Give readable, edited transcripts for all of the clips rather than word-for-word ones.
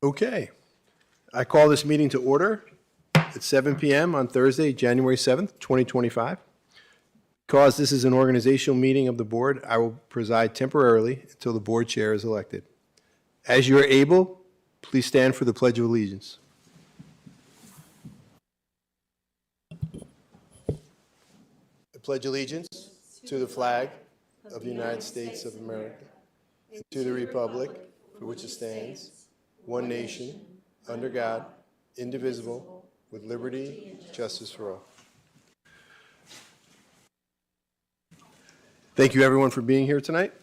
Okay. I call this meeting to order at 7 p.m. on Thursday, January 7th, 2025. Because this is an organizational meeting of the board, I will preside temporarily until the board chair is elected. As you are able, please stand for the Pledge of Allegiance. I pledge allegiance to the flag of the United States of America and to the republic for which it stands, one nation, under God, indivisible, with liberty and justice for all. Thank you, everyone, for being here tonight.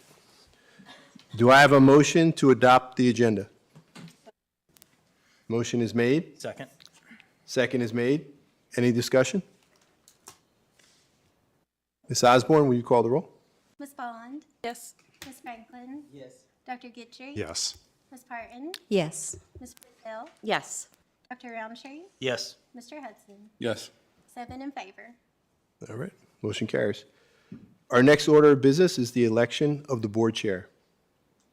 Do I have a motion to adopt the agenda? Motion is made. Second. Second is made. Any discussion? Ms. Osborne, will you call the roll? Ms. Bond? Yes. Ms. Franklin? Yes. Dr. Gitchery? Yes. Ms. Parton? Yes. Ms. Brazil? Yes. Dr. Roundtree? Yes. Mr. Hudson? Yes. 7 in favor. All right, motion carries. Our next order of business is the election of the board chair.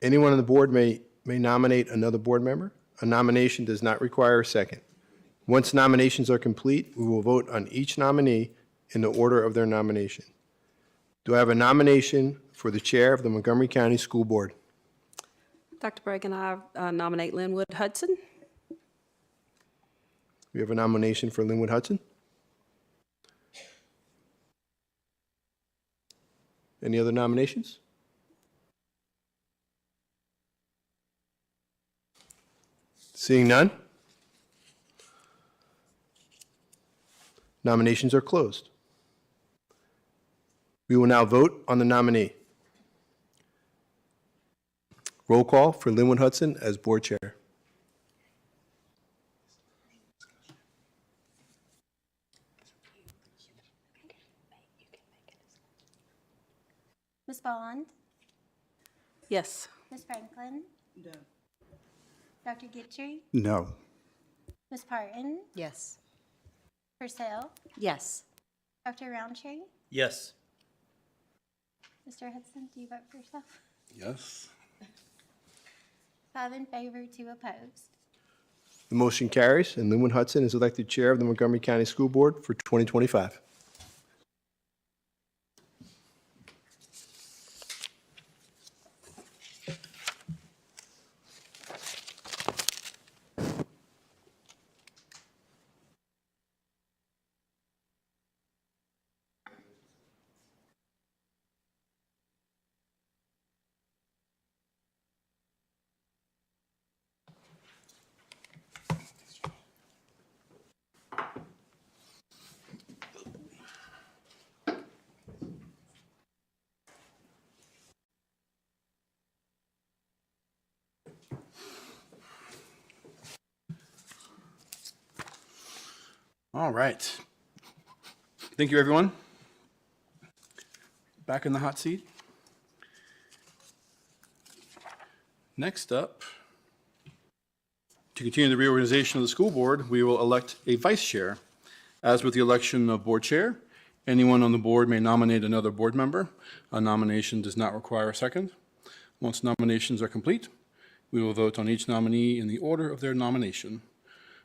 Anyone on the board may nominate another board member. A nomination does not require a second. Once nominations are complete, we will vote on each nominee in the order of their nomination. Do I have a nomination for the chair of the Montgomery County School Board? Dr. Bregan, I nominate Linwood Hudson. We have a nomination for Linwood Hudson. Any other nominations? Seeing none? Nominations are closed. We will now vote on the nominee. Roll call for Linwood Hudson as board chair. Ms. Bond? Yes. Ms. Franklin? No. Dr. Gitchery? No. Ms. Parton? Yes. Purcell? Yes. Dr. Roundtree? Yes. Mr. Hudson, do you vote for yourself? Yes. 5 in favor, 2 opposed. The motion carries, and Linwood Hudson is elected chair of the Montgomery County School Board for 2025. All right. Thank you, everyone. Back in the hot seat. Next up, to continue the reorganization of the school board, we will elect a vice chair. As with the election of board chair, anyone on the board may nominate another board member. A nomination does not require a second. Once nominations are complete, we will vote on each nominee in the order of their nomination.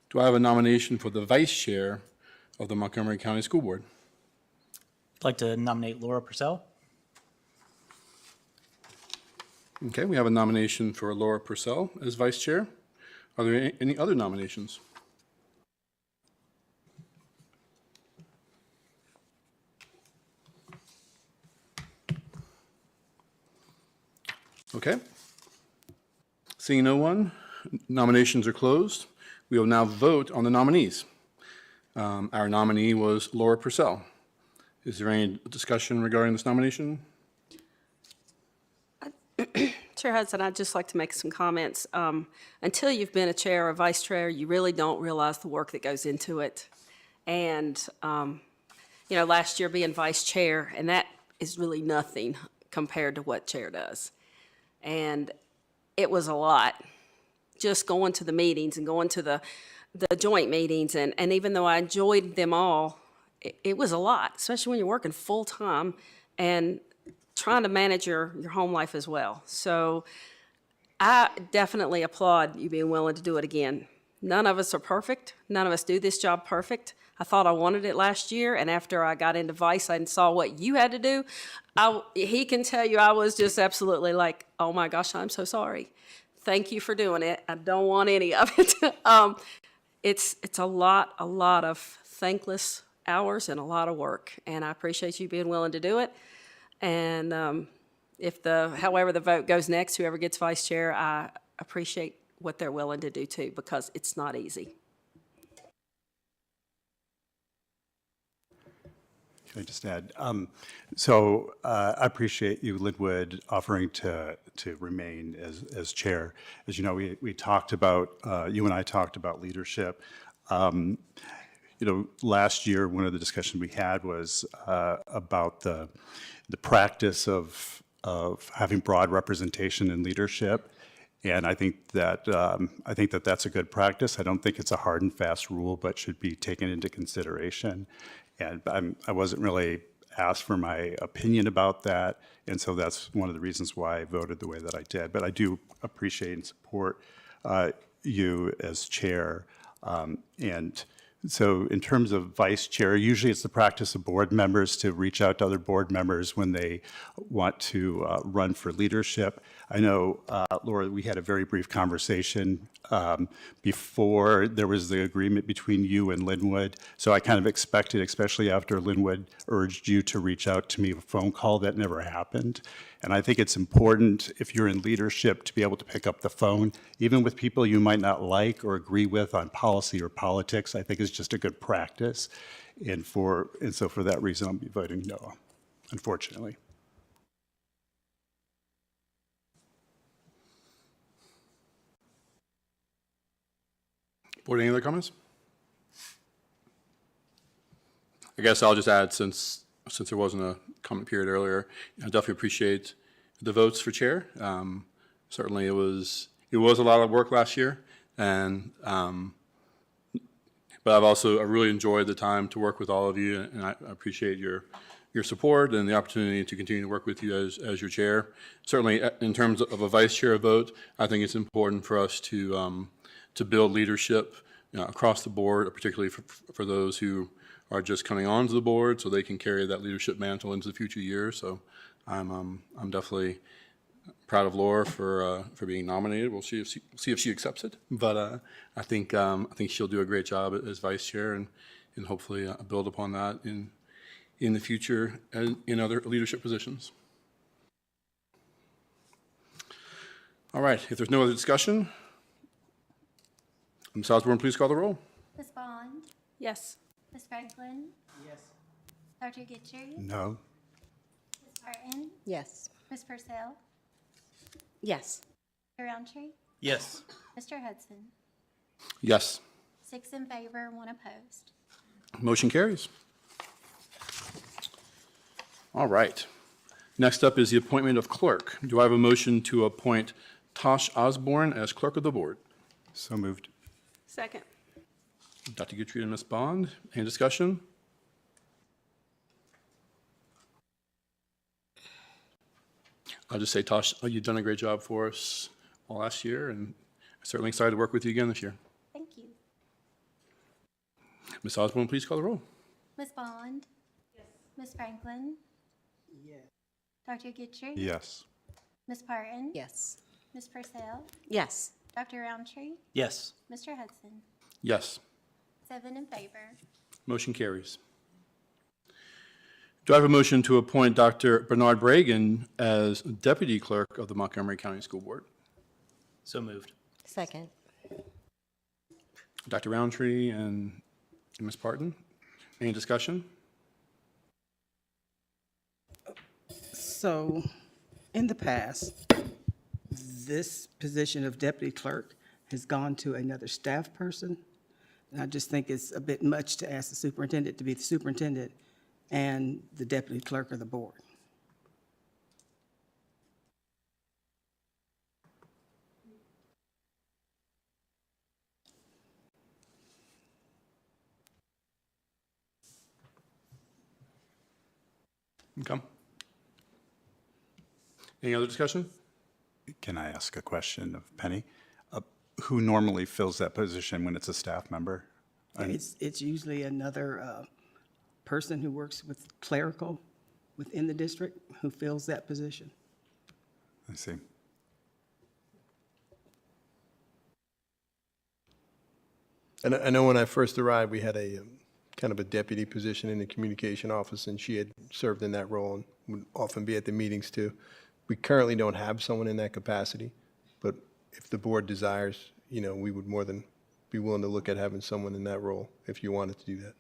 Do I have a nomination for the vice chair of the Montgomery County School Board? I'd like to nominate Laura Purcell. Okay, we have a nomination for Laura Purcell as vice chair. Are there any other nominations? Okay. Seeing no one, nominations are closed. We will now vote on the nominees. Our nominee was Laura Purcell. Is there any discussion regarding this nomination? Chair Hudson, I'd just like to make some comments. Until you've been a chair or vice chair, you really don't realize the work that goes into it. And, last year being vice chair, and that is really nothing compared to what chair does. And it was a lot, just going to the meetings and going to the joint meetings. And even though I enjoyed them all, it was a lot, especially when you're working full-time and trying to manage your home life as well. So I definitely applaud you being willing to do it again. None of us are perfect. None of us do this job perfect. I thought I wanted it last year, and after I got into Vice and saw what you had to do, he can tell you I was just absolutely like, oh my gosh, I'm so sorry. Thank you for doing it. I don't want any of it. It's a lot of thankless hours and a lot of work, and I appreciate you being willing to do it. And however the vote goes next, whoever gets vice chair, I appreciate what they're willing to do too, because it's not easy. Can I just add? I appreciate you, Linwood, offering to remain as chair. As you know, we talked about, you and I talked about leadership. Last year, one of the discussions we had was about the practice of having broad representation in leadership. And I think that that's a good practice. I don't think it's a hard and fast rule, but should be taken into consideration. And I wasn't really asked for my opinion about that, and so that's one of the reasons why I voted the way that I did. But I do appreciate and support you as chair. And so in terms of vice chair, usually it's the practice of board members to reach out to other board members when they want to run for leadership. I know, Laura, we had a very brief conversation before there was the agreement between you and Linwood. So I kind of expected, especially after Linwood urged you to reach out to me with a phone call, that never happened. And I think it's important, if you're in leadership, to be able to pick up the phone, even with people you might not like or agree with on policy or politics. I think it's just a good practice. And so for that reason, I'll be voting no, unfortunately. Board, any other comments? I guess I'll just add, since there wasn't a comment period earlier, I definitely appreciate the votes for chair. Certainly, it was a lot of work last year, and but I really enjoyed the time to work with all of you, and I appreciate your support and the opportunity to continue to work with you as your chair. Certainly, in terms of a vice chair vote, I think it's important for us to build leadership across the board, particularly for those who are just coming onto the board, so they can carry that leadership mantle into the future years. So I'm definitely proud of Laura for being nominated. We'll see if she accepts it, but I think she'll do a great job as vice chair, and hopefully build upon that in the future and in other leadership positions. All right, if there's no other discussion, Ms. Osborne, please call the roll. Ms. Bond? Yes. Ms. Franklin? Yes. Dr. Gitchery? No? Ms. Martin? Yes. Ms. Purcell? Yes. Dr. Roundtree? Yes. Mr. Hudson? Yes. 6 in favor, 1 opposed. Motion carries. All right. Next up is the appointment of clerk. Do I have a motion to appoint Tosh Osborne as clerk of the board? So moved. Second. Dr. Guthrie and Ms. Bond, any discussion? I'll just say, Tosh, you've done a great job for us all last year, and I'm certainly excited to work with you again this year. Thank you. Ms. Osborne, please call the roll. Ms. Bond? Yes. Ms. Franklin? Yes. Dr. Gitchery? Yes. Ms. Parton? Yes. Ms. Purcell? Yes. Dr. Roundtree? Yes. Mr. Hudson? Yes. 7 in favor. Motion carries. Do I have a motion to appoint Dr. Bernard Bragan as deputy clerk of the Montgomery County School Board? So moved. Second. Dr. Roundtree and Ms. Parton, any discussion? So, in the past, this position of deputy clerk has gone to another staff person. And I just think it's a bit much to ask the superintendent to be the superintendent and the deputy clerk of the board. Okay. Any other discussion? Can I ask a question of Penny? Who normally fills that position when it's a staff member? It's usually another person who works with clerical within the district who fills that position. I see. And I know when I first arrived, we had a kind of a deputy position in the communication office, and she had served in that role and would often be at the meetings too. We currently don't have someone in that capacity, but if the board desires, we would more than be willing to look at having someone in that role if you wanted to do that.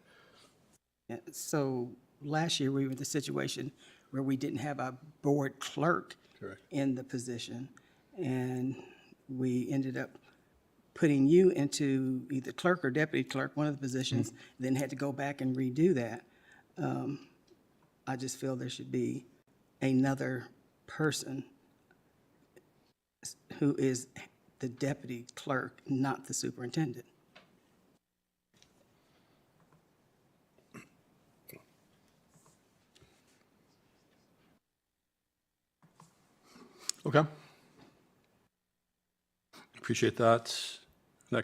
And so last year, we were in the situation where we didn't have a board clerk Correct. in the position. And we ended up putting you into either clerk or deputy clerk, one of the positions, then had to go back and redo that. I just feel there should be another person who is the deputy clerk, not the superintendent. Okay. Appreciate that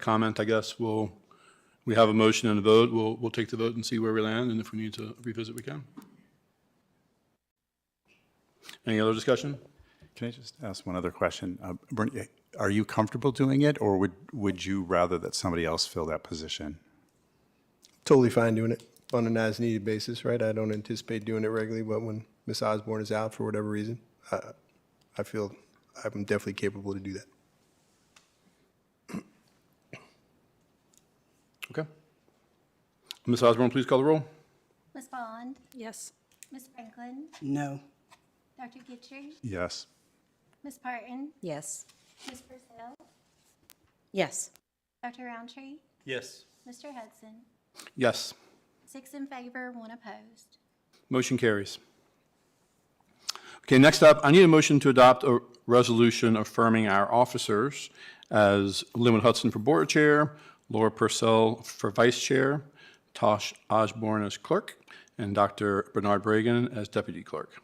comment, I guess. We have a motion and a vote. We'll take the vote and see where we land, and if we need to revisit, we can. Any other discussion? Can I just ask one other question? Bernie, are you comfortable doing it, or would you rather that somebody else fill that position? Totally fine doing it on an as-needed basis, right? I don't anticipate doing it regularly, but when Ms. Osborne is out for whatever reason, I feel I'm definitely capable to do that. Okay. Ms. Osborne, please call the roll. Ms. Bond, Yes. Ms. Franklin, No. Dr. Gitchery, Yes. Ms. Parton, Yes. Ms. Purcell, Yes. Dr. Roundtree, Yes. Mr. Hudson. Yes. 6 in favor, 1 opposed. Motion carries. Okay, next up, I need a motion to adopt a resolution affirming our officers as Linwood Hudson for board chair, Laura Purcell for vice chair, Tosh Osborne as clerk, and Dr. Bernard Bragan as deputy clerk.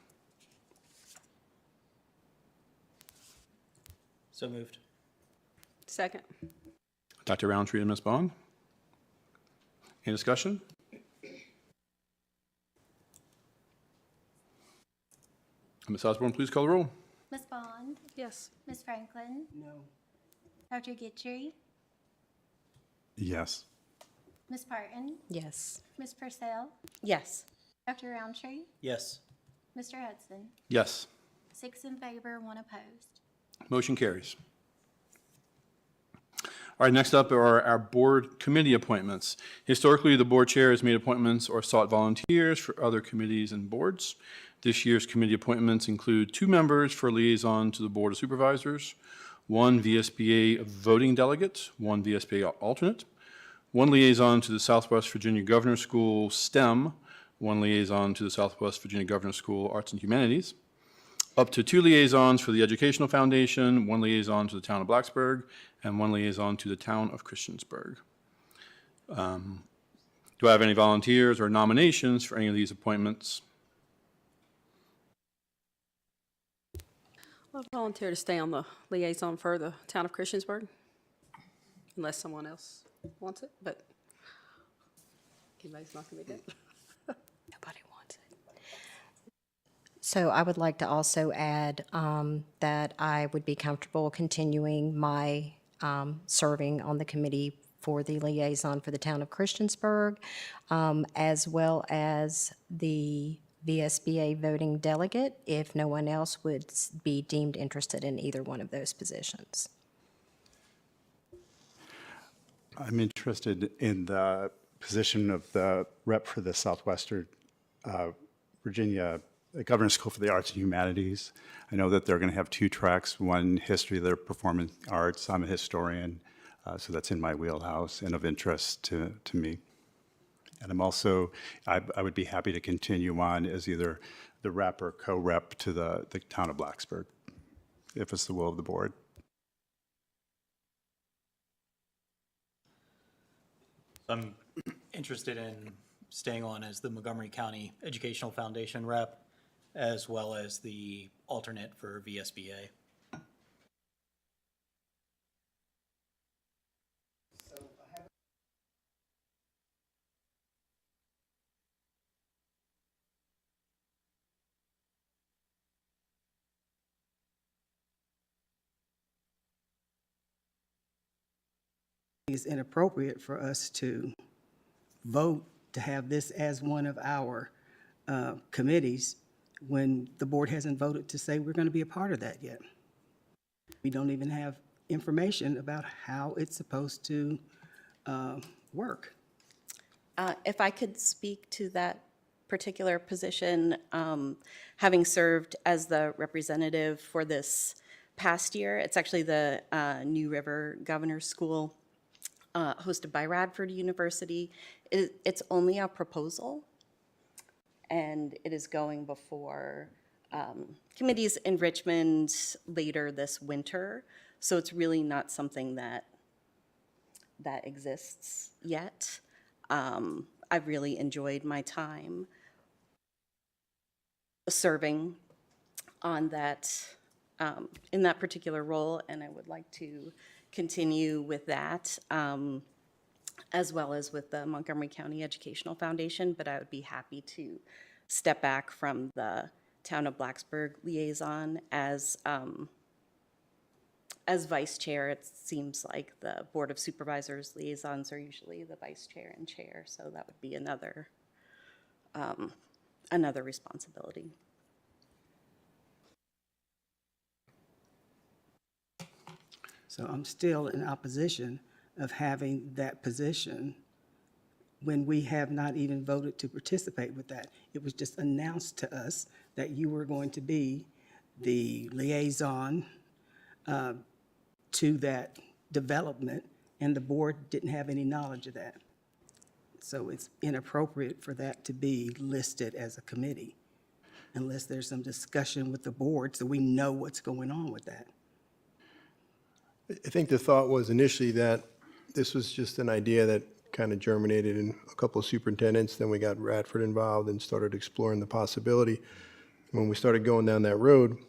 So moved. Second. Dr. Roundtree and Ms. Bond. Any discussion? Ms. Osborne, please call the roll. Ms. Bond, Yes. Ms. Franklin, No. Dr. Gitchery, Yes. Ms. Parton, Yes. Ms. Purcell, Yes. Dr. Roundtree, Yes. Mr. Hudson. Yes. 6 in favor, 1 opposed. Motion carries. All right, next up are our board committee appointments. Historically, the board chair has made appointments or sought volunteers for other committees and boards. This year's committee appointments include 2 members for liaison to the Board of Supervisors, 1 VSBA voting delegate, 1 VSBA alternate, 1 liaison to the Southwest Virginia Governor's School STEM, 1 liaison to the Southwest Virginia Governor's School Arts and Humanities, up to 2 liaisons for the Educational Foundation, 1 liaison to the town of Blacksburg, and 1 liaison to the town of Christiansburg. Do I have any volunteers or nominations for any of these appointments? I'll volunteer to stay on the liaison for the town of Christiansburg, unless someone else wants it, but anybody's not going to be good. Nobody wants it. So I would like to also add that I would be comfortable continuing my serving on the committee for the liaison for the town of Christiansburg, as well as the VSBA voting delegate, if no one else would be deemed interested in either one of those positions. I'm interested in the position of the rep for the Southwestern Virginia Governor's School for the Arts and Humanities. I know that they're going to have 2 tracks, one history of their performing arts. I'm a historian, so that's in my wheelhouse and of interest to me. And I'm also, I would be happy to continue on as either the rep or co-rep to the town of Blacksburg, if it's the will of the board. I'm interested in staying on as the Montgomery County Educational Foundation rep, as well as the alternate for VSBA. it's inappropriate for us to vote to have this as one of our committees when the board hasn't voted to say we're going to be a part of that yet. We don't even have information about how it's supposed to work. If I could speak to that particular position, having served as the representative for this past year, it's actually the New River Governor's School hosted by Radford University. It's only a proposal, and it is going before committees in Richmond later this winter. So it's really not something that exists yet. I've really enjoyed my time serving on that, in that particular role, and I would like to continue with that, as well as with the Montgomery County Educational Foundation, but I would be happy to step back from the Town of Blacksburg liaison as vice chair. It seems like the Board of Supervisors liaisons are usually the vice chair and chair, so that would be another responsibility. So I'm still in opposition of having that position when we have not even voted to participate with that. It was just announced to us that you were going to be the liaison to that development, and the board didn't have any knowledge of that. So it's inappropriate for that to be listed as a committee unless there's some discussion with the board so we know what's going on with that. I think the thought was initially that this was just an idea that kind of germinated in a couple of superintendents. Then we got Radford involved and started exploring the possibility. When we started going down that road,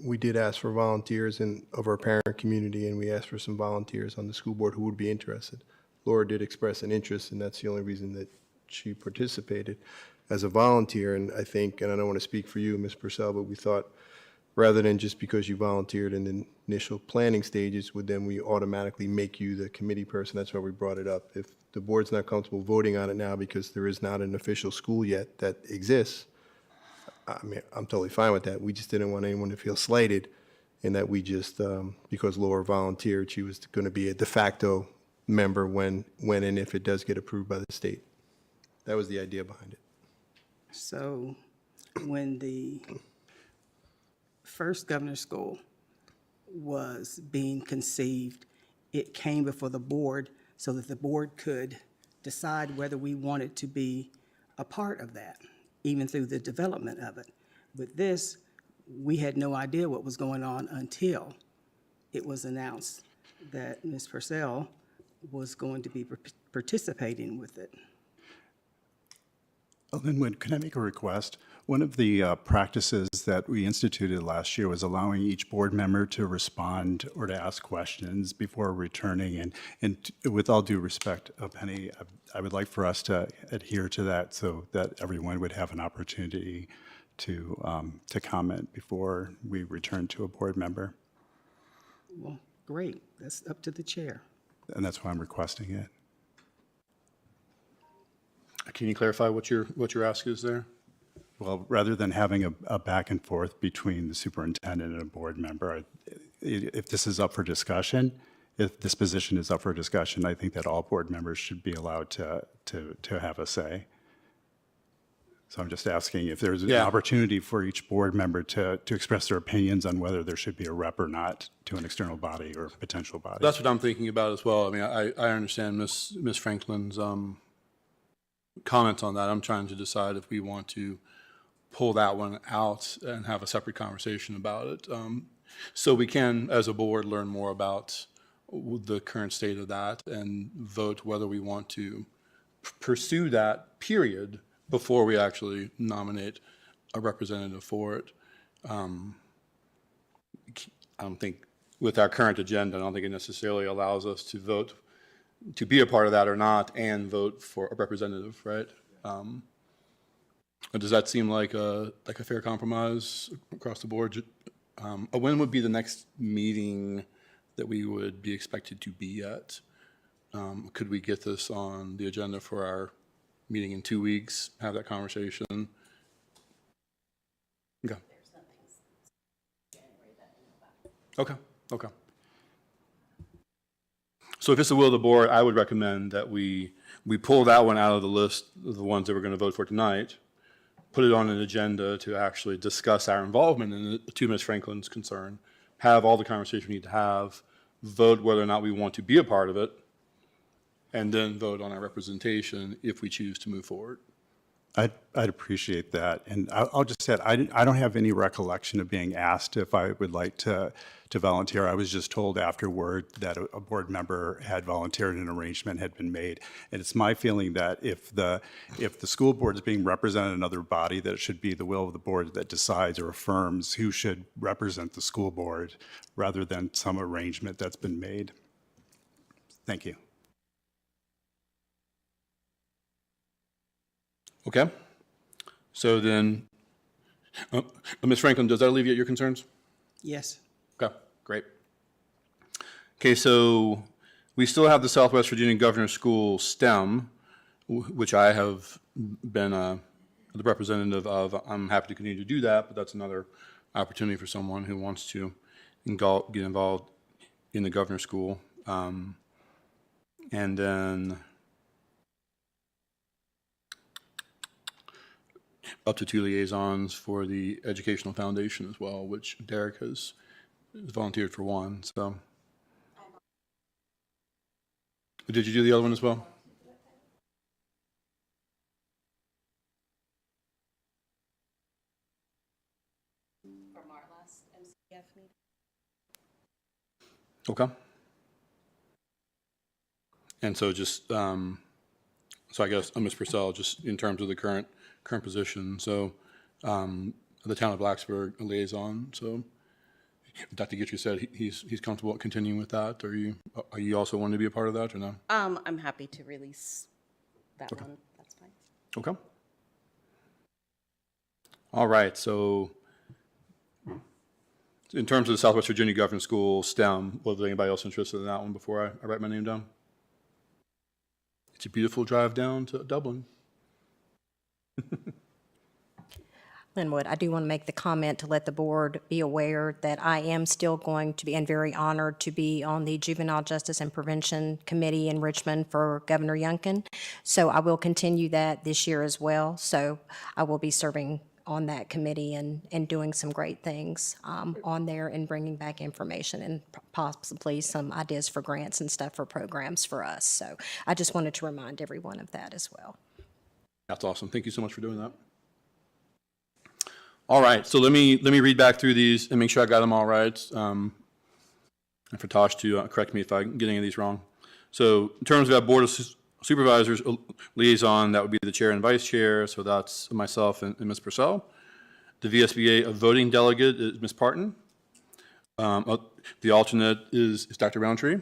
we did ask for volunteers of our parent community, and we asked for some volunteers on the school board who would be interested. Laura did express an interest, and that's the only reason that she participated as a volunteer. And I think, and I don't want to speak for you, Ms. Purcell, but we thought rather than just because you volunteered in the initial planning stages, would then we automatically make you the committee person. That's why we brought it up. If the board's not comfortable voting on it now because there is not an official school yet that exists, I mean, I'm totally fine with that. We just didn't want anyone to feel slighted in that we just, because Laura volunteered, she was going to be a de facto member when and if it does get approved by the state. That was the idea behind it. So when the first governor's school was being conceived, it came before the board so that the board could decide whether we wanted to be a part of that, even through the development of it. With this, we had no idea what was going on until it was announced that Ms. Purcell was going to be participating with it. Linwood, can I make a request? One of the practices that we instituted last year was allowing each board member to respond or to ask questions before returning. And with all due respect, Penny, I would like for us to adhere to that so that everyone would have an opportunity to comment before we return to a board member. Well, great. That's up to the chair. And that's why I'm requesting it. Can you clarify what your ask is there? Well, rather than having a back and forth between the superintendent and a board member, if this is up for discussion, if this position is up for discussion, I think that all board members should be allowed to have a say. So I'm just asking if there's an opportunity for each board member to express their opinions on whether there should be a rep or not to an external body or potential body. That's what I'm thinking about as well. I mean, I understand Ms. Franklin's comments on that. I'm trying to decide if we want to pull that one out and have a separate conversation about it. So we can, as a board, learn more about the current state of that and vote whether we want to pursue that period before we actually nominate a representative for it. I don't think, with our current agenda, I don't think it necessarily allows us to vote to be a part of that or not and vote for a representative, right? Does that seem like a fair compromise across the board? When would be the next meeting that we would be expected to be at? Could we get this on the agenda for our meeting in 2 weeks, have that conversation? Okay. Okay, okay. So if it's the will of the board, I would recommend that we pull that one out of the list of the ones that we're going to vote for tonight, put it on an agenda to actually discuss our involvement in it, to Ms. Franklin's concern, have all the conversation we need to have, vote whether or not we want to be a part of it, and then vote on our representation if we choose to move forward. I'd appreciate that. And I'll just add, I don't have any recollection of being asked if I would like to volunteer. I was just told afterward that a board member had volunteered and an arrangement had been made. And it's my feeling that if the school board is being represented in another body, that it should be the will of the board that decides or affirms who should represent the school board rather than some arrangement that's been made. Thank you. Okay? So then, Ms. Franklin, does that alleviate your concerns? Yes. Okay, great. Okay, so we still have the Southwest Virginia Governor's School STEM, which I have been the representative of. I'm happy to continue to do that, but that's another opportunity for someone who wants to get involved in the Governor's School. And then up to 2 liaisons for the Educational Foundation as well, which Derek has volunteered for one, so. Did you do the other one as well? From our last MCPS meeting. Okay. And so just, so I guess, Ms. Purcell, just in terms of the current position, so the town of Blacksburg liaison, so Dr. Gitry said he's comfortable continuing with that. Are you also wanting to be a part of that or no? I'm happy to release that one. That's fine. Okay. All right, so in terms of the Southwest Virginia Governor's School STEM, was anybody else interested in that one before I write my name down? It's a beautiful drive down to Dublin. Linwood, I do want to make the comment to let the board be aware that I am still going to be, and very honored to be on the Juvenile Justice and Prevention Committee in Richmond for Governor Youngkin. So I will continue that this year as well. So I will be serving on that committee and doing some great things on there and bringing back information and possibly some ideas for grants and stuff for programs for us. So I just wanted to remind everyone of that as well. That's awesome. Thank you so much for doing that. All right, so let me read back through these and make sure I got them all right. And for Tosh to correct me if I get any of these wrong. So in terms of our Board of Supervisors liaison, that would be the chair and vice chair. So that's myself and Ms. Purcell. The VSBA, a voting delegate is Ms. Parton. The alternate is Dr. Roundtree.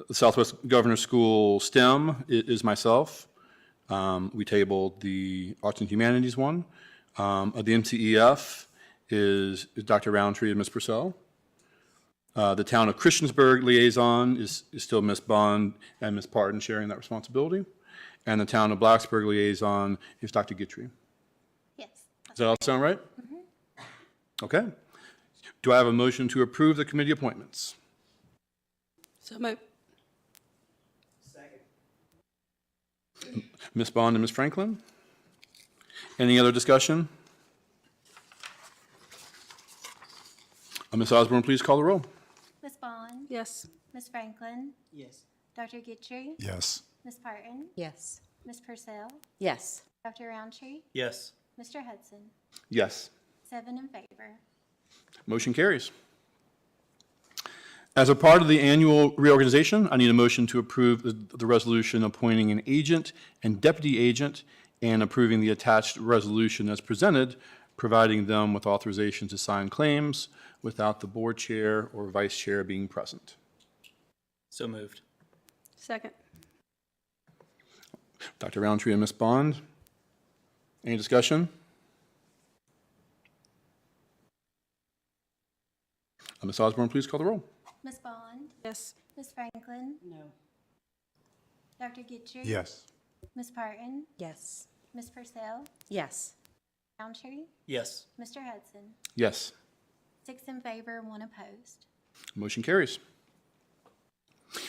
The Southwest Governor's School STEM is myself. We tabled the Arts and Humanities one. The MCEF is Dr. Roundtree and Ms. Purcell. The Town of Christiansburg liaison is still Ms. Bond and Ms. Parton sharing that responsibility. And the Town of Blacksburg liaison is Dr. Gitry. Yes. Does that all sound right? Mm-hmm. Okay. Do I have a motion to approve the committee appointments? So moved. Ms. Bond and Ms. Franklin? Any other discussion? Ms. Osborne, please call the roll. Ms. Bond? Yes. Ms. Franklin? Yes. Dr. Gitry? Yes. Ms. Parton? Yes. Ms. Purcell? Yes. Dr. Roundtree? Yes. Mr. Hudson? Yes. 7 in favor. Motion carries. As a part of the annual reorganization, I need a motion to approve the resolution appointing an agent and deputy agent and approving the attached resolution as presented, providing them with authorization to sign claims without the board chair or vice chair being present. So moved. Second. Dr. Roundtree and Ms. Bond, any discussion? Ms. Osborne, please call the roll. Ms. Bond? Yes. Ms. Franklin? No. Dr. Gitchery? Yes. Ms. Parton? Yes. Ms. Purcell? Yes. Roundtree? Yes. Mr. Hudson? Yes. 6 in favor, 1 opposed. Motion carries.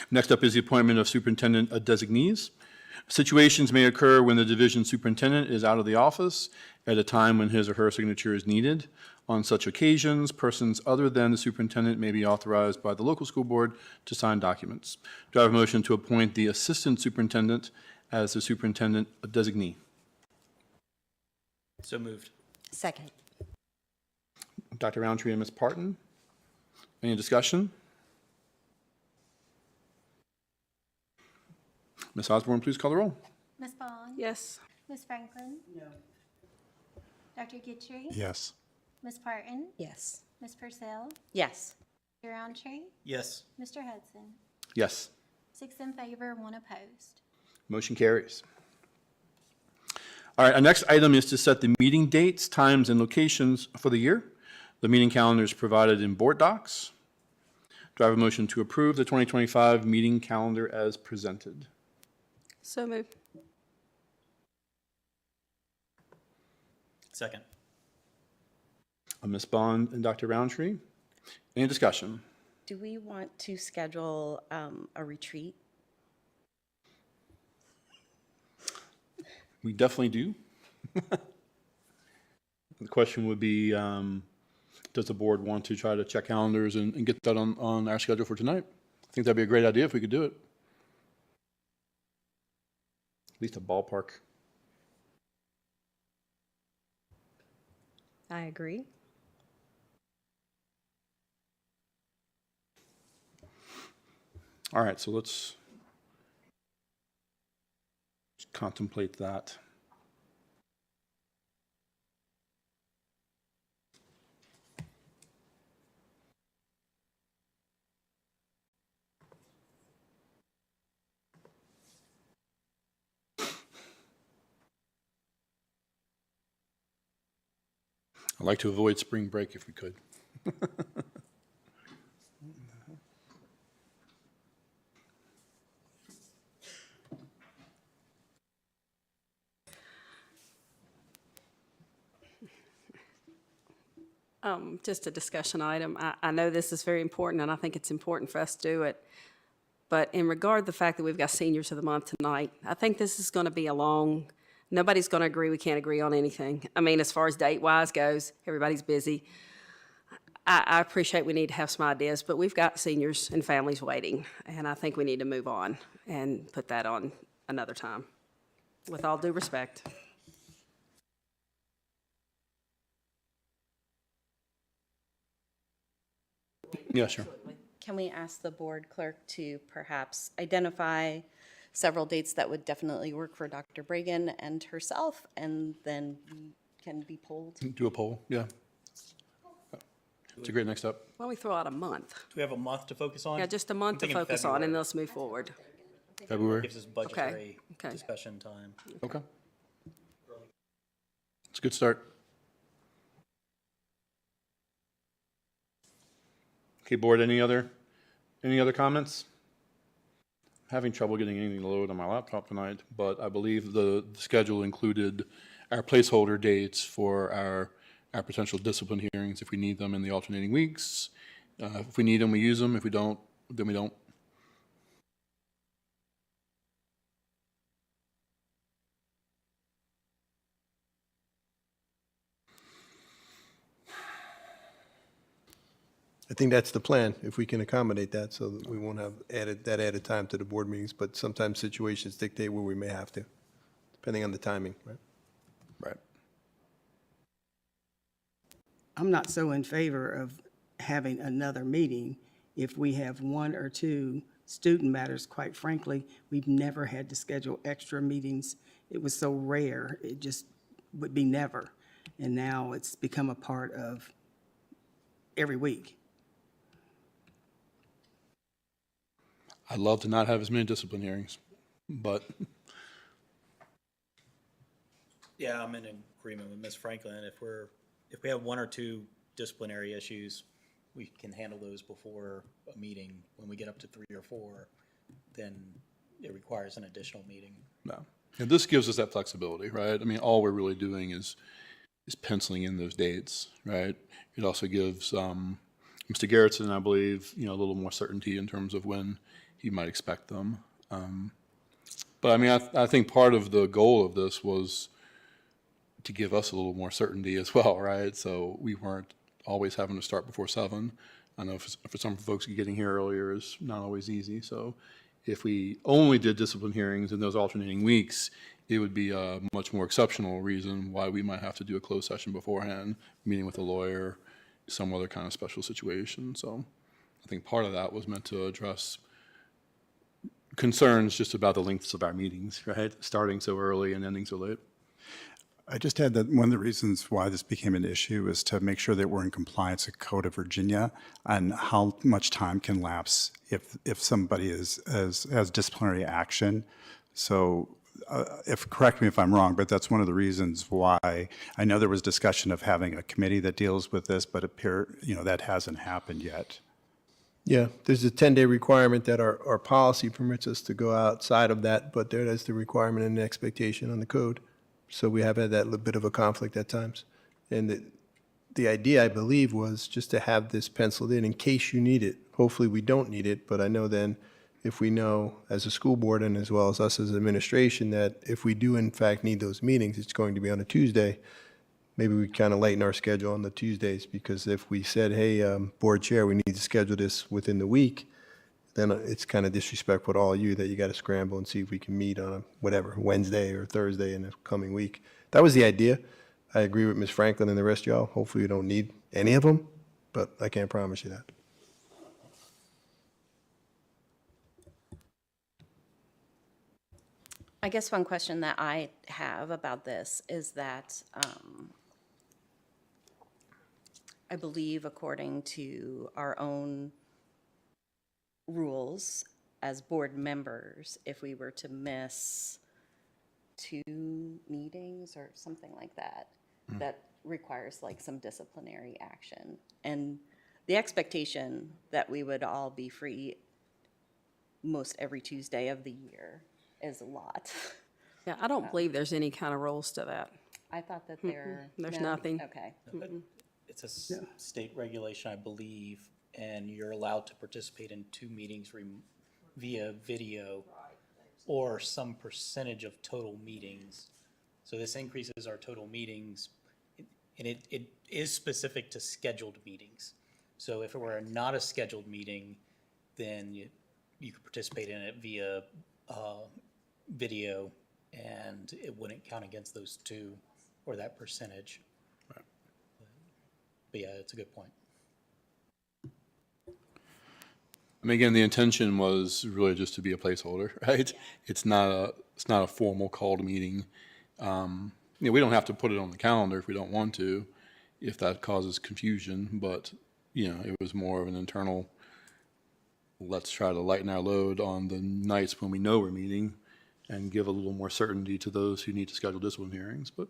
Next up is the appointment of superintendent designees. Situations may occur when the division superintendent is out of the office at a time when his or her signature is needed. On such occasions, persons other than the superintendent may be authorized by the local school board to sign documents. Do I have a motion to appoint the assistant superintendent as the superintendent designee? So moved. Second. Dr. Roundtree and Ms. Parton. Any discussion? Ms. Osborne, please call the roll. Ms. Bond? Yes. Ms. Franklin? No. Dr. Gitchery? Yes. Ms. Parton? Yes. Ms. Purcell? Yes. Mr. Roundtree? Yes. Mr. Hudson? Yes. 6 in favor, 1 opposed. Motion carries. All right, our next item is to set the meeting dates, times, and locations for the year. The meeting calendar is provided in board docs. Do I have a motion to approve the 2025 meeting calendar as presented? So moved. Second. Ms. Bond and Dr. Roundtree. Any discussion? Do we want to schedule a retreat? We definitely do. The question would be, does the board want to try to check calendars and get that on our schedule for tonight? I think that'd be a great idea if we could do it. At least a ballpark. I agree. All right, so let's contemplate that. I'd like to avoid spring break if we could. Just a discussion item. I know this is very important, and I think it's important for us to do it. But in regard to the fact that we've got seniors of the month tonight, I think this is going to be a long, nobody's going to agree, we can't agree on anything. I mean, as far as date-wise goes, everybody's busy. I appreciate we need to have some ideas, but we've got seniors and families waiting, and I think we need to move on and put that on another time, with all due respect. Yeah, sure. Can we ask the board clerk to perhaps identify several dates that would definitely work for Dr. Bragan and herself, and then we can be polled? Do a poll, yeah. It's a great next step. Why don't we throw out a month? Do we have a month to focus on? Yeah, just a month to I'm thinking focus on, and February. let's move forward. February? Gives us budgetary discussion time. Okay. It's a good start. Okay, board, any other comments? I'm having trouble getting anything to load on my laptop tonight, but I believe the schedule included our placeholder dates for our potential discipline hearings if we need them in the alternating weeks. If we need them, we use them. If we don't, then we don't. I think that's the plan, if we can accommodate that, so that we won't have added time to the board meetings, but sometimes situations dictate where we may have to, depending on the timing, right? Right. I'm not so in favor of having another meeting if we have 1 or 2 student matters. Quite frankly, we've never had to schedule extra meetings. It was so rare, it just would be never. And now it's become a part of every week. I'd love to not have as many discipline hearings, but Yeah, I'm in agreement with Ms. Franklin. If we have 1 or 2 disciplinary issues, we can handle those before a meeting. When we get up to 3 or 4, then it requires an additional meeting. No. And this gives us that flexibility, right? I mean, all we're really doing is penciling in those dates, right? It also gives Mr. Garrettson, I believe, a little more certainty in terms of when he might expect them. But I mean, I think part of the goal of this was to give us a little more certainty as well, right? So we weren't always having to start before 7. I know for some folks, getting here earlier is not always easy. So if we only did discipline hearings in those alternating weeks, it would be a much more exceptional reason why we might have to do a closed session beforehand, meeting with a lawyer, some other kind of special situation. So I think part of that was meant to address concerns just about the lengths of our meetings, right? Starting so early and ending so late. I just had that one of the reasons why this became an issue is to make sure that we're in compliance with Code of Virginia and how much time can lapse if somebody has disciplinary action. So correct me if I'm wrong, but that's one of the reasons why I know there was discussion of having a committee that deals with this, but that hasn't happened yet. Yeah, there's a 10-day requirement that our policy permits us to go outside of that, but there is the requirement and the expectation on the code. So we have had that little bit of a conflict at times. And the idea, I believe, was just to have this penciled in case you need it. Hopefully, we don't need it, but I know then if we know as a school board and as well as us as administration that if we do in fact need those meetings, it's going to be on a Tuesday, maybe we kind of lighten our schedule on the Tuesdays, because if we said, hey, board chair, we need to schedule this within the week, then it's kind of disrespectful to all you that you got to scramble and see if we can meet on a whatever, Wednesday or Thursday in the coming week. That was the idea. I agree with Ms. Franklin and the rest of y'all. Hopefully we don't need any of them, but I can't promise you that. I guess one question that I have about this is that I believe according to our own rules as board members, if we were to miss 2 meetings or something like that, that requires like some disciplinary action. And the expectation that we would all be free most every Tuesday of the year is a lot. Yeah, I don't believe there's any kind of rules to that. I thought that there. There's no? nothing. Okay. But it's a state regulation, I believe, and you're allowed to participate in 2 meetings via video or some percentage of total meetings. So this increases our total meetings, and it is specific to scheduled meetings. So if it were not a scheduled meeting, then you could participate in it via video, and it wouldn't count against those 2 or that percentage. Right. But yeah, it's a good point. I mean, again, the intention was really just to be a placeholder, right? It's not a formal called meeting. We don't have to put it on the calendar if we don't want to, if that causes confusion, but, it was more of an internal, let's try to lighten our load on the nights when we know we're meeting and give a little more certainty to those who need to schedule discipline hearings, but.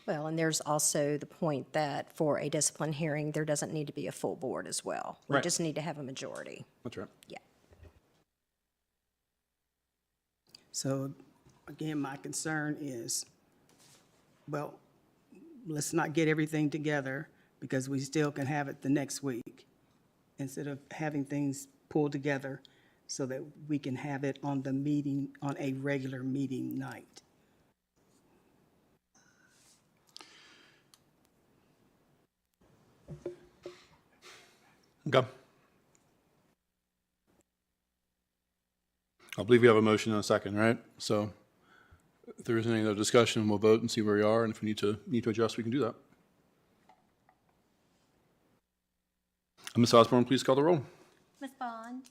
Well, and there's also the point that for a discipline hearing, there doesn't need to be a full board as well. We Right. just need to have a majority. That's right. Yeah. So, again, my concern is, well, let's not get everything together because we still can have it the next week instead of having things pulled together so that we can have it on a regular meeting night. Okay. I believe we have a motion and a second, right? So if there isn't any other discussion, we'll vote and see where we are, and if we need to adjust, we can do that. Ms. Osborne, please call the roll. Ms. Bond?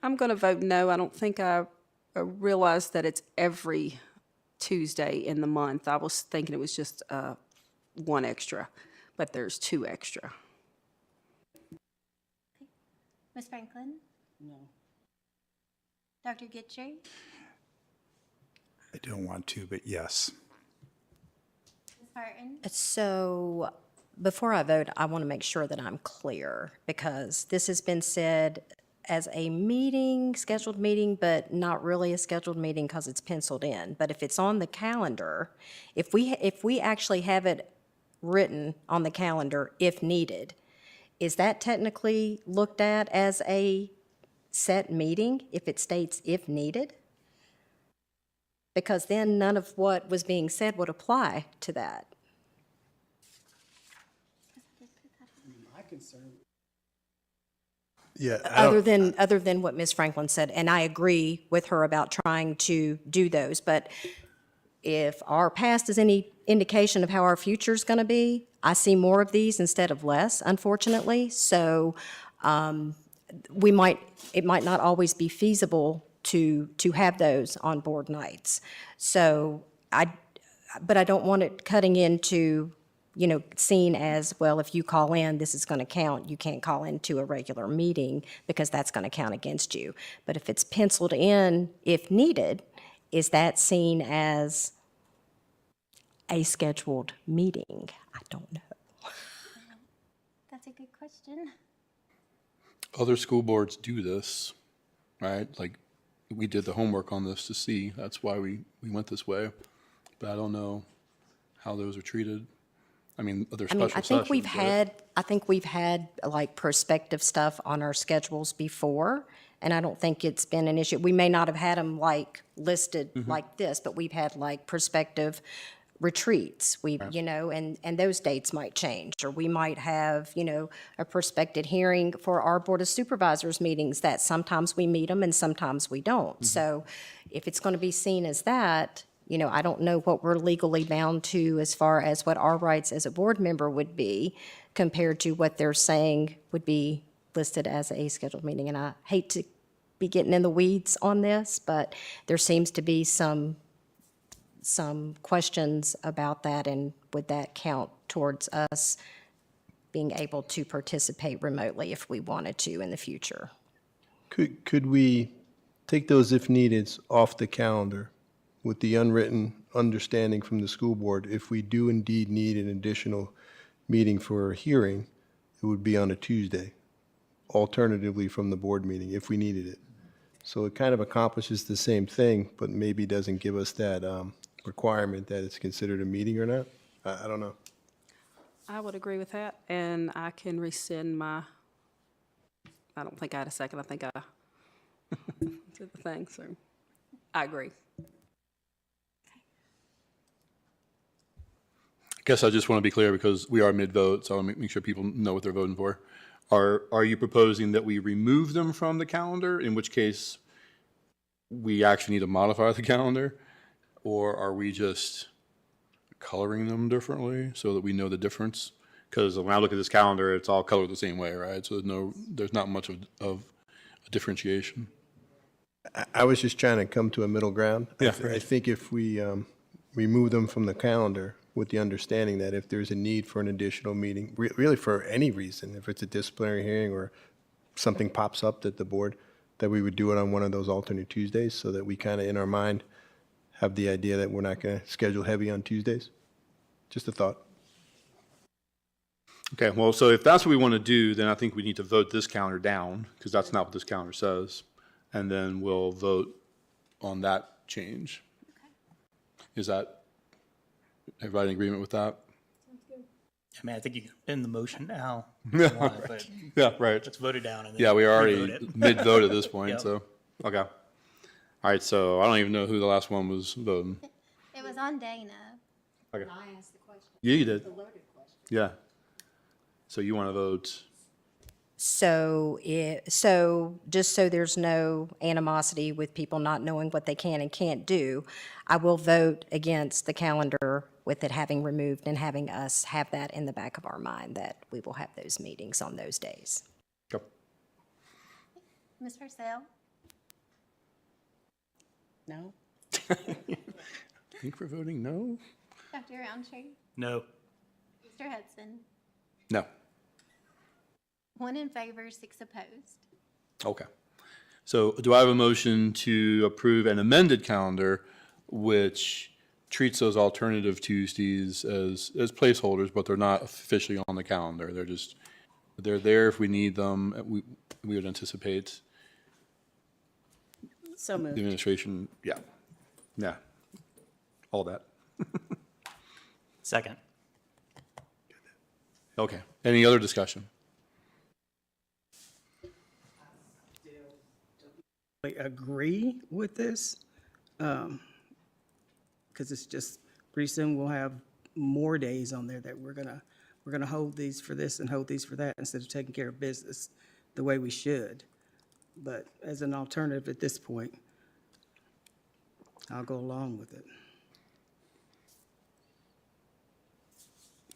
I'm going to vote no. I don't think I realized that it's every Tuesday in the month. I was thinking it was just 1 extra, but there's 2 extra. Ms. Franklin? No. Dr. Gitcher? I don't want to, but yes. Ms. Martin? So Before I vote, I want to make sure that I'm clear, because this has been said as a meeting, scheduled meeting, but not really a scheduled meeting because it's penciled in. But if it's on the calendar, if we actually have it written on the calendar if needed, is that technically looked at as a set meeting if it states if needed? Because then none of what was being said would apply to that. My concern. Yeah, I don't, Other than what Ms. Franklin said, and I agree with her about trying to do those, but if our past is any indication of how our future's going to be, I see more of these instead of less, unfortunately. So it might not always be feasible to have those on board nights. So but I don't want it cutting into, seen as, well, if you call in, this is going to count. You can't call into a regular meeting because that's going to count against you. But if it's penciled in, if needed, is that seen as a scheduled meeting? I don't know. That's a good question. Other school boards do this, right? Like, we did the homework on this to see. That's why we went this way. But I don't know how those are treated. I mean, other special sessions. I think we've had like prospective stuff on our schedules before, and I don't think it's been an issue. We may not have had them like listed like this, but we've had like prospective retreats. And those dates might change, or we might have, a prospective hearing for our Board of Supervisors meetings that sometimes we meet them and sometimes we don't. So if it's going to be seen as that, I don't know what we're legally bound to as far as what our rights as a board member would be compared to what they're saying would be listed as a scheduled meeting. And I hate to be getting in the weeds on this, but there seems to be some questions about that, and would that count towards us being able to participate remotely if we wanted to in the future? could we take those if neededs off the calendar with the unwritten understanding from the school board? If we do indeed need an additional meeting for a hearing, it would be on a Tuesday, alternatively from the board meeting, if we needed it. So it kind of accomplishes the same thing, but maybe doesn't give us that requirement that it's considered a meeting or not. I don't know. I would agree with that, and I can rescind I don't think I had a second. I think I did the thing, so I agree. I guess I just want to be clear because we are mid-vote, so I want to make sure people know what they're voting for. Are you proposing that we remove them from the calendar, in which case we actually need to modify the calendar? Or are we just coloring them differently so that we know the difference? Because when I look at this calendar, it's all colored the same way, right? So there's not much of a differentiation. I was just trying to come to a middle ground. Yeah, I think if we remove them from the calendar with the understanding that if there's a need for an additional meeting, really for any reason, if it's a disciplinary hearing or something pops up that the board, that we would do it on one of those alternate Tuesdays so that we kind of in our mind have the idea that we're not going to schedule heavy on Tuesdays. Just a thought. Okay, well, so if that's what we want to do, then I think we need to vote this calendar down, because that's not what this calendar says. And then we'll vote on that change. Is that, everybody in agreement with that? I mean, I think you can end the motion now. if you want, but Yeah, right. let's vote it down. And then Yeah, we are already re-vote it. mid-vote at this point, Yep. so, okay. All right, so I don't even know who the last one was voting. It was on Dana. Okay. I asked the question. Yeah, you did. Yeah. So you want to vote, So just so there's no animosity with people not knowing what they can and can't do, I will vote against the calendar with it having removed and having us have that in the back of our mind that we will have those meetings on those days. go. Ms. Purcell? No? I think we're voting no? Dr. Roundtree? No. Mr. Hudson? No. 1 in favor, 6 opposed. Okay. So do I have a motion to approve an amended calendar which treats those alternative Tuesdays as placeholders, but they're not officially on the calendar. They're there if we need them. We would anticipate So the moved. administration, yeah, all that. Second. Okay, any other discussion? I agree with this, because it's just, pretty soon we'll have more days on there that we're gonna hold these for this and hold these for that instead of taking care of business the way we should. But as an alternative at this point, I'll go along with it.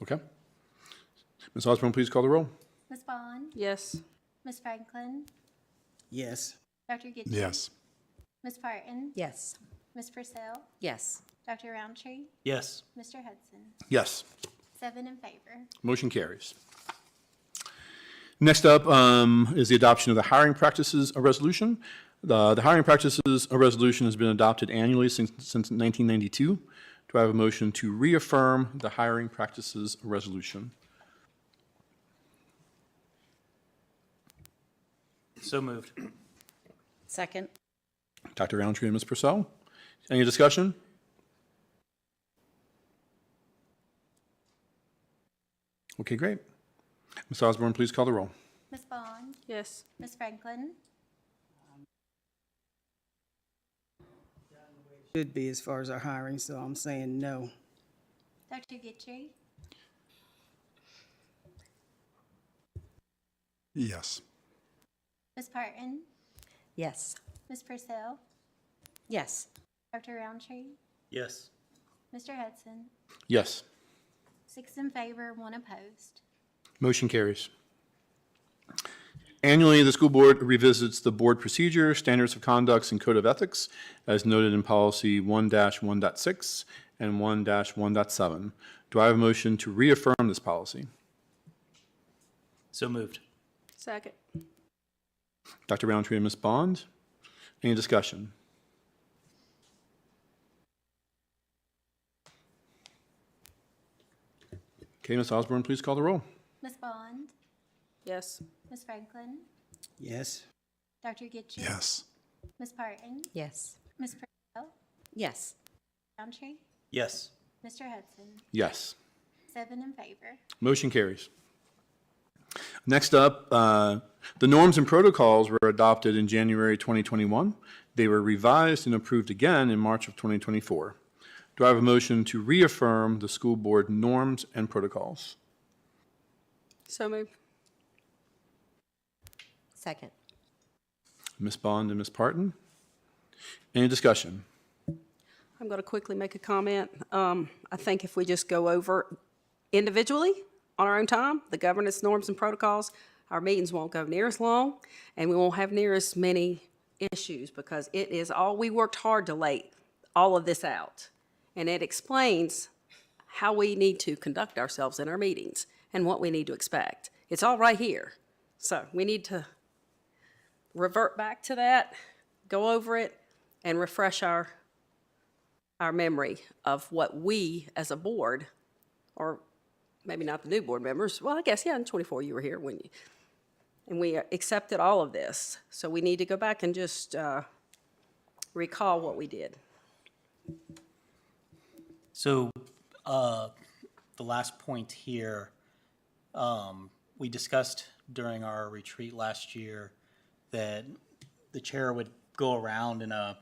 Okay. Ms. Osborne, please call the roll. Ms. Bond? Yes. Ms. Franklin? Yes. Dr. Gidget? Yes. Ms. Parton? Yes. Ms. Purcell? Yes. Dr. Roundtree? Yes. Mr. Hudson? Yes. 7 in favor. Motion carries. Next up is the adoption of the hiring practices resolution. The hiring practices resolution has been adopted annually since 1992. Do I have a motion to reaffirm the hiring practices resolution? So moved. Second. Dr. Roundtree and Ms. Purcell. Any discussion? Okay, great. Ms. Osborne, please call the roll. Ms. Bond? Yes. Ms. Franklin? Should be as far as our hiring, so I'm saying no. Dr. Gidget? Yes. Ms. Parton? Yes. Ms. Purcell? Yes. Dr. Roundtree? Yes. Mr. Hudson? Yes. 6 in favor, 1 opposed. Motion carries. Annually, the school board revisits the board procedure, standards of conduct, and code of ethics, as noted in policy 1-1.6 and 1-1.7. Do I have a motion to reaffirm this policy? So moved. Second. Dr. Roundtree and Ms. Bond, any discussion? Okay, Ms. Osborne, please call the roll. Ms. Bond? Yes. Ms. Franklin? Yes. Dr. Gidget? Yes. Ms. Parton? Yes. Ms. Purcell? Yes. Roundtree? Yes. Mr. Hudson? Yes. 7 in favor. Motion carries. Next up, the norms and protocols were adopted in January 2021. They were revised and approved again in March of 2024. Do I have a motion to reaffirm the school board norms and protocols? So moved. Second. Ms. Bond and Ms. Parton? Any discussion? I'm going to quickly make a comment. I think if we just go over individually on our own time, the governance norms and protocols, our meetings won't go near as long, and we won't have near as many issues, because it is all, we worked hard to lay all of this out. And it explains how we need to conduct ourselves in our meetings and what we need to expect. It's all right here. So we need to revert back to that, go over it, and refresh our memory of what we as a board, or maybe not the new board members, well, I guess, yeah, in 24 you were here when you, and we accepted all of this. So we need to go back and just recall what we did. So, the last point here, we discussed during our retreat last year that the chair would go around in an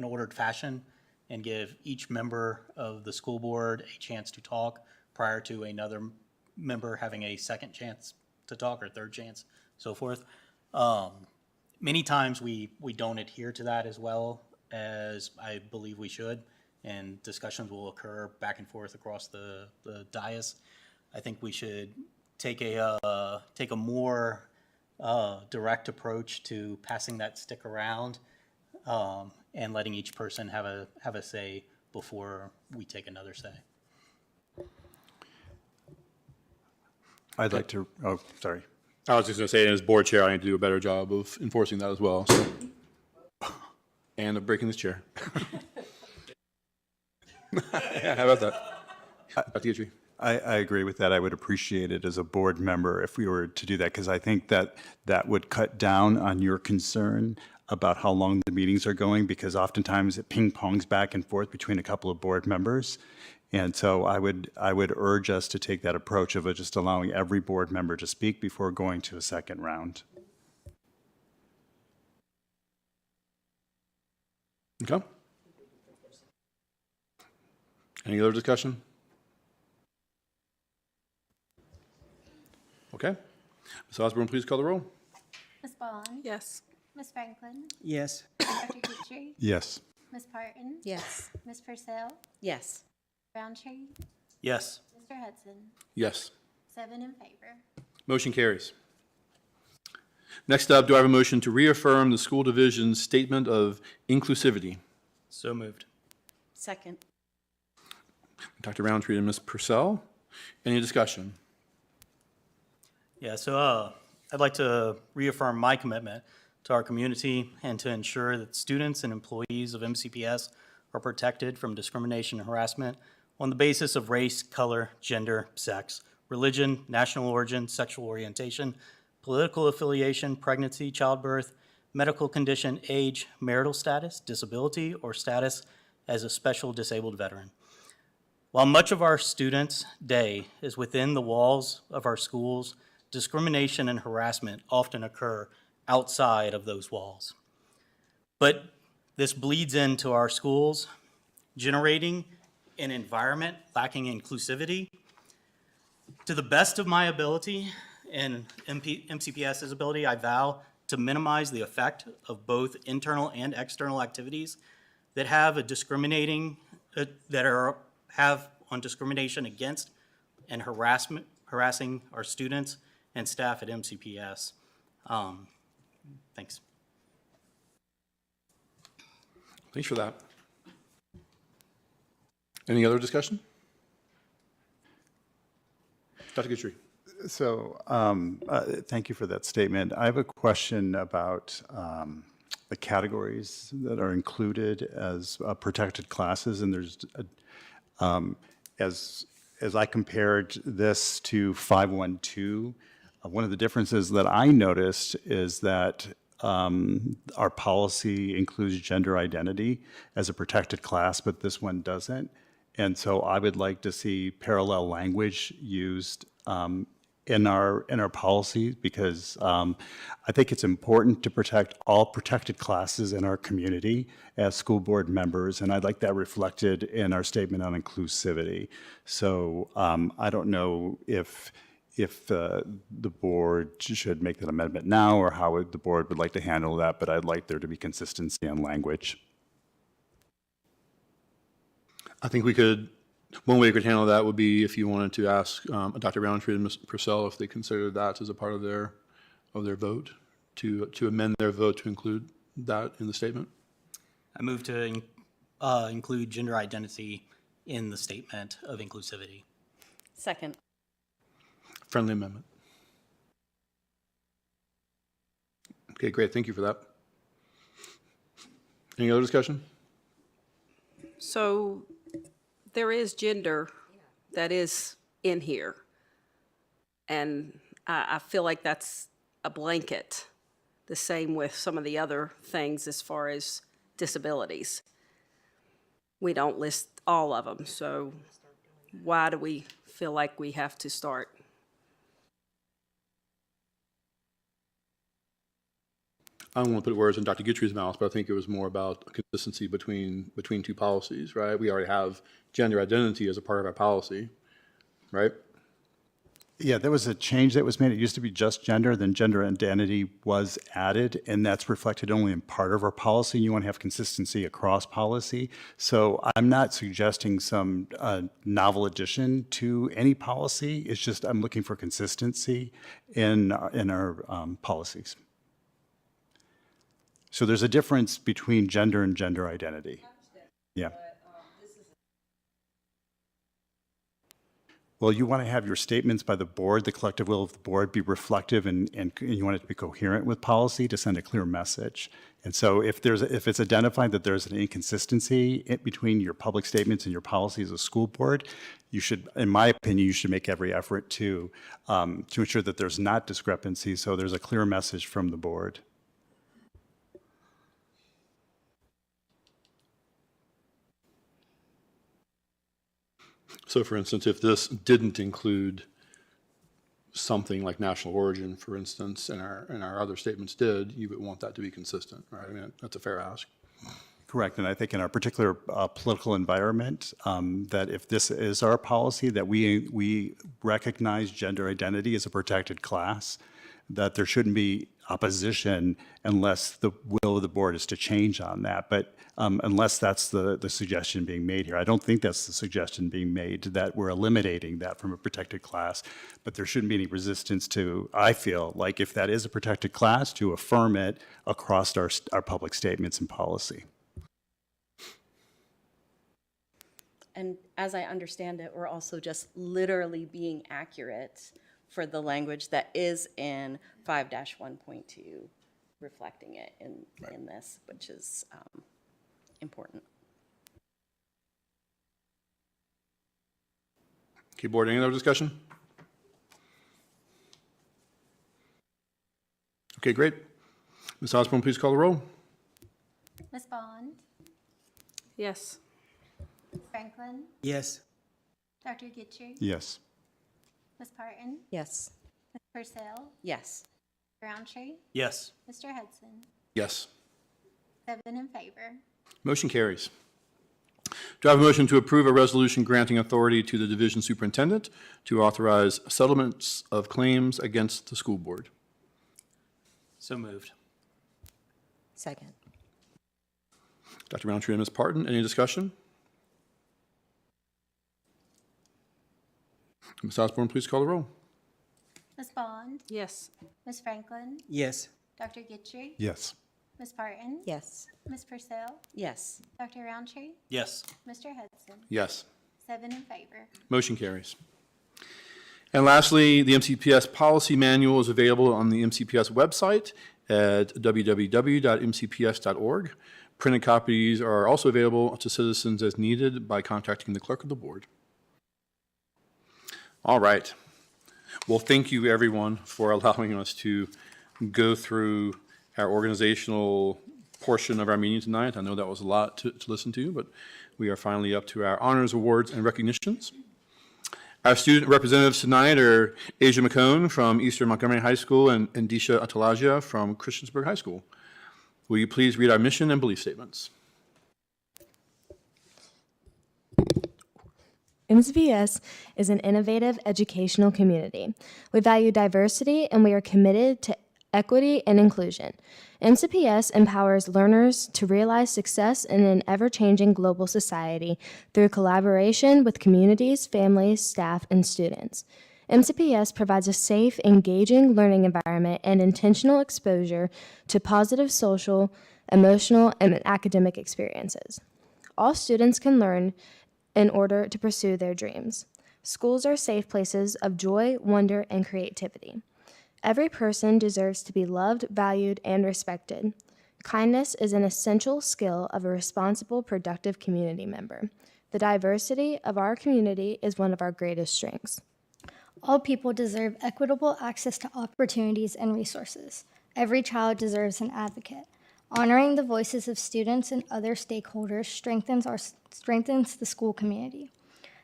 ordered fashion and give each member of the school board a chance to talk prior to another member having a second chance to talk, or third chance, so forth. Many times we don't adhere to that as well as I believe we should, and discussions will occur back and forth across the dais. I think we should take a more direct approach to passing that stick around, and letting each person have a say before we take another say. I'd like to, oh, sorry. I was just going to say, as board chair, I need to do a better job of enforcing that as well. So. And of breaking this chair. Yeah, how about that? Dr. Guthrie? I agree with that. I would appreciate it as a board member if we were to do that, because I think that that would cut down on your concern about how long the meetings are going, because oftentimes it ping pongs back and forth between a couple of board members. And so I would urge us to take that approach of just allowing every board member to speak before going to a second round. Okay. Any other discussion? Okay. Ms. Osborne, please call the roll. Ms. Bond? Yes. Ms. Franklin? Yes. Dr. Guthrie? Yes. Ms. Parton? Yes. Ms. Purcell? Yes. Roundtree? Yes. Mr. Hudson? Yes. 7 in favor. Motion carries. Next up, do I have a motion to reaffirm the school division's statement of inclusivity? So moved. Second. Dr. Roundtree and Ms. Purcell, any discussion? Yeah, so I'd like to reaffirm my commitment to our community and to ensure that students and employees of MCPS are protected from discrimination and harassment on the basis of race, color, gender, sex, religion, national origin, sexual orientation, political affiliation, pregnancy, childbirth, medical condition, age, marital status, disability, or status as a special disabled veteran. While much of our students' day is within the walls of our schools, discrimination and harassment often occur outside of those walls. But this bleeds into our schools, generating an environment lacking inclusivity. To the best of my ability and MCPS's ability, I vow to minimize the effect of both internal and external activities that have have on discrimination against and harassing our students and staff at MCPS. Thanks. Thanks for that. Any other discussion? Dr. Guthrie. So thank you for that statement. I have a question about the categories that are included as protected classes. And there's, as I compared this to 512, one of the differences that I noticed is that our policy includes gender identity as a protected class, but this one doesn't. And so I would like to see parallel language used in our policy, because I think it's important to protect all protected classes in our community as school board members, and I'd like that reflected in our statement on inclusivity. So I don't know if the board should make that amendment now, or how the board would like to handle that, but I'd like there to be consistency on language. I think one way we could handle that would be if you wanted to ask Dr. Roundtree and Ms. Purcell if they considered that as a part of their vote, to amend their vote to include that in the statement. I move to include gender identity in the statement of inclusivity. Second. Friendly amendment. Okay, great. Thank you for that. Any other discussion? So there is gender that is in here. And I feel like that's a blanket. The same with some of the other things as far as disabilities. We don't list all of them, so why do we feel like we have to start? I don't want to put words in Dr. Guthrie's mouth, but I think it was more about consistency between two policies, right? We already have gender identity as a part of our policy, right? Yeah, there was a change that was made. It used to be just gender, then gender identity was added, and that's reflected only in part of our policy. You want to have consistency across policy. So I'm not suggesting some novel addition to any policy. It's just I'm looking for consistency in our policies. So there's a difference between gender and gender identity. Yeah. Well, you want to have your statements by the board, the collective will of the board, be reflective and you want it to be coherent with policy to send a clear message. And so if it's identified that there's an inconsistency between your public statements and your policy as a school board, you should, in my opinion, you should make every effort to ensure that there's not discrepancy, so there's a clear message from the board. So for instance, if this didn't include something like national origin, for instance, and our other statements did, you would want that to be consistent, right? I mean, that's a fair ask. Correct, and I think in our particular political environment, that if this is our policy, that we recognize gender identity as a protected class, that there shouldn't be opposition unless the will of the board is to change on that. But unless that's the suggestion being made here. I don't think that's the suggestion being made, that we're eliminating that from a protected class. But there shouldn't be any resistance to, I feel like if that is a protected class, to affirm it across our public statements and policy. And as I understand it, we're also just literally being accurate for the language that is in 5-1.2, reflecting it in this, which is important. Okay, board, any other discussion? Okay, great. Ms. Osborne, please call the roll. Ms. Bond, Yes. Ms. Franklin, Yes. Dr. Gitcher, Yes. Ms. Parton, Yes. Ms. Purcell, Yes. Roundtree, Yes. Mr. Hudson, Yes. 7 in favor. Motion carries. Do I have a motion to approve a resolution granting authority to the division superintendent to authorize settlements of claims against the school board? So moved. Second. Dr. Roundtree and Ms. Parton, any discussion? Ms. Osborne, please call the roll. Ms. Bond, Yes. Ms. Franklin, Yes. Dr. Gitcher, Yes. Ms. Parton, Yes. Ms. Purcell, Yes. Dr. Roundtree, Yes. Mr. Hudson, Yes. 7 in favor. Motion carries. And lastly, the MCPS policy manual is available on the MCPS website at www.mcps.org. Printed copies are also available to citizens as needed by contacting the clerk of the board. All right. Well, thank you, everyone, for allowing us to go through our organizational portion of our meeting tonight. I know that was a lot to listen to, but we are finally up to our honors, awards, and recognitions. Our student representatives tonight are Asia McCone from Eastern Montgomery High School and Disha Atalaja from Christiansburg High School. Will you please read our mission and belief statements? MCPS is an innovative educational community. We value diversity and we are committed to equity and inclusion. MCPS empowers learners to realize success in an ever-changing global society through collaboration with communities, families, staff, and students. MCPS provides a safe, engaging learning environment and intentional exposure to positive social, emotional, and academic experiences. All students can learn in order to pursue their dreams. Schools are safe places of joy, wonder, and creativity. Every person deserves to be loved, valued, and respected. Kindness is an essential skill of a responsible, productive community member. The diversity of our community is one of our greatest strengths. All people deserve equitable access to opportunities and resources. Every child deserves an advocate. Honoring the voices of students and other stakeholders strengthens the school community.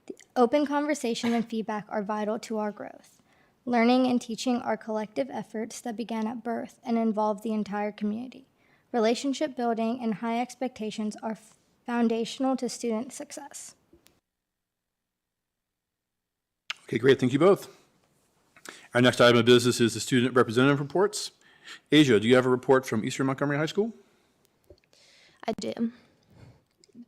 The open conversation and feedback are vital to our growth. Learning and teaching are collective efforts that began at birth and involve the entire community. Relationship building and high expectations are foundational to student success. Okay, great. Thank you both. Our next item of business is the student representative reports. Asia, do you have a report from Eastern Montgomery High School? I do.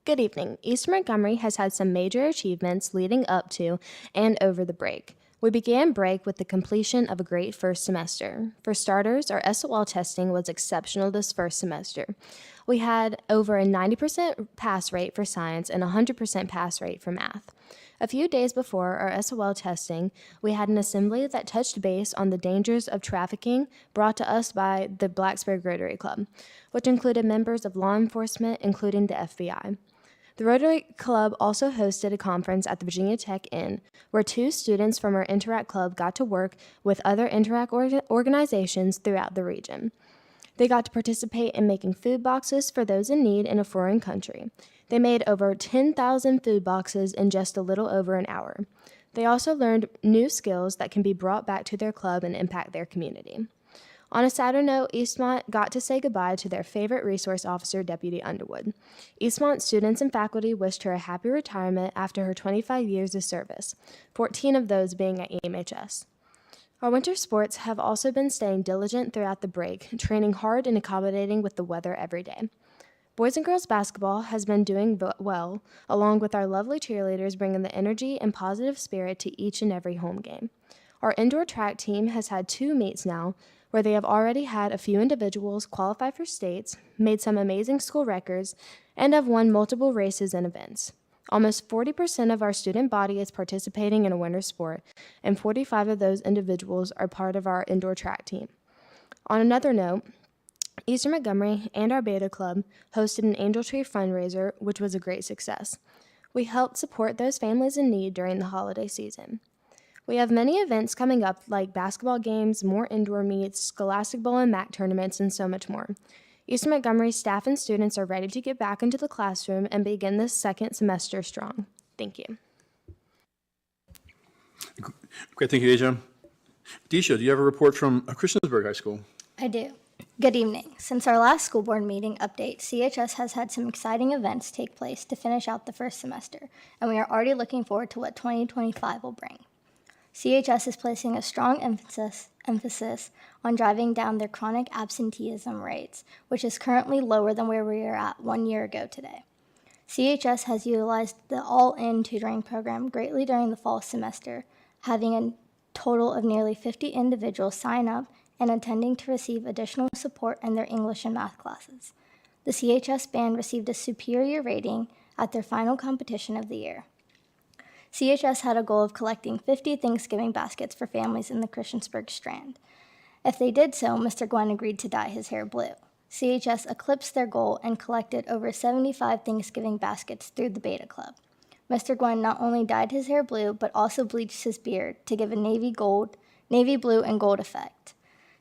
Good evening. Eastern Montgomery has had some major achievements leading up to and over the break. We began break with the completion of a great first semester. For starters, our SOL testing was exceptional this first semester. We had over a 90% pass rate for science and a 100% pass rate for math. A few days before our SOL testing, we had an assembly that touched base on the dangers of trafficking brought to us by the Blacksburg Rotary Club, which included members of law enforcement, including the FBI. The Rotary Club also hosted a conference at the Virginia Tech Inn, where 2 students from our Interact Club got to work with other Interact organizations throughout the region. They got to participate in making food boxes for those in need in a foreign country. They made over 10,000 food boxes in just a little over an hour. They also learned new skills that can be brought back to their club and impact their community. On a sadder note, Eastmont got to say goodbye to their favorite resource officer, Deputy Underwood. Eastmont students and faculty wished her a happy retirement after her 25 years of service, 14 of those being at EMHS. Our winter sports have also been staying diligent throughout the break, training hard and accommodating with the weather every day. Boys and girls basketball has been doing well, along with our lovely cheerleaders bringing the energy and positive spirit to each and every home game. Our indoor track team has had 2 meets now, where they have already had a few individuals qualify for states, made some amazing school records, and have won multiple races and events. Almost 40% of our student body is participating in a winter sport, and 45 of those individuals are part of our indoor track team. On another note, Eastern Montgomery and our Beta Club hosted an Angel Tree fundraiser, which was a great success. We helped support those families in need during the holiday season. We have many events coming up like basketball games, more indoor meets, Scholastic Bowl and MAC tournaments, and so much more. Eastern Montgomery staff and students are ready to get back into the classroom and begin this second semester strong. Thank you. Great, thank you, Asia. Disha, do you have a report from Christiansburg High School? I do. Good evening. Since our last school board meeting update, CHS has had some exciting events take place to finish out the first semester, and we are already looking forward to what 2025 will bring. CHS is placing a strong emphasis on driving down their chronic absenteeism rates, which is currently lower than where we were at 1 year ago today. CHS has utilized the all-in tutoring program greatly during the fall semester, having a total of nearly 50 individuals sign up and attending to receive additional support in their English and math classes. The CHS band received a superior rating at their final competition of the year. CHS had a goal of collecting 50 Thanksgiving baskets for families in the Christiansburg Strand. If they did so, Mr. Gwen agreed to dye his hair blue. CHS eclipsed their goal and collected over 75 Thanksgiving baskets through the Beta Club. Mr. Gwen not only dyed his hair blue, but also bleached his beard to give a navy blue and gold effect.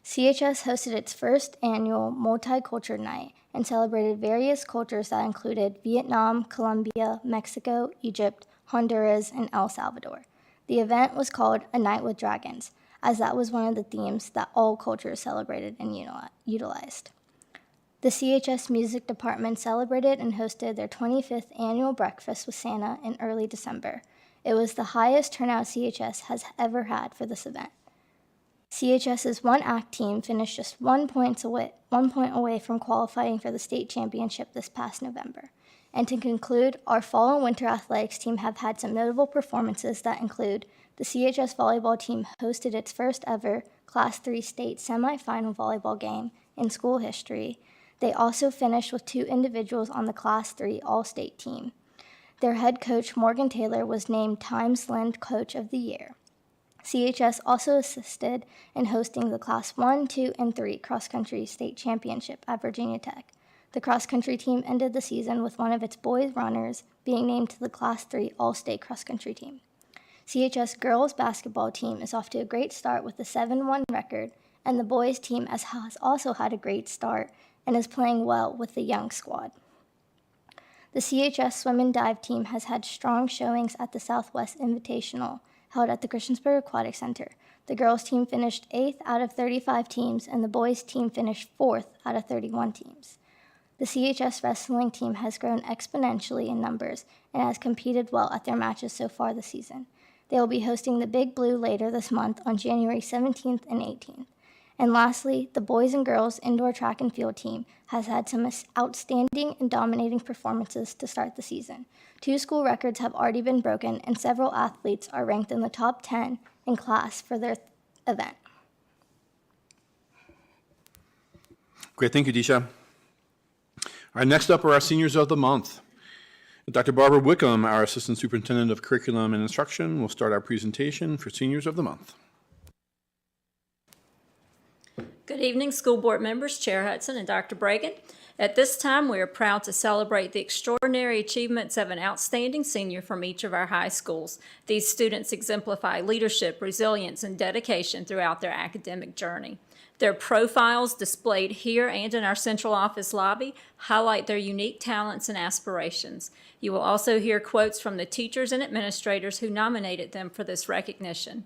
CHS hosted its first annual multicultural night and celebrated various cultures that included Vietnam, Colombia, Mexico, Egypt, Honduras, and El Salvador. The event was called A Night with Dragons, as that was one of the themes that all cultures celebrated and utilized. The CHS Music Department celebrated and hosted their 25th annual breakfast with Santa in early December. It was the highest turnout CHS has ever had for this event. CHS's one-act team finished just 1 point away from qualifying for the state championship this past November. And to conclude, our fall and winter athletics team have had some notable performances that include the CHS volleyball team hosted its first ever Class 3 state semifinal volleyball game in school history. They also finished with 2 individuals on the Class 3 all-state team. Their head coach, Morgan Taylor, was named Times Lind Coach of the Year. CHS also assisted in hosting the Class 1, 2, and 3 cross-country state championship at Virginia Tech. The cross-country team ended the season with one of its boys runners being named to the Class 3 all-state cross-country team. CHS girls basketball team is off to a great start with a 7-1 record, and the boys team has also had a great start and is playing well with the young squad. The CHS swim and dive team has had strong showings at the Southwest Invitational, held at the Christiansburg Aquatic Center. The girls team finished 8th out of 35 teams, and the boys team finished 4th out of 31 teams. The CHS wrestling team has grown exponentially in numbers and has competed well at their matches so far this season. They will be hosting the Big Blue later this month on January 17th and 18th. And lastly, the boys and girls indoor track and field team has had some outstanding and dominating performances to start the season. 2 school records have already been broken, and several athletes are ranked in the top 10 in class for their event. Great, thank you, Disha. All right, next up are our seniors of the month. Dr. Barbara Wickham, our Assistant Superintendent of Curriculum and Instruction, will start our presentation for Seniors of the Month. Good evening, school board members, Chair Hudson and Dr. Bragan. At this time, we are proud to celebrate the extraordinary achievements of an outstanding senior from each of our high schools. These students exemplify leadership, resilience, and dedication throughout their academic journey. Their profiles displayed here and in our central office lobby highlight their unique talents and aspirations. You will also hear quotes from the teachers and administrators who nominated them for this recognition.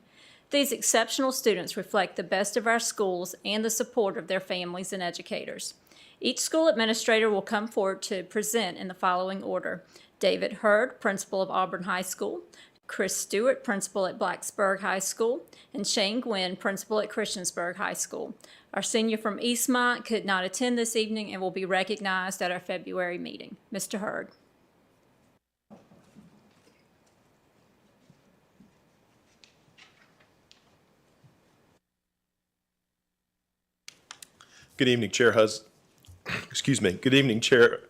These exceptional students reflect the best of our schools and the support of their families and educators. Each school administrator will come forward to present in the following order: David Hurd, principal of Auburn High School; Chris Stewart, principal at Blacksburg High School; and Shane Gwynn, principal at Christiansburg High School. Our senior from Eastmont could not attend this evening and will be recognized at our February meeting. Mr. Hurd. Good evening, Chair Hudson. Excuse me. Good evening, Chair.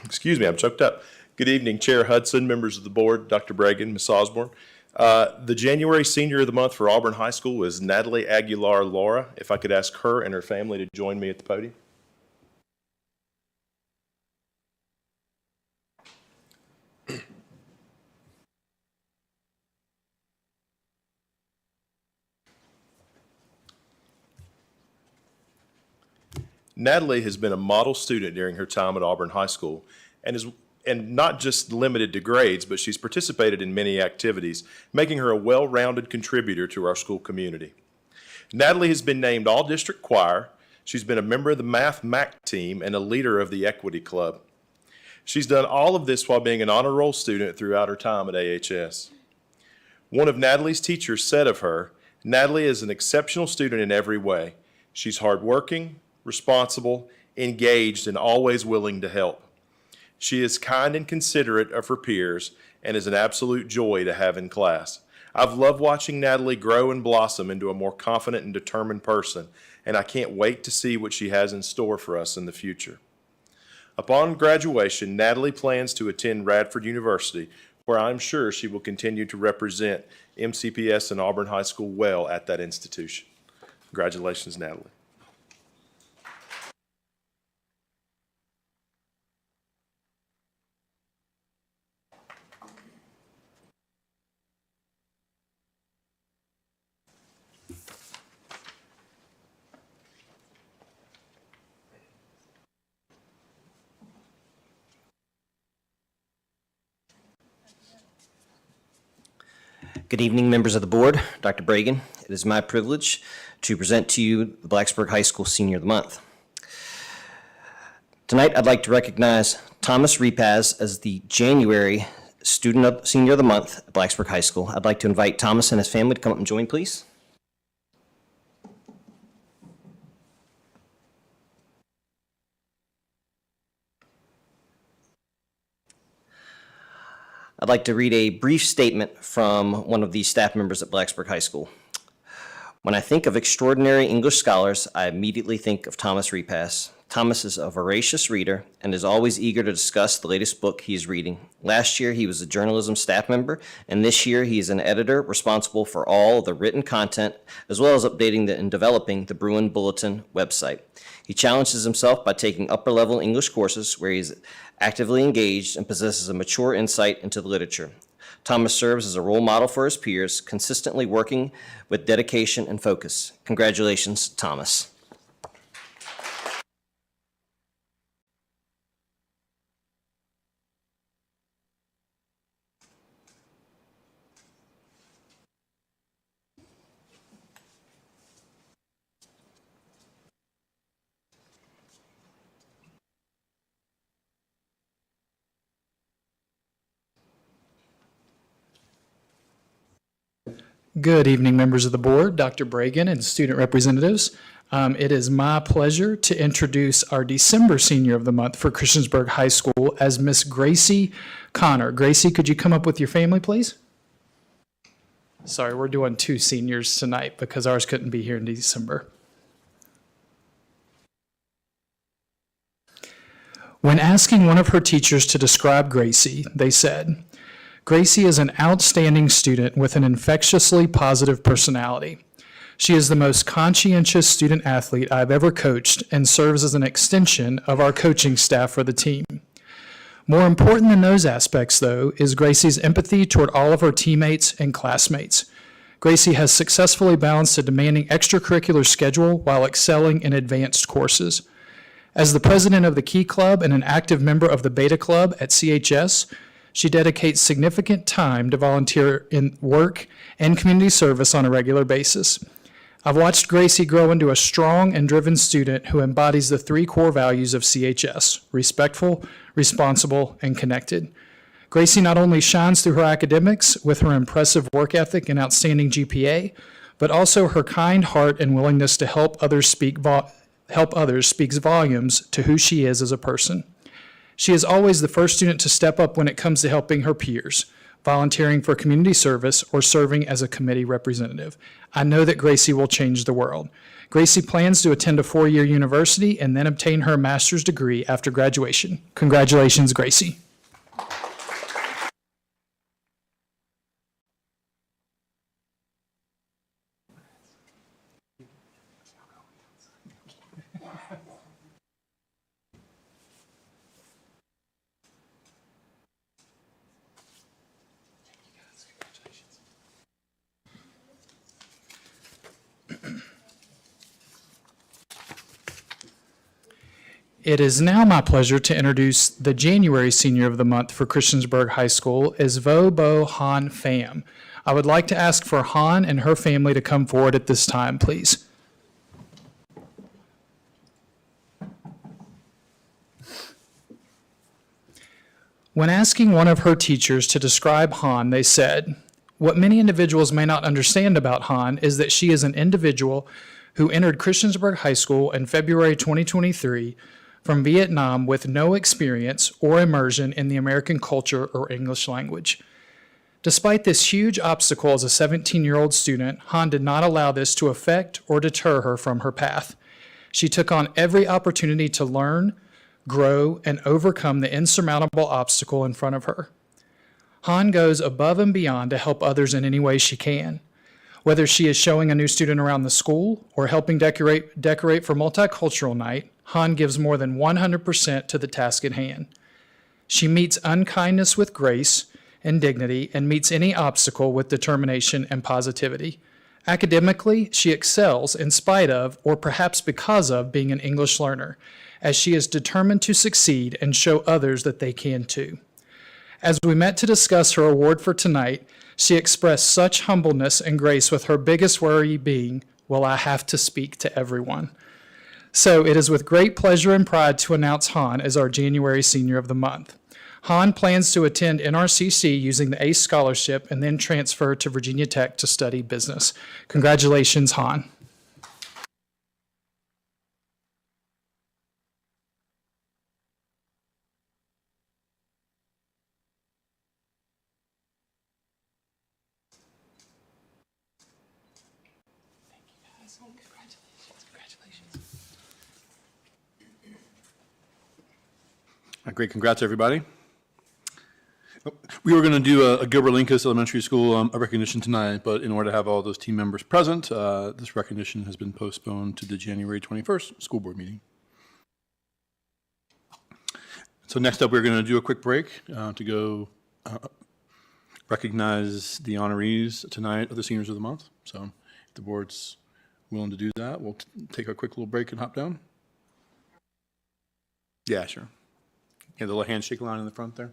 Excuse me, I'm choked up. Good evening, Chair Hudson, members of the board, Dr. Bragan, Ms. Osborne. The January Senior of the Month for Auburn High School is Natalie Aguilar Laura. If I could ask her and her family to join me at the podium. Natalie has been a model student during her time at Auburn High School and not just limited to grades, but she's participated in many activities, making her a well-rounded contributor to our school community. Natalie has been named All-District Choir. She's been a member of the Math MAC team and a leader of the Equity Club. She's done all of this while being an honor roll student throughout her time at AHS. One of Natalie's teachers said of her, "Natalie is an exceptional student in every way. She's hardworking, responsible, engaged, and always willing to help. She is kind and considerate of her peers and is an absolute joy to have in class. I've loved watching Natalie grow and blossom into a more confident and determined person, and I can't wait to see what she has in store for us in the future." Upon graduation, Natalie plans to attend Radford University, where I'm sure she will continue to represent MCPS and Auburn High School well at that institution. Congratulations, Natalie. Good evening, members of the board, Dr. Bragan. It is my privilege to present to you the Blacksburg High School Senior of the Month. Tonight, I'd like to recognize Thomas Repaz as the January Senior of the Month at Blacksburg High School. I'd like to invite Thomas and his family to come up and join, please. I'd like to read a brief statement from one of the staff members at Blacksburg High School. When I think of extraordinary English scholars, I immediately think of Thomas Repaz. Thomas is a voracious reader and is always eager to discuss the latest book he is reading. Last year, he was a journalism staff member, and this year, he is an editor responsible for all the written content, as well as updating and developing the Bruin Bulletin website. He challenges himself by taking upper-level English courses where he is actively engaged and possesses a mature insight into the literature. Thomas serves as a role model for his peers, consistently working with dedication and focus. Congratulations, Thomas. Good evening, members of the board, Dr. Bragan, and student representatives. It is my pleasure to introduce our December Senior of the Month for Christiansburg High School as Miss Gracie Connor. Gracie, could you come up with your family, please? Sorry, we're doing two seniors tonight because ours couldn't be here in December. When asking one of her teachers to describe Gracie, they said, "Gracie is an outstanding student with an infectiously positive personality. She is the most conscientious student athlete I've ever coached and serves as an extension of our coaching staff for the team. More important than those aspects, though, is Gracie's empathy toward all of her teammates and classmates. Gracie has successfully balanced a demanding extracurricular schedule while excelling in advanced courses. As the president of the Key Club and an active member of the Beta Club at CHS, she dedicates significant time to volunteer in work and community service on a regular basis. I've watched Gracie grow into a strong and driven student who embodies the 3 core values of CHS: respectful, responsible, and connected. Gracie not only shines through her academics with her impressive work ethic and outstanding GPA, but also her kind heart and willingness to help others speaks volumes to who she is as a person. She is always the first student to step up when it comes to helping her peers, volunteering for community service, or serving as a committee representative. I know that Gracie will change the world. Gracie plans to attend a 4-year university and then obtain her master's degree after graduation. Congratulations, Gracie. It is now my pleasure to introduce the January Senior of the Month for Christiansburg High School is Vo Bo Han Pham. I would like to ask for Han and her family to come forward at this time, please. When asking one of her teachers to describe Han, they said, "What many individuals may not understand about Han is that she is an individual who entered Christiansburg High School in February 2023 from Vietnam with no experience or immersion in the American culture or English language. Despite this huge obstacle as a 17-year-old student, Han did not allow this to affect or deter her from her path. She took on every opportunity to learn, grow, and overcome the insurmountable obstacle in front of her. Han goes above and beyond to help others in any way she can. Whether she is showing a new student around the school or helping decorate for Multicultural Night, Han gives more than 100% to the task at hand. She meets unkindness with grace and dignity and meets any obstacle with determination and positivity. Academically, she excels in spite of, or perhaps because of, being an English learner, as she is determined to succeed and show others that they can too. As we met to discuss her award for tonight, she expressed such humbleness and grace, with her biggest worry being, will I have to speak to everyone? So it is with great pleasure and pride to announce Han as our January Senior of the Month. Han plans to attend NRCC using the ACE Scholarship and then transfer to Virginia Tech to study business. Congratulations, Han. Great, congrats, everybody. We were going to do a Gilbert Linkus Elementary School a recognition tonight, but in order to have all those team members present, this recognition has been postponed to the January 21st school board meeting. So next up, we're going to do a quick break to go recognize the honorees tonight of the Seniors of the Month. So if the board's willing to do that, we'll take a quick little break and hop down. Yeah, sure. Yeah, the little handshake line in the front there.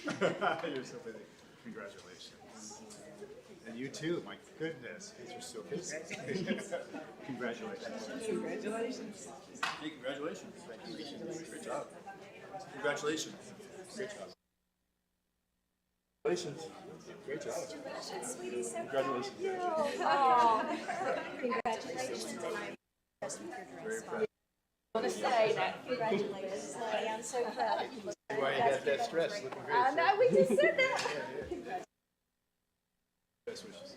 You're so busy. Congratulations. And you too, my goodness. These are so busy. Congratulations. Congratulations. Hey, congratulations. Great job. Congratulations. Great job. Congratulations. Great job. Congratulations. Congratulations. I want to say that. Congratulations, Lily. I'm so proud of you. Why you got that stress? Looking great. I know, we just said that. Best wishes.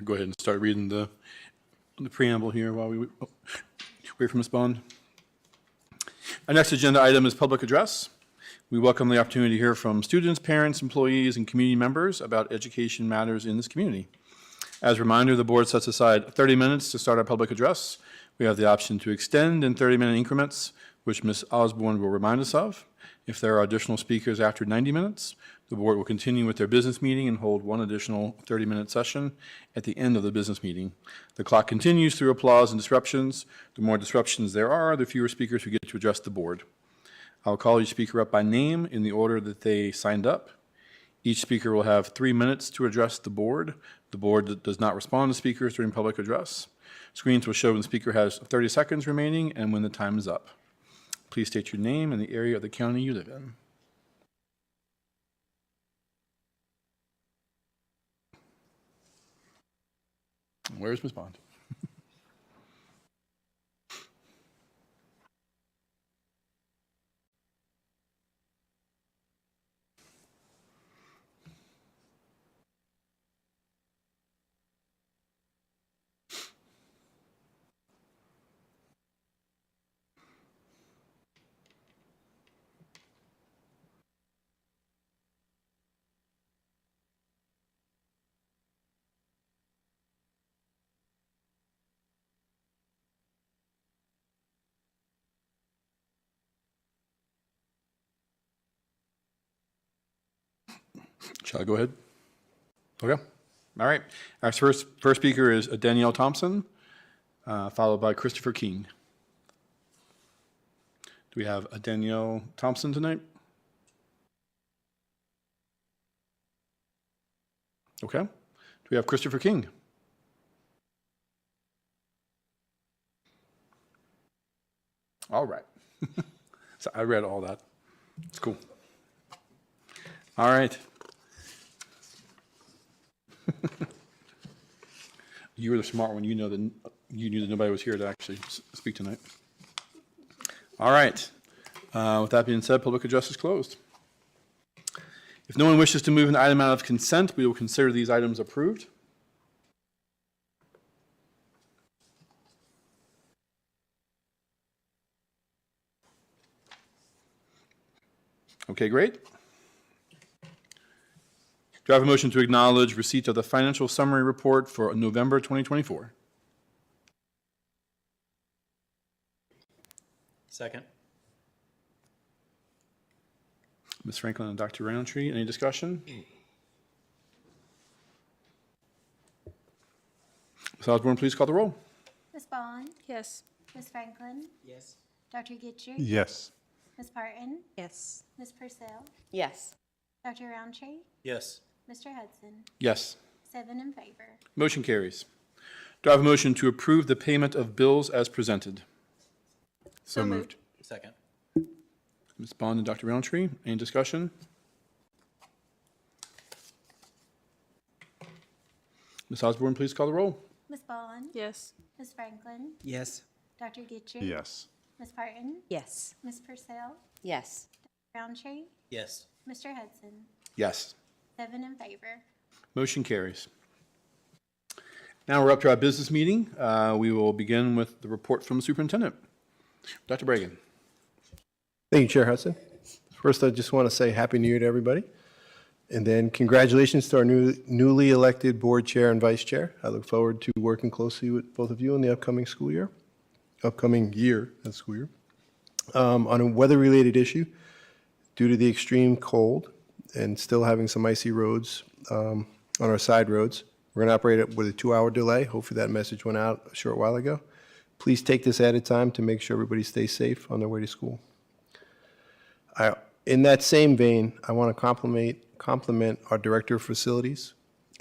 Go ahead and start reading the preamble here while we wait for Ms. Bond. Our next agenda item is public address. We welcome the opportunity to hear from students, parents, employees, and community members about education matters in this community. As a reminder, the board sets aside 30 minutes to start our public address. We have the option to extend in 30-minute increments, which Ms. Osborne will remind us of. If there are additional speakers after 90 minutes, the board will continue with their business meeting and hold one additional 30-minute session at the end of the business meeting. The clock continues through applause and disruptions. The more disruptions there are, the fewer speakers who get to address the board. I'll call each speaker up by name in the order that they signed up. Each speaker will have 3 minutes to address the board. The board does not respond to speakers during public address. Screens will show when the speaker has 30 seconds remaining and when the time is up. Please state your name and the area of the county you live in. Where's Ms. Bond? Shall I go ahead? Okay. All right. Our first speaker is Danielle Thompson, followed by Christopher King. Do we have a Danielle Thompson tonight? Okay. Do we have Christopher King? All right. So I read all that. It's cool. All right. You were the smart one. You knew that nobody was here to actually speak tonight. All right. With that being said, public address is closed. If no one wishes to move an item out of consent, we will consider these items approved. Okay, great. Do I have a motion to acknowledge receipt of the financial summary report for November 2024? Second. Ms. Franklin and Dr. Roundtree, any discussion? Ms. Osborne, please call the roll. Ms. Bond? Yes. Ms. Franklin? Yes. Dr. Gitcher? Yes. Ms. Parton? Yes. Ms. Purcell? Yes. Dr. Roundtree? Yes. Mr. Hudson? Yes. 7 in favor. Motion carries. Do I have a motion to approve the payment of bills as presented? So moved. Second. Ms. Bond and Dr. Roundtree, any discussion? Ms. Osborne, please call the roll. Ms. Bond? Yes. Ms. Franklin? Yes. Dr. Gitcher? Yes. Ms. Parton? Yes. Ms. Purcell? Yes. Roundtree? Yes. Mr. Hudson? Yes. 7 in favor. Motion carries. Now we're up to our business meeting. We will begin with the report from the superintendent. Dr. Bragan. Thank you, Chair Hudson. First, I just want to say Happy New Year to everybody. And then congratulations to our newly elected board chair and vice chair. I look forward to working closely with both of you in the upcoming school year, that's school year. On a weather-related issue, due to the extreme cold and still having some icy roads on our side roads, we're going to operate it with a 2-hour delay. Hopefully that message went out a short while ago. Please take this added time to make sure everybody stays safe on their way to school. In that same vein, I want to compliment our Director of Facilities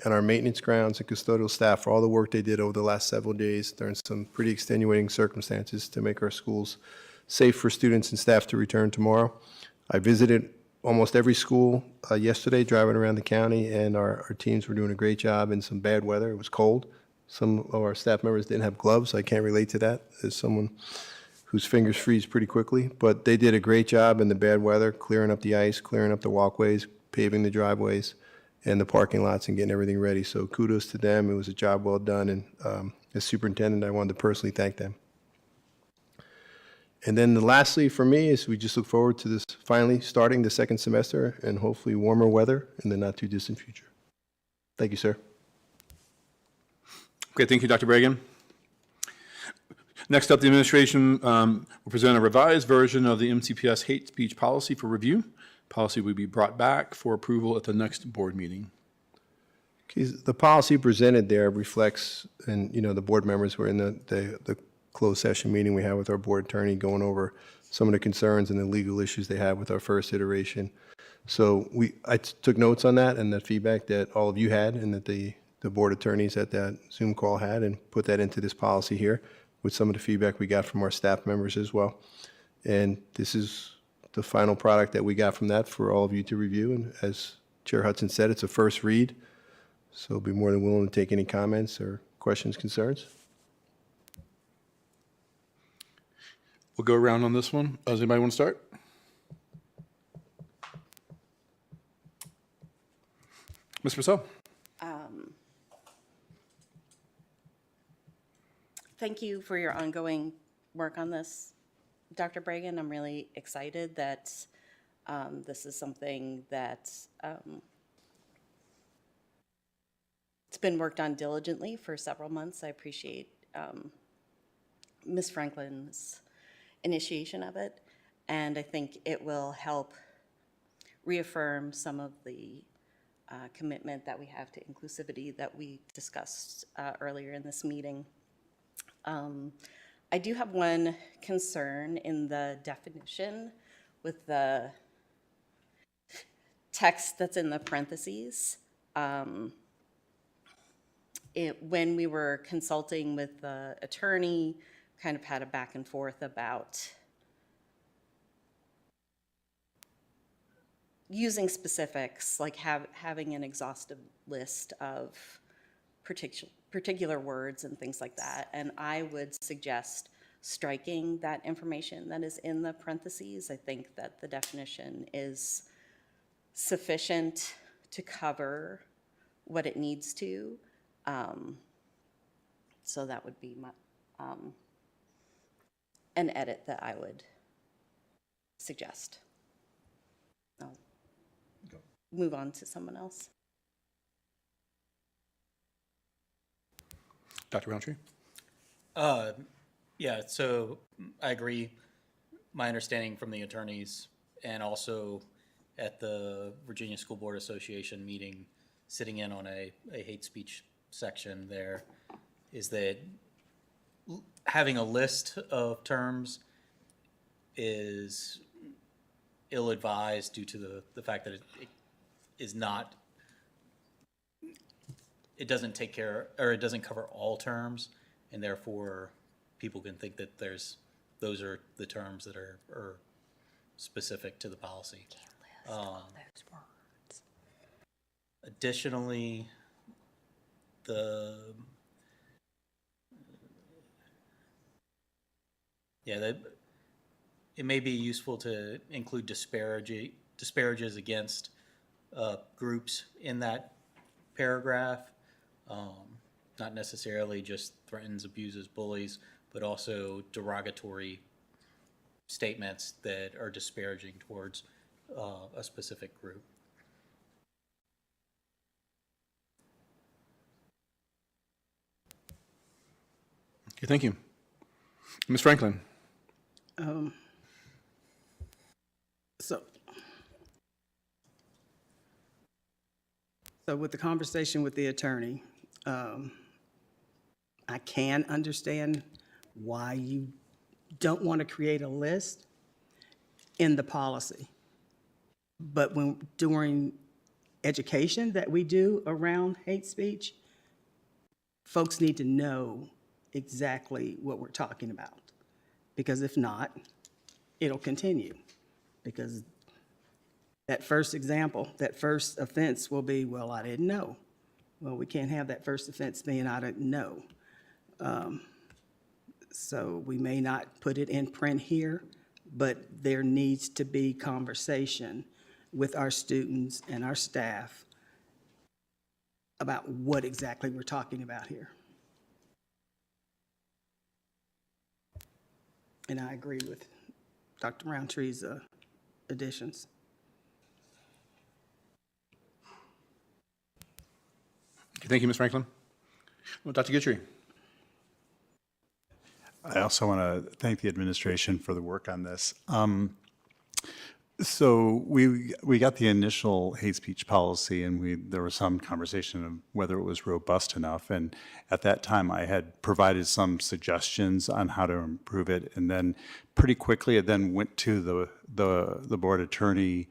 and our maintenance grounds and custodial staff for all the work they did over the last several days during some pretty extenuating circumstances to make our schools safe for students and staff to return tomorrow. I visited almost every school yesterday, driving around the county, and our teams were doing a great job in some bad weather. It was cold. Some of our staff members didn't have gloves. I can't relate to that as someone whose fingers freeze pretty quickly, but they did a great job in the bad weather, clearing up the ice, clearing up the walkways, paving the driveways, and the parking lots and getting everything ready. So kudos to them. It was a job well done, and as superintendent, I wanted to personally thank them. And then lastly, for me, is we just look forward to this finally starting the second semester and hopefully warmer weather in the not-too-distant future. Thank you, sir. Okay, thank you, Dr. Bragan. Next up, the administration will present a revised version of the MCPS hate speech policy for review. Policy will be brought back for approval at the next board meeting. Okay, the policy presented there reflects, and the board members were in the closed session meeting we had with our board attorney going over some of the concerns and the legal issues they had with our first iteration. So I took notes on that and the feedback that all of you had and that the board attorneys at that Zoom call had, and put that into this policy here with some of the feedback we got from our staff members as well. And this is the final product that we got from that for all of you to review. And as Chair Hudson said, it's a first read. So I'll be more than willing to take any comments or questions, concerns. We'll go around on this one. Does anybody want to start? Ms. Purcell? Thank you for your ongoing work on this, Dr. Bragan. I'm really excited that this is something that it's been worked on diligently for several months. I appreciate Ms. Franklin's initiation of it, and I think it will help reaffirm some of the commitment that we have to inclusivity that we discussed earlier in this meeting. I do have one concern in the definition with the text that's in the parentheses. When we were consulting with the attorney, kind of had a back and forth about using specifics, like having an exhaustive list of particular words and things like that. And I would suggest striking that information that is in the parentheses. I think that the definition is sufficient to cover what it needs to. So that would be my, an edit that I would suggest. I'll move on to someone else. Dr. Roundtree? Yeah, so I agree. My understanding from the attorneys and also at the Virginia School Board Association meeting, sitting in on a hate speech section there, is that having a list of terms is ill-advised due to the fact that it is not, it doesn't take care, or it doesn't cover all terms, and therefore people can think that those are the terms that are specific to the policy. Can't list all those words. Additionally, it may be useful to include disparages against groups in that paragraph. Not necessarily just threatens, abuses, bullies, but also derogatory statements that are disparaging towards a specific group. Okay, thank you. Ms. Franklin? So with the conversation with the attorney, I can understand why you don't want to create a list in the policy. But during education that we do around hate speech, folks need to know exactly what we're talking about. Because if not, it'll continue. Because that first example, that first offense will be, well, I didn't know. Well, we can't have that first offense being I didn't know. So we may not put it in print here, but there needs to be conversation with our students and our staff about what exactly we're talking about here. And I agree with Dr. Roundtree's additions. Okay, thank you, Ms. Franklin. Well, Dr. Guthrie. I also want to thank the administration for the work on this. So we got the initial hate speech policy, and there was some conversation of whether it was robust enough. And at that time, I had provided some suggestions on how to improve it, and then pretty quickly, it then went to the board attorney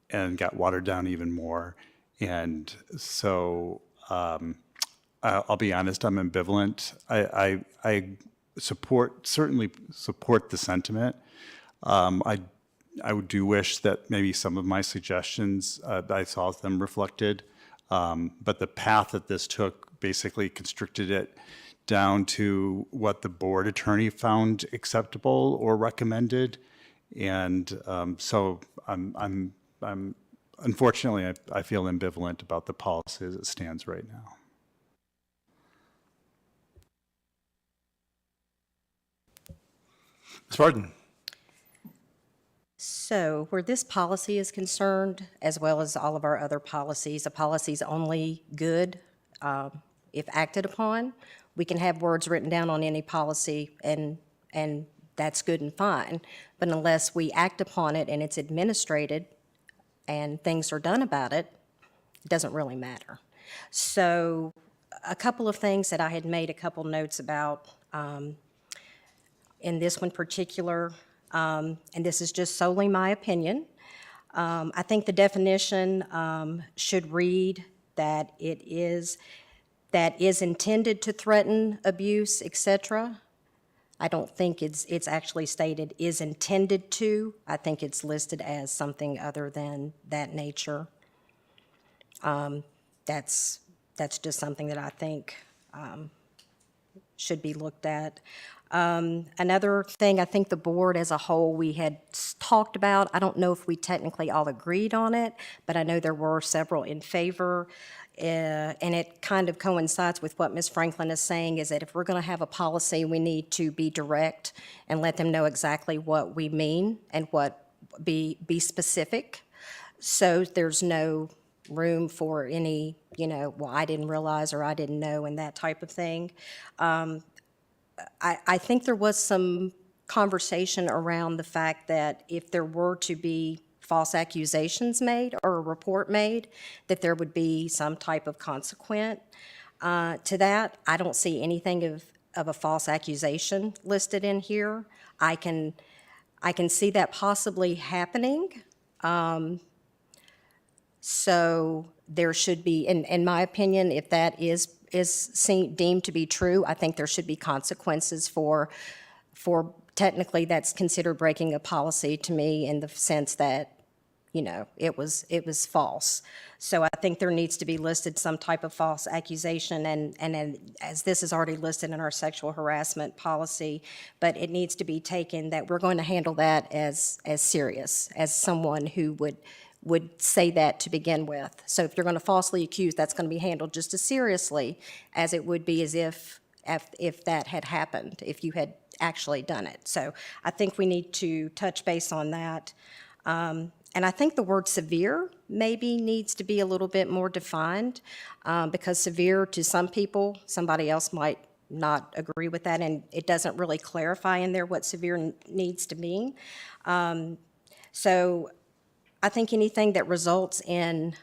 and got watered down even more. And so I'll be honest, I'm ambivalent. I certainly support the sentiment. I do wish that maybe some of my suggestions, I saw them reflected, but the path that this took basically constricted it down to what the board attorney found acceptable or recommended. And so I'm unfortunately, I feel ambivalent about the policy as it stands right now. Ms. Varden. So where this policy is concerned, as well as all of our other policies, a policy is only good if acted upon. We can have words written down on any policy, and that's good and fine. But unless we act upon it and it's administrated and things are done about it, it doesn't really matter. So a couple of things that I had made a couple notes about in this one particular, and this is just solely my opinion. I think the definition should read that it is intended to threaten, abuse, etc. I don't think it's actually stated is intended to. I think it's listed as something other than that nature. That's just something that I think should be looked at. Another thing, I think the board as a whole, we had talked about, I don't know if we technically all agreed on it, but I know there were several in favor. And it kind of coincides with what Ms. Franklin is saying, is that if we're going to have a policy, we need to be direct and let them know exactly what we mean and be specific. So there's no room for any, well, I didn't realize or I didn't know and that type of thing. I think there was some conversation around the fact that if there were to be false accusations made or a report made, that there would be some type of consequence to that. I don't see anything of a false accusation listed in here. I can see that possibly happening. So there should be, in my opinion, if that is deemed to be true, I think there should be consequences for technically that's considered breaking a policy to me in the sense that, it was false. So I think there needs to be listed some type of false accusation, and as this is already listed in our sexual harassment policy, but it needs to be taken that we're going to handle that as serious, as someone who would say that to begin with. So if you're going to falsely accuse, that's going to be handled just as seriously as it would be as if that had happened, if you had actually done it. So I think we need to touch base on that. And I think the word severe maybe needs to be a little bit more defined because severe to some people, somebody else might not agree with that, and it doesn't really clarify in there what severe needs to mean. So I think anything that results in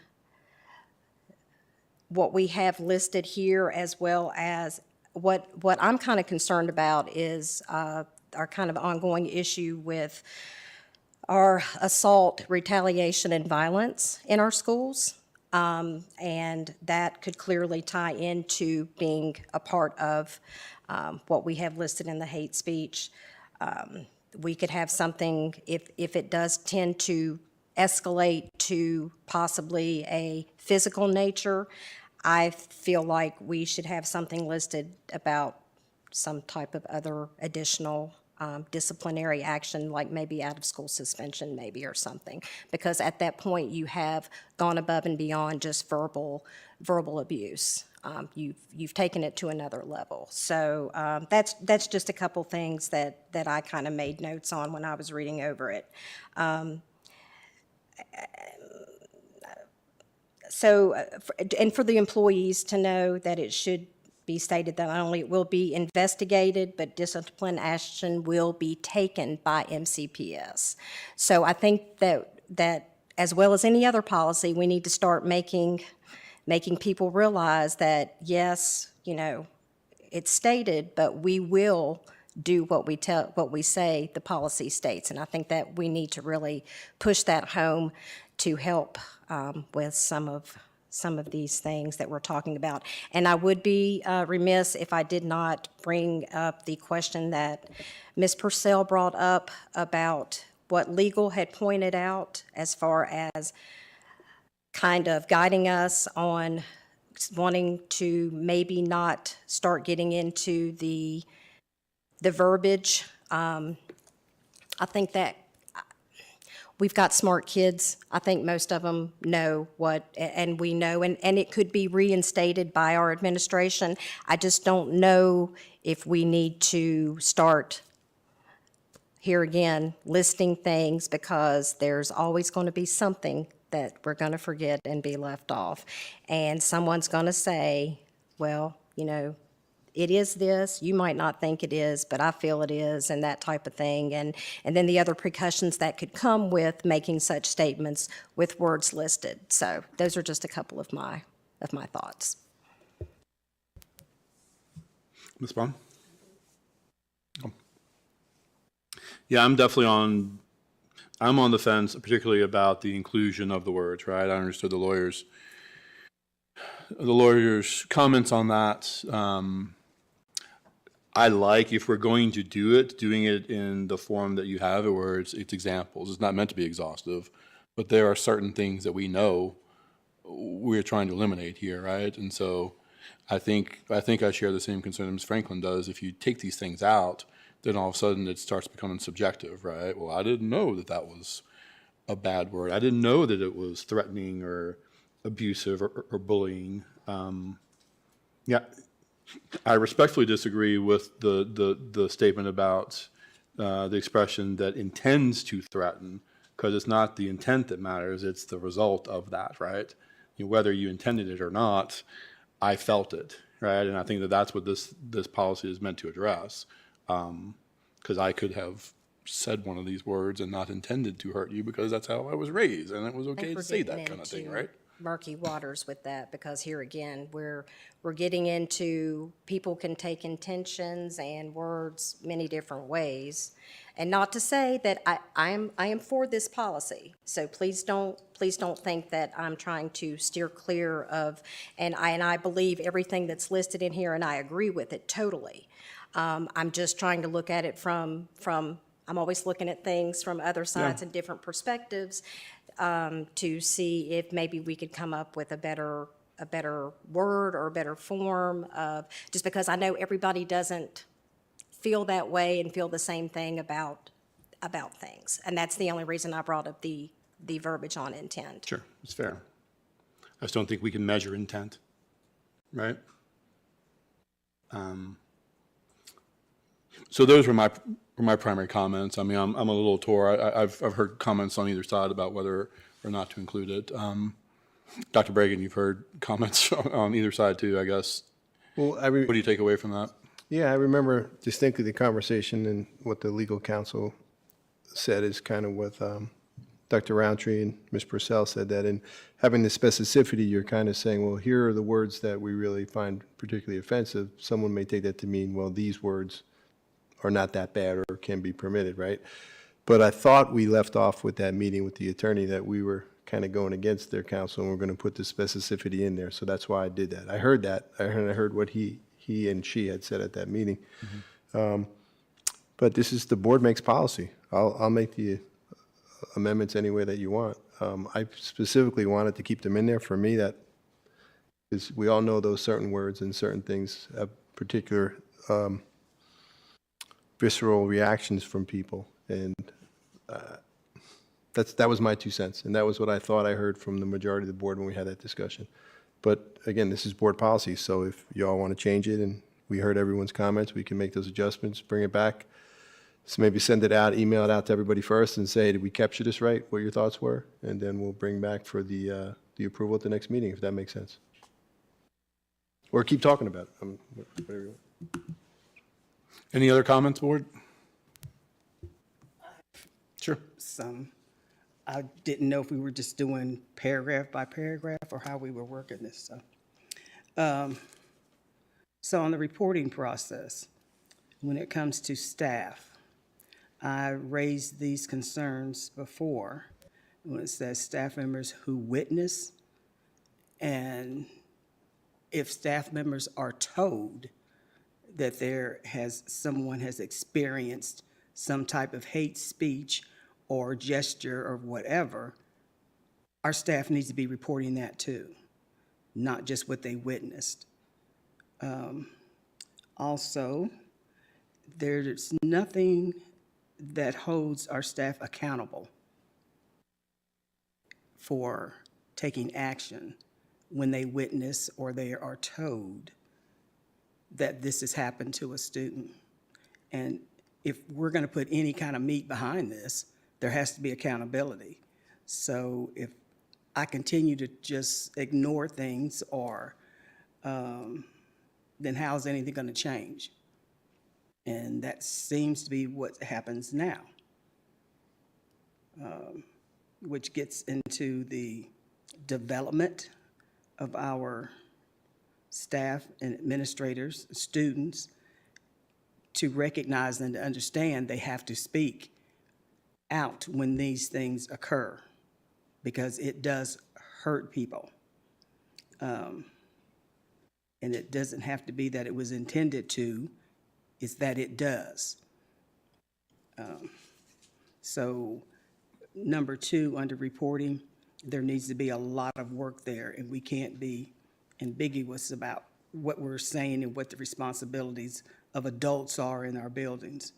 what we have listed here, as well as what I'm kind of concerned about is our kind of ongoing issue with our assault, retaliation, and violence in our schools. And that could clearly tie into being a part of what we have listed in the hate speech. We could have something, if it does tend to escalate to possibly a physical nature, I feel like we should have something listed about some type of other additional disciplinary action, like maybe out-of-school suspension maybe or something. Because at that point, you have gone above and beyond just verbal abuse. You've taken it to another level. So that's just a couple things that I kind of made notes on when I was reading over it. And for the employees to know that it should be stated that not only it will be investigated, but discipline action will be taken by MCPS. So I think that as well as any other policy, we need to start making people realize that, yes, it's stated, but we will do what we say the policy states. And I think that we need to really push that home to help with some of these things that we're talking about. And I would be remiss if I did not bring up the question that Ms. Purcell brought up about what legal had pointed out as far as kind of guiding us on wanting to maybe not start getting into the verbiage. I think that we've got smart kids. I think most of them know what, and we know, and it could be reinstated by our administration. I just don't know if we need to start here again listing things, because there's always going to be something that we're going to forget and be left off. And someone's going to say, well, it is this, you might not think it is, but I feel it is, and that type of thing. And then the other precautions that could come with making such statements with words listed. So those are just a couple of my thoughts. Ms. Bond? Yeah, I'm definitely I'm on the fence, particularly about the inclusion of the words, right? I understood the lawyer's comments on that. I like, if we're going to do it, doing it in the form that you have it, where it's examples. It's not meant to be exhaustive, but there are certain things that we know we're trying to eliminate here, right? And so I think I share the same concern Ms. Franklin does. If you take these things out, then all of a sudden it starts becoming subjective, right? Well, I didn't know that that was a bad word. I didn't know that it was threatening or abusive or bullying. Yeah, I respectfully disagree with the statement about the expression that intends to threaten, because it's not the intent that matters, it's the result of that, right? Whether you intended it or not, I felt it, right? And I think that that's what this policy is meant to address, because I could have said one of these words and not intended to hurt you, because that's how I was raised, and it was okay to say that kind of thing, right? Murky waters with that, because here again, we're getting into, people can take intentions and words many different ways. And not to say that I am for this policy, so please don't think that I'm trying to steer clear of, and I believe everything that's listed in here, and I agree with it totally. I'm just trying to look at it from I'm always looking at things from other sides and different perspectives, to see if maybe we could come up with a better word or a better form of, just because I know everybody doesn't feel that way and feel the same thing about things. And that's the only reason I brought up the verbiage on intent. Sure, it's fair. I just don't think we can measure intent, right? So those were my primary comments. I mean, I'm a little tore. I've heard comments on either side about whether or not to include it. Dr. Bragan, you've heard comments on either side too, I guess. Well, what do you take away from that? Yeah, I remember distinctly the conversation, and what the legal counsel said is kind of what Dr. Roundtree and Ms. Purcell said, that in having the specificity, you're kind of saying, well, here are the words that we really find particularly offensive. Someone may take that to mean, well, these words are not that bad or can be permitted, right? But I thought we left off with that meeting with the attorney that we were kind of going against their counsel, and we're going to put the specificity in there. So that's why I did that. I heard that. I heard what he and she had said at that meeting. Mm-hmm. But this is, the board makes policy. I'll make the amendments any way that you want. I specifically wanted to keep them in there. For me, that is, we all know those certain words and certain things have particular visceral reactions from people. And that was my 2 cents. And that was what I thought I heard from the majority of the board when we had that discussion. But again, this is board policy, so if y'all want to change it and we heard everyone's comments, we can make those adjustments, bring it back. So maybe send it out, email it out to everybody first and say, did we capture this right, what your thoughts were? And then we'll bring back for the approval at the next meeting, if that makes sense. Or keep talking about it, whatever you want. Any other comments, board? Sure. I didn't know if we were just doing paragraph by paragraph or how we were working this, so on the reporting process, when it comes to staff, I raised these concerns before when it says staff members who witness, and if staff members are told that someone has experienced some type of hate speech or gesture or whatever, our staff needs to be reporting that too, not just what they witnessed. Also, there's nothing that holds our staff accountable for taking action when they witness or they are told that this has happened to a student. And if we're going to put any kind of meat behind this, there has to be accountability. So if I continue to just ignore things, or then how's anything going to change? And that seems to be what happens now, which gets into the development of our staff and administrators, students, to recognize and to understand they have to speak out when these things occur, because it does hurt people. And it doesn't have to be that it was intended to, it's that it does. So number 2, under reporting, there needs to be a lot of work there, and we can't be ambiguous about what we're saying and what the responsibilities of adults are in our buildings.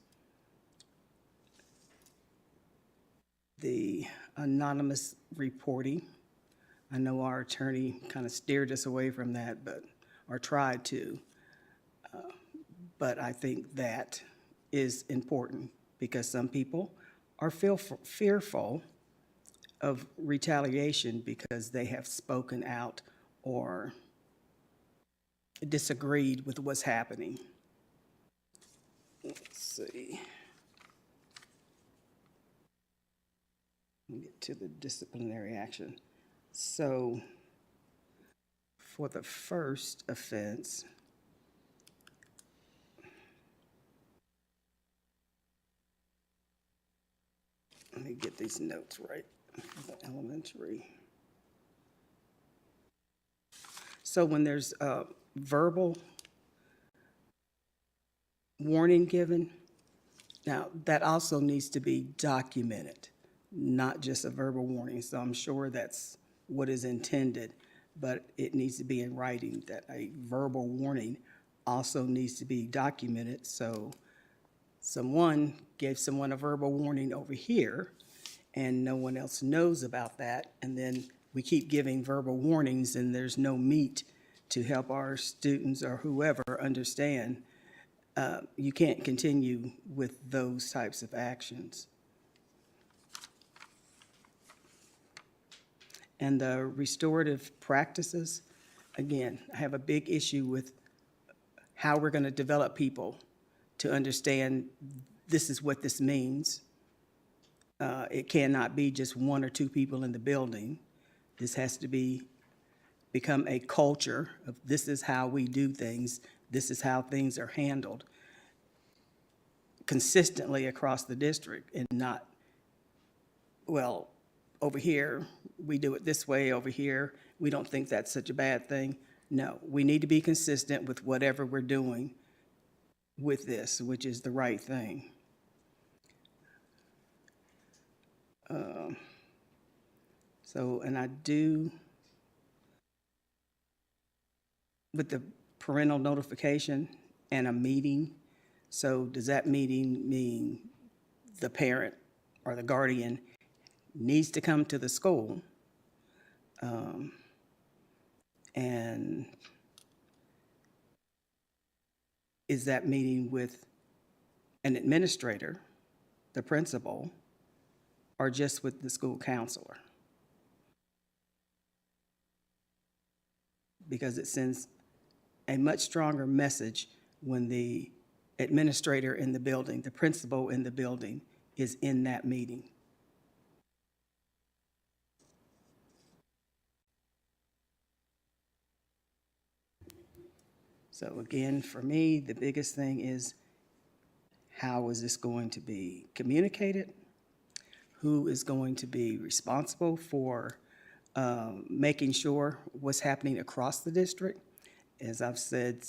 The anonymous reporting, I know our attorney kind of steered us away from that, or tried to. But I think that is important, because some people are fearful of retaliation because they have spoken out or disagreed with what's happening. Let's see. Let me get to the disciplinary action. So for the first offense, let me get these notes right. The elementary. So when there's a verbal warning given, now that also needs to be documented, not just a verbal warning. So I'm sure that's what is intended, but it needs to be in writing that a verbal warning also needs to be documented. So someone gave someone a verbal warning over here, and no one else knows about that, and then we keep giving verbal warnings, and there's no meat to help our students or whoever understand. You can't continue with those types of actions. And the restorative practices, again, I have a big issue with how we're going to develop people to understand this is what this means. It cannot be just 1 or 2 people in the building. This has to become a culture of this is how we do things, this is how things are handled consistently across the district, and not, well, over here, we do it this way, over here, we don't think that's such a bad thing. No, we need to be consistent with whatever we're doing with this, which is the right thing. And I do, with the parental notification and a meeting, So does that mean the parent or the guardian needs to come to the school? And is that meeting with an administrator, the principal, or just with the school counselor? Because it sends a much stronger message when the administrator in the building, the principal in the building, is in that meeting. So again, for me, the biggest thing is, how is this going to be communicated? Who is going to be responsible for making sure what's happening across the district? As I've said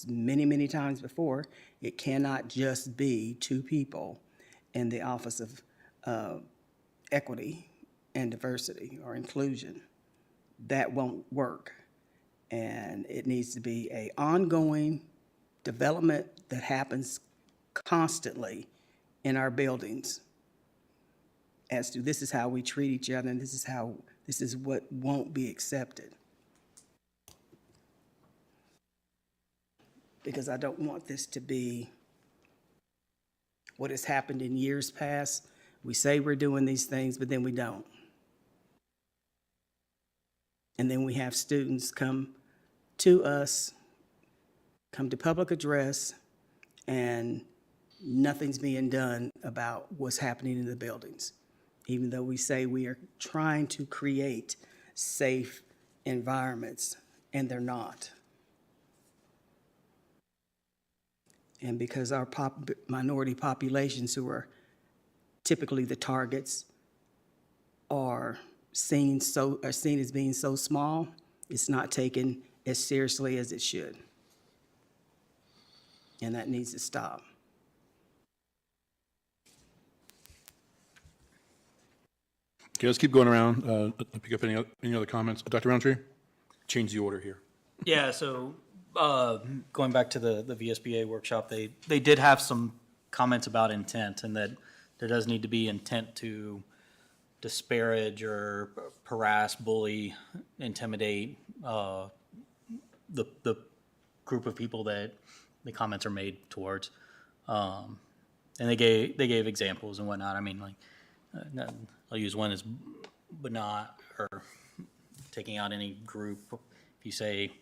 many, many times before, it cannot just be two people in the Office of Equity and Diversity or Inclusion. That won't work. And it needs to be an ongoing development that happens constantly in our buildings as to this is how we treat each other and this is what won't be accepted. Because I don't want this to be what has happened in years past. We say we're doing these things, but then we don't. And then we have students come to us, come to public address, and nothing's being done about what's happening in the buildings, even though we say we are trying to create safe environments, and they're not. And because our minority populations, who are typically the targets, are seen as being so small, it's not taken as seriously as it should. And that needs to stop. Okay, let's keep going around. Pick up any other comments. Dr. Roundtree? Change the order here. Yeah, so going back to the VSBA workshop, they did have some comments about intent, and that there does need to be intent to disparage or harass, bully, intimidate the group of people that the comments are made towards. And they gave examples and whatnot. I mean, like, I'll use one as not, or taking out any group. If you say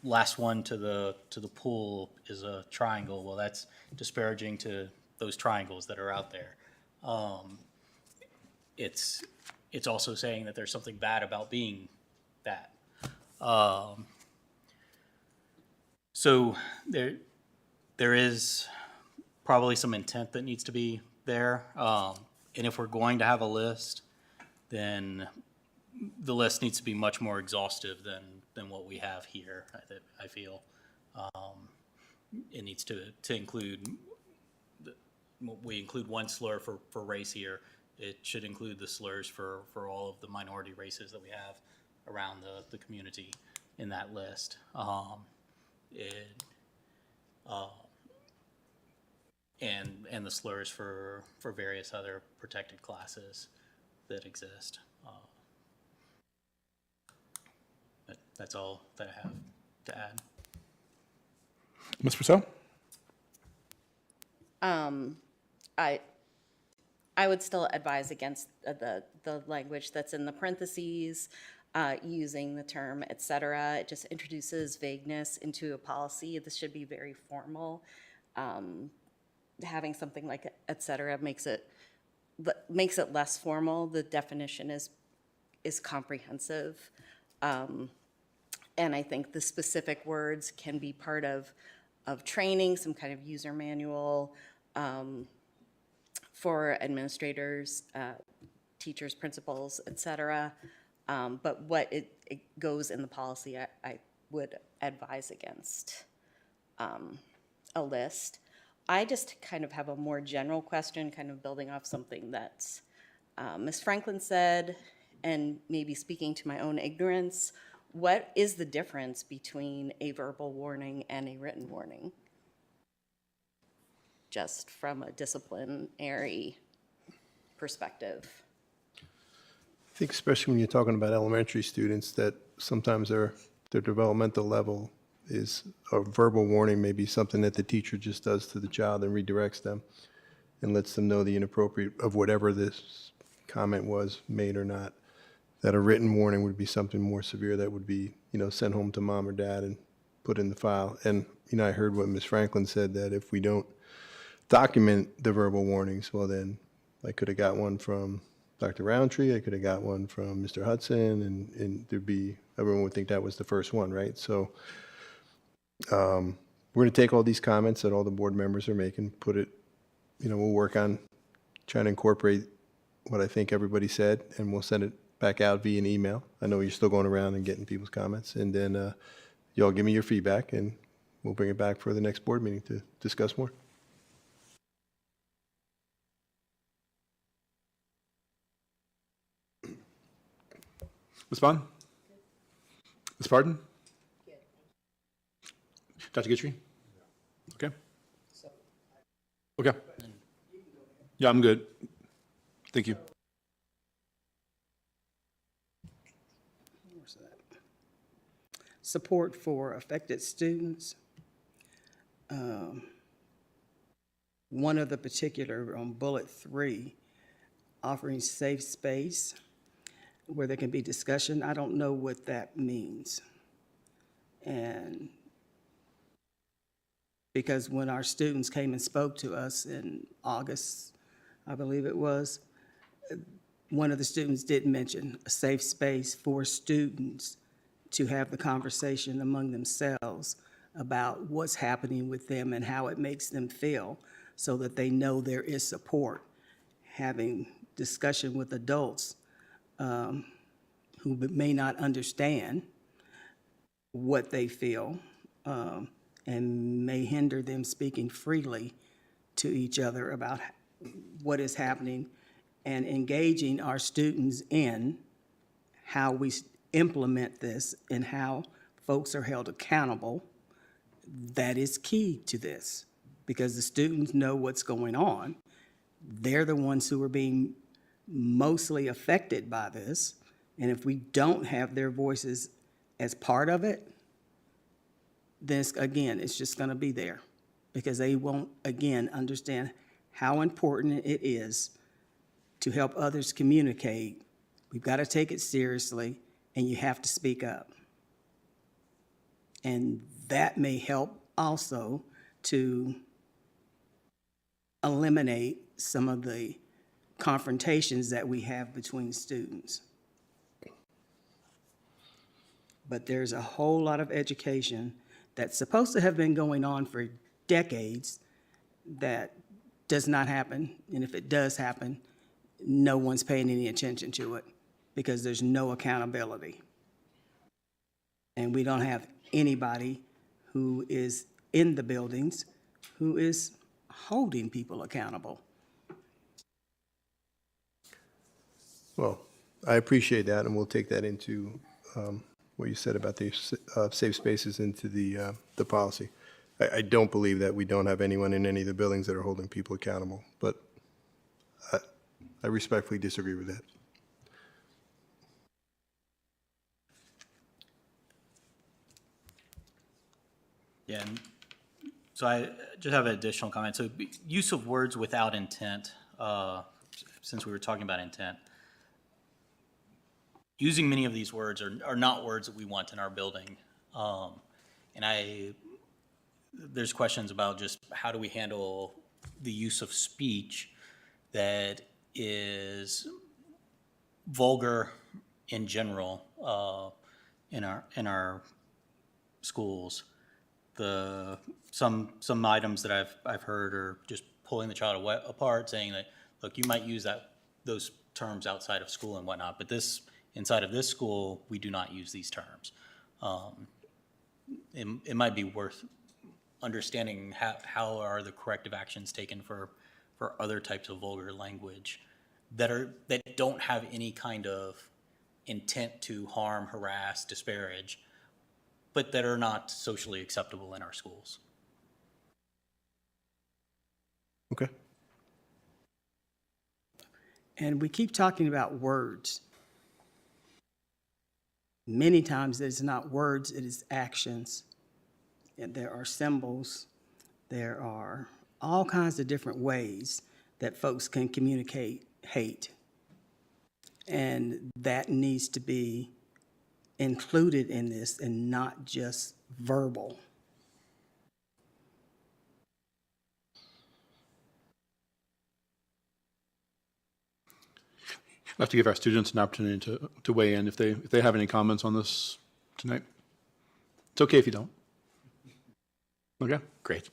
last one to the pool is a triangle, well, that's disparaging to those triangles that are out there. It's also saying that there's something bad about being that. So there is probably some intent that needs to be there. And if we're going to have a list, then the list needs to be much more exhaustive than what we have here, I feel. It needs to include, we include one slur for race here. It should include the slurs for all of the minority races that we have around the community in that list. And the slurs for various other protected classes that exist. That's all that I have to add. Ms. Purcell? I would still advise against the language that's in the parentheses, using the term et cetera. It just introduces vagueness into a policy. This should be very formal. Having something like et cetera makes it less formal. The definition is comprehensive. And I think the specific words can be part of training, some kind of user manual for administrators, teachers, principals, et cetera. But what it goes in the policy, I would advise against a list. I just kind of have a more general question, kind of building off something that Ms. Franklin said, and maybe speaking to my own ignorance. What is the difference between a verbal warning and a written warning? just from a disciplinary perspective. I think especially when you're talking about elementary students, that sometimes their developmental level is a verbal warning, maybe something that the teacher just does to the child and redirects them and lets them know the inappropriate of whatever this comment was, made or not. That a written warning would be something more severe that would be, sent home to mom or dad and put in the file. And, I heard what Ms. Franklin said, that if we don't document the verbal warnings, well then, I could have got one from Dr. Roundtree, I could have got one from Mr. Hudson, and everyone would think that was the first one, right? So we're going to take all these comments that all the board members are making, put it, we'll work on trying to incorporate what I think everybody said, and we'll send it back out via an email. I know you're still going around and getting people's comments, and then y'all give me your feedback, and we'll bring it back for the next board meeting to discuss more. Ms. Bond? Ms. Pardon? Dr. Gitry? Okay. Okay. Yeah, I'm good. Thank you. Where's that? Support for affected students. One of the particular on bullet 3, offering safe space where there can be discussion. I don't know what that means. And because when our students came and spoke to us in August, I believe it was, one of the students did mention a safe space for students to have the conversation among themselves about what's happening with them and how it makes them feel, so that they know there is support. Having discussion with adults who may not understand what they feel and may hinder them speaking freely to each other about what is happening, and engaging our students in how we implement this and how folks are held accountable. That is key to this, because the students know what's going on. They're the ones who are being mostly affected by this. And if we don't have their voices as part of it, then again, it's just going to be there, because they won't, again, understand how important it is to help others communicate. We've got to take it seriously, and you have to speak up. And that may help also to eliminate some of the confrontations that we have between students. But there's a whole lot of education that's supposed to have been going on for decades that does not happen. And if it does happen, no one's paying any attention to it, because there's no accountability. And we don't have anybody who is in the buildings who is holding people accountable. Well, I appreciate that, and we'll take that into what you said about the safe spaces into the policy. I don't believe that we don't have anyone in any of the buildings that are holding people accountable, but I respectfully disagree with that. Yeah, and so I just have an additional comment. So use of words without intent, since we were talking about intent. Using many of these words are not words that we want in our building. And there's questions about just how do we handle the use of speech that is vulgar in general in our schools. Some items that I've heard are just pulling the child apart, saying that, look, you might use those terms outside of school and whatnot, but inside of this school, we do not use these terms. It might be worth understanding how are the corrective actions taken for other types of vulgar language that don't have any kind of intent to harm, harass, disparage, but that are not socially acceptable in our schools. Okay. And we keep talking about words. Many times it's not words, it is actions. And there are symbols, there are all kinds of different ways that folks can communicate hate. And that needs to be included in this and not just verbal. I'll have to give our students an opportunity to weigh in if they have any comments on this tonight. It's okay if you don't. Okay, great.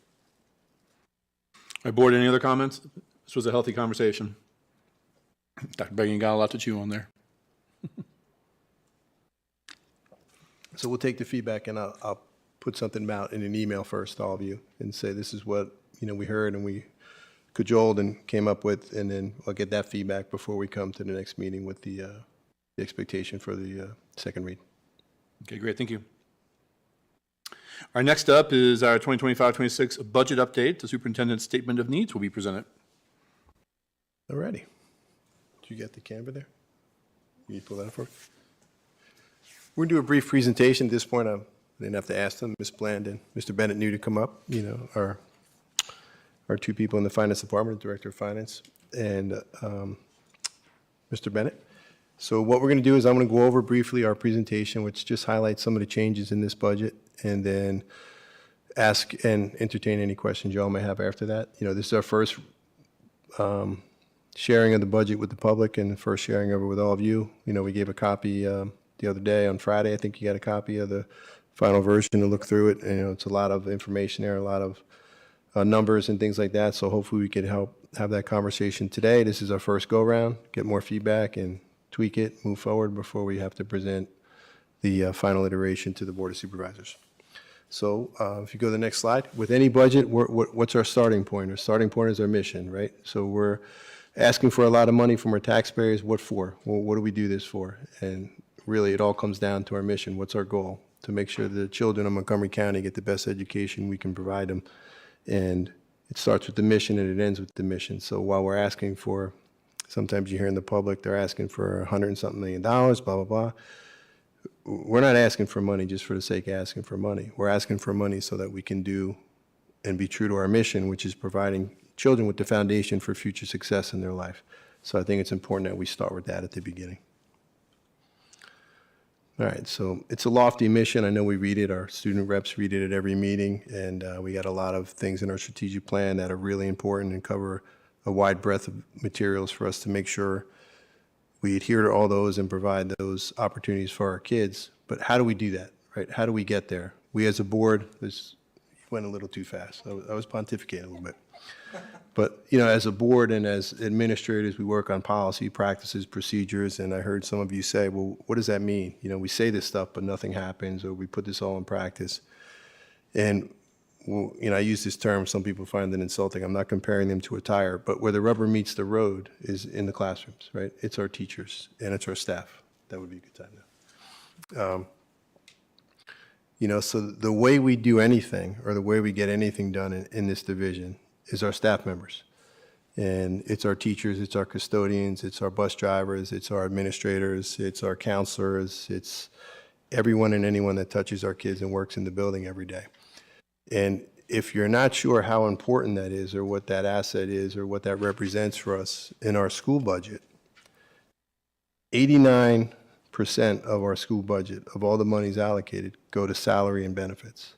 All right, board, any other comments? This was a healthy conversation. Dr. Began got a lot to chew on there. So we'll take the feedback and I'll put something out in an email first to all of you and say this is what, we heard and we cajoled and came up with, and then I'll get that feedback before we come to the next meeting with the expectation for the second read. Okay, great, thank you. Our next up is our 2025-26 budget update. The superintendent's statement of needs will be presented. All righty. Did you get the Canva there? Can you pull that up for me? We're going to do a brief presentation. At this point, I didn't have to ask them. Ms. Bland and Mr. Bennett knew to come up, our two people in the finance department, Director of Finance and Mr. Bennett. So what we're going to do is I'm going to go over briefly our presentation, which just highlights some of the changes in this budget, and then ask and entertain any questions y'all may have after that. This is our first sharing of the budget with the public and the first sharing of it with all of you. We gave a copy the other day on Friday. I think you got a copy of the final version to look through it. And, it's a lot of information there, a lot of numbers and things like that. So hopefully we can help have that conversation today. This is our first go round, get more feedback and tweak it, move forward before we have to present the final iteration to the Board of Supervisors. So if you go to the next slide, with any budget, what's our starting point? Our starting point is our mission, right? So we're asking for a lot of money from our taxpayers. What for? Well, what do we do this for? And really, it all comes down to our mission. What's our goal? To make sure the children of Montgomery County get the best education we can provide them. And it starts with the mission and it ends with the mission. So while we're asking for, sometimes you hear in the public, they're asking for $100 and something million, blah, blah, blah. We're not asking for money just for the sake of asking for money. We're asking for money so that we can do and be true to our mission, which is providing children with the foundation for future success in their life. So I think it's important that we start with that at the beginning. All right, so it's a lofty mission. I know we read it, our student reps read it at every meeting, and we got a lot of things in our strategic plan that are really important and cover a wide breadth of materials for us to make sure we adhere to all those and provide those opportunities for our kids. But how do we do that, right? How do we get there? We as a board, this went a little too fast. I was pontificating a little bit. But, as a board and as administrators, we work on policy, practices, procedures, and I heard some of you say, well, what does that mean? We say this stuff, but nothing happens, or we put this all in practice. And, well, I use this term, some people find it insulting. I'm not comparing them to a tire, but where the rubber meets the road is in the classrooms, right? It's our teachers and it's our staff. That would be a good time now. So the way we do anything, or the way we get anything done in this division, is our staff members. And it's our teachers, it's our custodians, it's our bus drivers, it's our administrators, it's our counselors, it's everyone and anyone that touches our kids and works in the building every day. And if you're not sure how important that is, or what that asset is, or what that represents for us in our school budget, 89% of our school budget, of all the monies allocated, go to salary and benefits.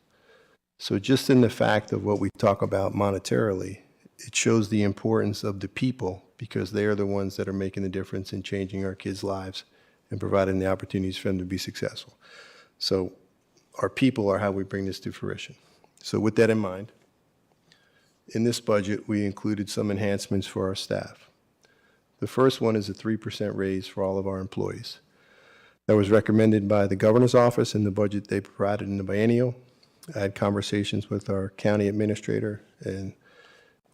So just in the fact of what we talk about monetarily, it shows the importance of the people, because they are the ones that are making the difference in changing our kids' lives and providing the opportunities for them to be successful. So our people are how we bring this to fruition. So with that in mind, in this budget, we included some enhancements for our staff. The first one is a 3% raise for all of our employees. That was recommended by the governor's office in the budget they provided in the biennial. I had conversations with our county administrator, and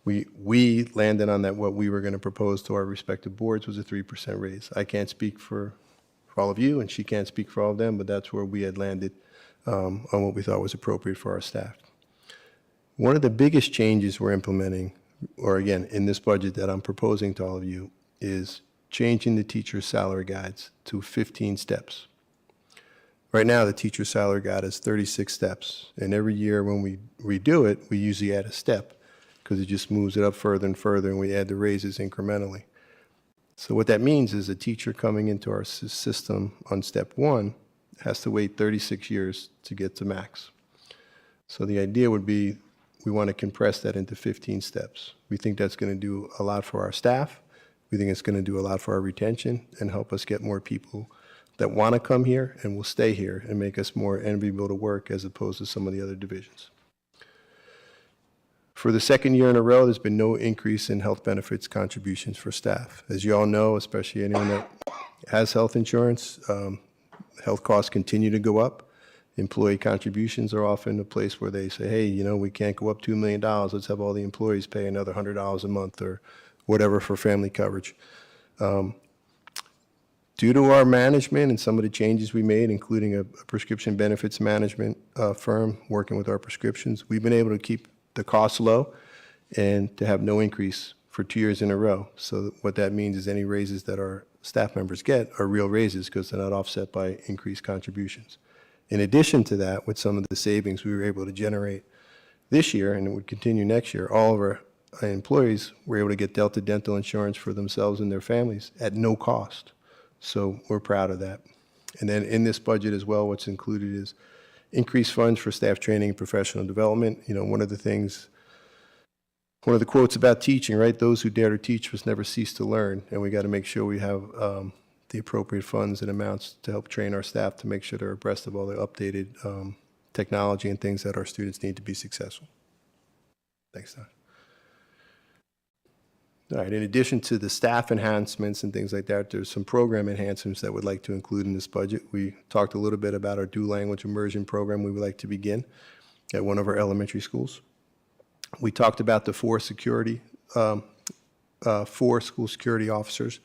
we landed on that. What we were going to propose to our respective boards was a 3% raise. I can't speak for all of you, and she can't speak for all of them, but that's where we had landed on what we thought was appropriate for our staff. One of the biggest changes we're implementing or again, in this budget that I'm proposing to all of you, is changing the teacher's salary guides to 15 steps. Right now, the teacher's salary guide is 36 steps, and every year when we redo it, we usually add a step because it just moves it up further and further, and we add the raises incrementally. So what that means is a teacher coming into our system on step 1 has to wait 36 years to get to max. So the idea would be we want to compress that into 15 steps. We think that's going to do a lot for our staff. We think it's going to do a lot for our retention and help us get more people that want to come here and will stay here and make us more enviable to work as opposed to some of the other divisions. For the second year in a row, there's been no increase in health benefits contributions for staff. As you all know, especially anyone that has health insurance, health costs continue to go up. Employee contributions are often a place where they say, hey, you know, we can't go up $2 million. Let's have all the employees pay another $100 a month or whatever for family coverage. Due to our management and some of the changes we made, including a prescription benefits management firm working with our prescriptions, we've been able to keep the costs low and to have no increase for 2 years in a row. So what that means is any raises that our staff members get are real raises because they're not offset by increased contributions. In addition to that, with some of the savings we were able to generate this year, and it would continue next year, all of our employees were able to get Delta dental insurance for themselves and their families at no cost. So we're proud of that. And then in this budget as well, what's included is increased funds for staff training and professional development. You know, one of the quotes about teaching, right? Those who dare to teach must never cease to learn. And we got to make sure we have the appropriate funds and amounts to help train our staff to make sure they're abreast of all the updated technology and things that our students need to be successful. Thanks, Don. All right, in addition to the staff enhancements and things like that, there's some program enhancements that we'd like to include in this budget. We talked a little bit about our dual language immersion program we would like to begin at one of our elementary schools. We talked about the 4 school security officers.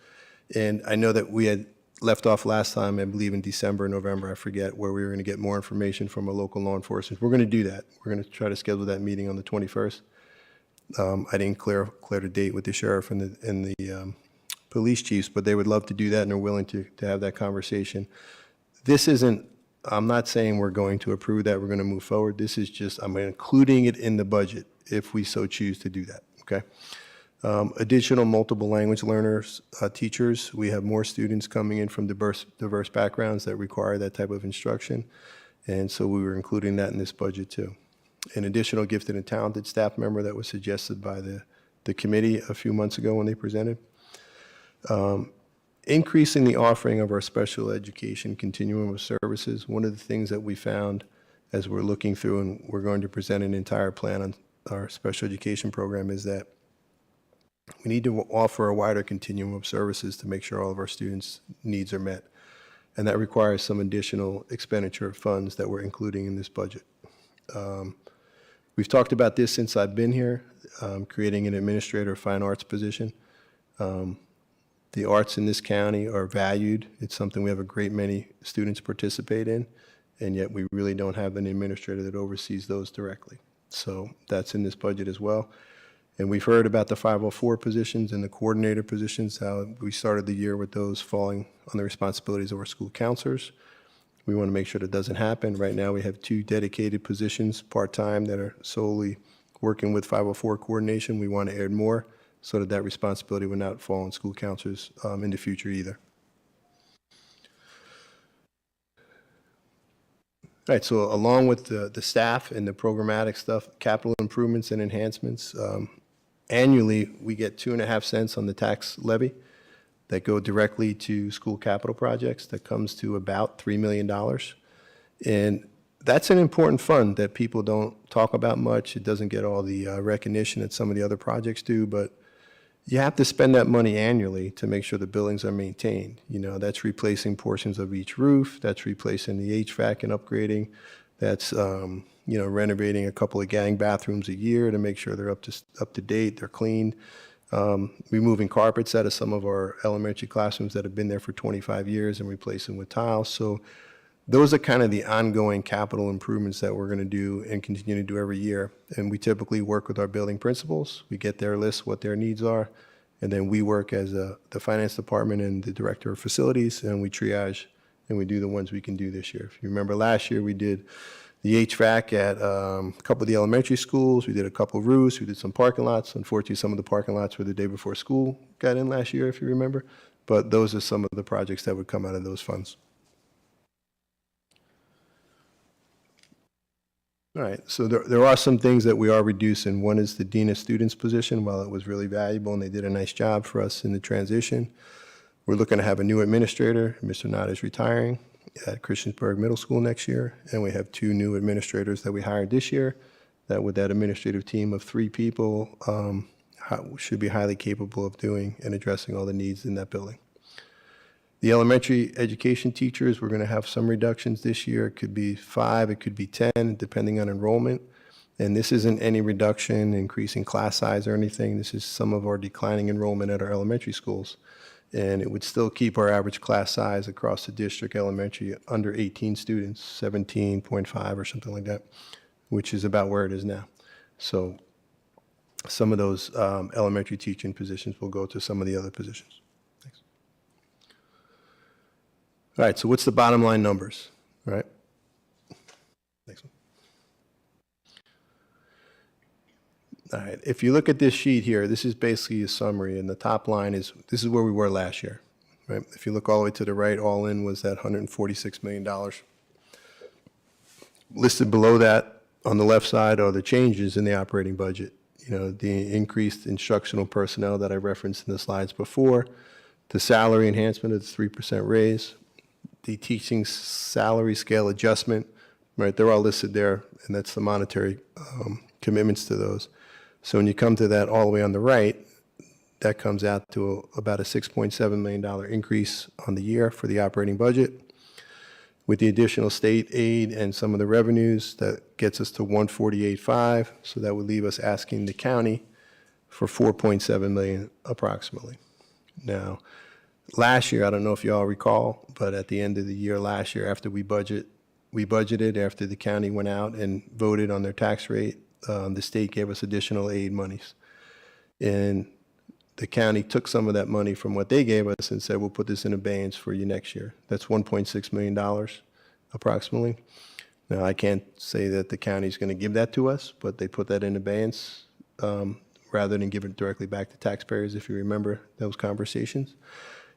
And I know that we had left off last time, I believe in December, November, I forget, where we were going to get more information from a local law enforcement. We're going to do that. We're going to try to schedule that meeting on the 21st. I didn't clear the date with the sheriff and the police chiefs, but they would love to do that and are willing to have that conversation. This isn't, I'm not saying we're going to approve that, we're going to move forward. This is just, I'm including it in the budget if we so choose to do that, okay? Additional multiple language learners, teachers. We have more students coming in from diverse backgrounds that require that type of instruction. And so we were including that in this budget too. An additional gifted and talented staff member that was suggested by the committee a few months ago when they presented. Increasing the offering of our special education continuum of services. One of the things that we found as we're looking through, and we're going to present an entire plan on our special education program, is that we need to offer a wider continuum of services to make sure all of our students' needs are met. And that requires some additional expenditure of funds that we're including in this budget. We've talked about this since I've been here, creating an administrator of fine arts position. The arts in this county are valued. It's something we have a great many students participate in, and yet we really don't have an administrator that oversees those directly. So that's in this budget as well. And we've heard about the 504 positions and the coordinator positions, how we started the year with those falling on the responsibilities of our school counselors. We want to make sure that doesn't happen. Right now, we have 2 dedicated positions, part-time, that are solely working with 504 coordination. We want to add more so that that responsibility will not fall on school counselors in the future either. All right, so along with the staff and the programmatic stuff, capital improvements and enhancements, annually, we get 2.5 cents on the tax levy that go directly to school capital projects. That comes to about $3 million. And that's an important fund that people don't talk about much. It doesn't get all the recognition that some of the other projects do, but you have to spend that money annually to make sure the buildings are maintained. You know, that's replacing portions of each roof, that's replacing the HVAC and upgrading, that's you know, renovating a couple of gang bathrooms a year to make sure they're up to date, they're clean. Removing carpets out of some of our elementary classrooms that have been there for 25 years and replacing with tiles. So those are kind of the ongoing capital improvements that we're going to do and continue to do every year. And we typically work with our building principals. We get their list, what their needs are, and then we work as the finance department and the director of facilities, and we triage and we do the ones we can do this year. If you remember last year, we did the HVAC at a couple of the elementary schools. We did a couple of roofs. We did some parking lots. Unfortunately, some of the parking lots were the day before school got in last year, if you remember. But those are some of the projects that would come out of those funds. All right, so there are some things that we are reducing. One is the Dean of Students position. While it was really valuable and they did a nice job for us in the transition, we're looking to have a new administrator. Mr. Nod is retiring at Christiansburg Middle School next year, and we have 2 new administrators that we hired this year that with that administrative team of 3 people should be highly capable of doing and addressing all the needs in that building. The elementary education teachers, we're going to have some reductions this year. It could be 5, it could be 10, depending on enrollment. And this isn't any reduction, increasing class size or anything. This is some of our declining enrollment at our elementary schools. And it would still keep our average class size across the district elementary under 18 students, 17.5 or something like that, which is about where it is now. So some of those elementary teaching positions will go to some of the other positions. Thanks. All right, so what's the bottom line numbers? All right. Next one. All right, if you look at this sheet here, this is basically a summary, and the top line is, this is where we were last year, right? If you look all the way to the right, all in was that $146 million. Listed below that on the left side are the changes in the operating budget. You know, the increased instructional personnel that I referenced in the slides before, the salary enhancement of the 3% raise, the teaching salary scale adjustment, right? They're all listed there, and that's the monetary commitments to those. So when you come to that all the way on the right, that comes out to about a $6.7 million increase on the year for the operating budget. With the additional state aid and some of the revenues, that gets us to 148.5. So that would leave us asking the county for 4.7 million approximately. Now, last year, I don't know if you all recall, but at the end of the year last year, after we budgeted after the county went out and voted on their tax rate, the state gave us additional aid monies. And the county took some of that money from what they gave us and said, we'll put this in abeyance for you next year. That's $1.6 million approximately. Now, I can't say that the county's going to give that to us, but they put that in abeyance rather than give it directly back to taxpayers, if you remember those conversations.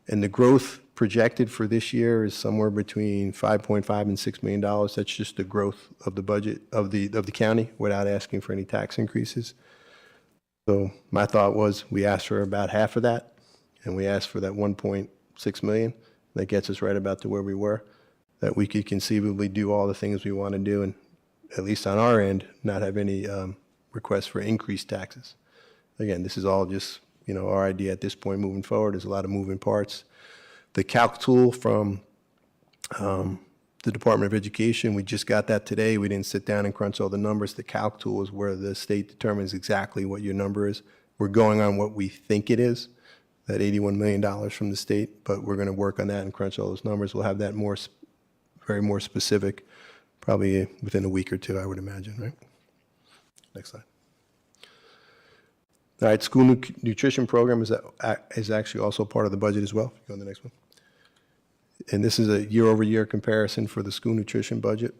And the growth projected for this year is somewhere between $5.5 and $6 million. That's just the growth of the budget of the county without asking for any tax increases. So my thought was we asked for about half of that, and we asked for that 1.6 million. That gets us right about to where we were, that we could conceivably do all the things we want to do, and at least on our end, not have any requests for increased taxes. Again, this is all just, you know, our idea at this point moving forward. There's a lot of moving parts. The calc tool from the Department of Education, we just got that today. We didn't sit down and crunch all the numbers. The calc tool is where the state determines exactly what your number is. We're going on what we think it is, that $81 million from the state, but we're going to work on that and crunch all those numbers. We'll have that very more specific, probably within a week or two, I would imagine, right? Next slide. All right, school nutrition program is actually also part of the budget as well. Go on the next one. And this is a year-over-year comparison for the school nutrition budget.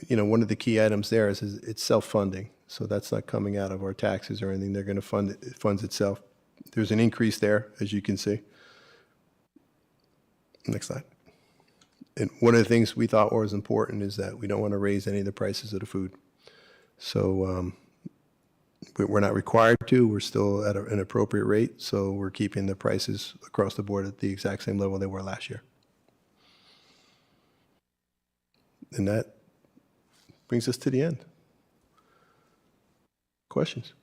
You know, one of the key items there is it's self-funding, so that's not coming out of our taxes or anything. They're going to fund it. It funds itself. There's an increase there, as you can see. Next slide. And one of the things we thought was important is that we don't want to raise any of the prices of the food. So we're not required to. We're still at an appropriate rate, so we're keeping the prices across the board at the exact same level they were last year. And that brings us to the end. Questions?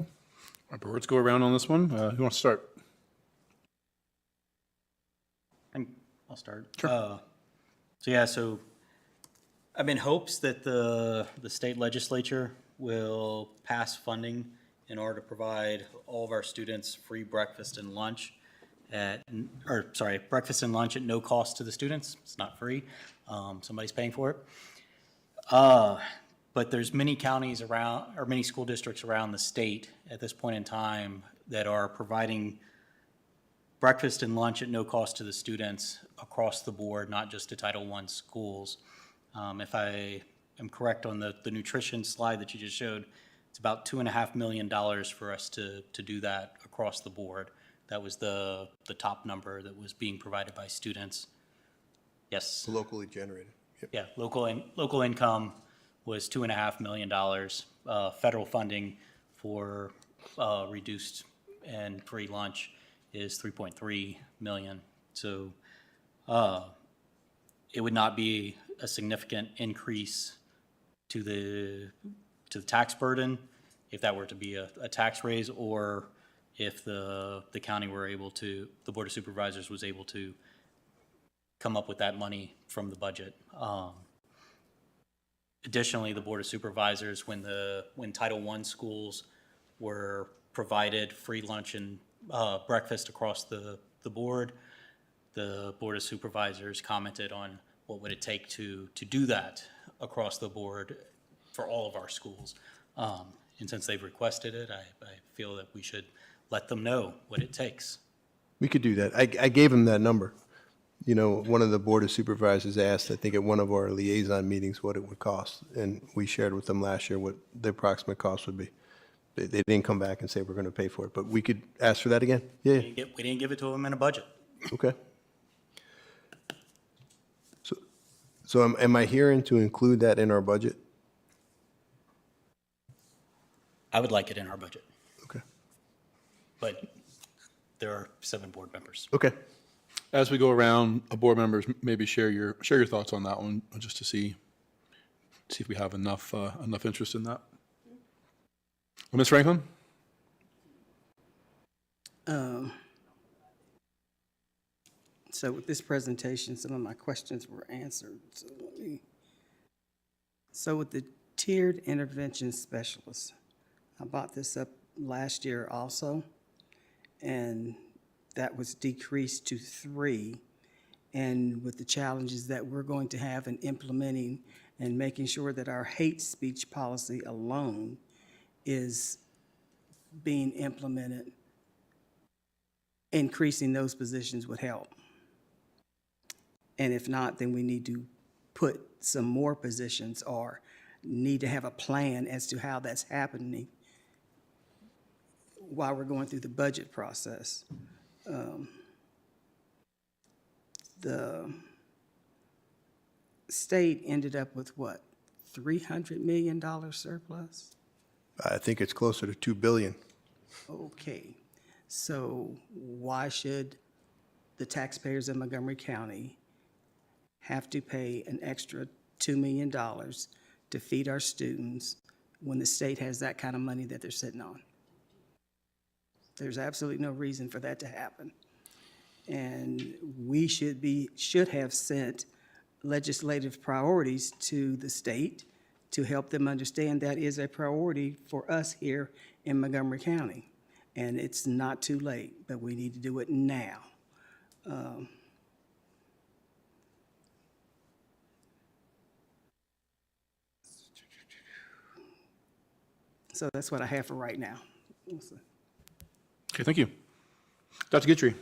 All right, but let's go around on this one. Who wants to start? I'll start. Sure. So I'm in hopes that the state legislature will pass funding in order to provide all of our students free breakfast and lunch breakfast and lunch at no cost to the students. It's not free. Somebody's paying for it. But there's many counties around, or many school districts around the state at this point in time that are providing breakfast and lunch at no cost to the students across the board, not just to Title I schools. If I am correct on the nutrition slide that you just showed, it's about $2.5 million for us to do that across the board. That was the top number that was being provided by students. Yes. Locally generated. Yep. Yeah, local income was $2.5 million. Federal funding for reduced and free lunch is $3.3 million. So it would not be a significant increase to the tax burden if that were to be a tax raise, or if the county were able to, the Board of Supervisors was able to come up with that money from the budget. Additionally, the Board of Supervisors, when Title I schools were provided free lunch and breakfast across the board, the Board of Supervisors commented on what would it take to do that across the board for all of our schools. And since they've requested it, I feel that we should let them know what it takes. We could do that. I gave him that number. You know, one of the Board of Supervisors asked, I think at one of our liaison meetings, what it would cost. And we shared with them last year what the approximate cost would be. They didn't come back and say we're going to pay for it, but we could ask for that again? Yeah. We didn't give it to them in a budget. Okay. So am I hearing to include that in our budget? I would like it in our budget, Okay. but there are 7 board members. Okay. As we go around, board members, maybe share your thoughts on that one, just to see if we have enough interest in that. Ms. Franklin? So with this presentation, some of my questions were answered. So with the tiered intervention specialists, I brought this up last year also, and that was decreased to 3. And with the challenges that we're going to have in implementing and making sure that our hate speech policy alone is being implemented, increasing those positions would help. And if not, then we need to put some more positions or need to have a plan as to how that's happening while we're going through the budget process. The state ended up with what, $300 million surplus? I think it's closer to 2 billion. Okay, so why should the taxpayers of Montgomery County have to pay an extra $2 million to feed our students when the state has that kind of money that they're sitting on? There's absolutely no reason for that to happen. And we should have sent legislative priorities to the state to help them understand that is a priority for us here in Montgomery County. And it's not too late, but we need to do it now. So that's what I have for right now. Okay, thank you. Dr. Guidry?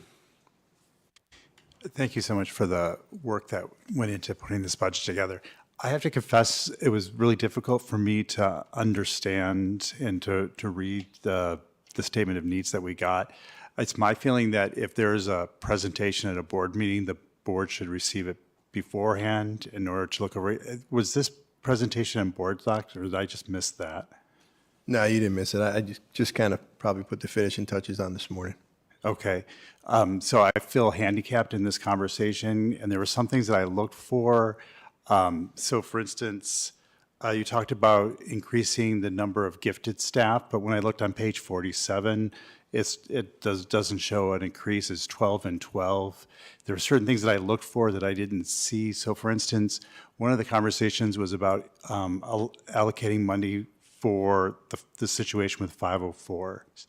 Thank you so much for the work that went into putting this budget together. I have to confess, it was really difficult for me to understand and to read the statement of needs that we got. It's my feeling that if there's a presentation at a board meeting, the board should receive it beforehand in order to look over it. Was this presentation in board docs, or did I just miss that? No, you didn't miss it. I just kind of probably put the finishing touches on this morning. Okay. So I feel handicapped in this conversation, and there were some things that I looked for. So for instance, you talked about increasing the number of gifted staff, but when I looked on page 47, it doesn't show an increase. It's 12 and 12. There are certain things that I looked for that I didn't see. So for instance, one of the conversations was about allocating money for the situation with 504s.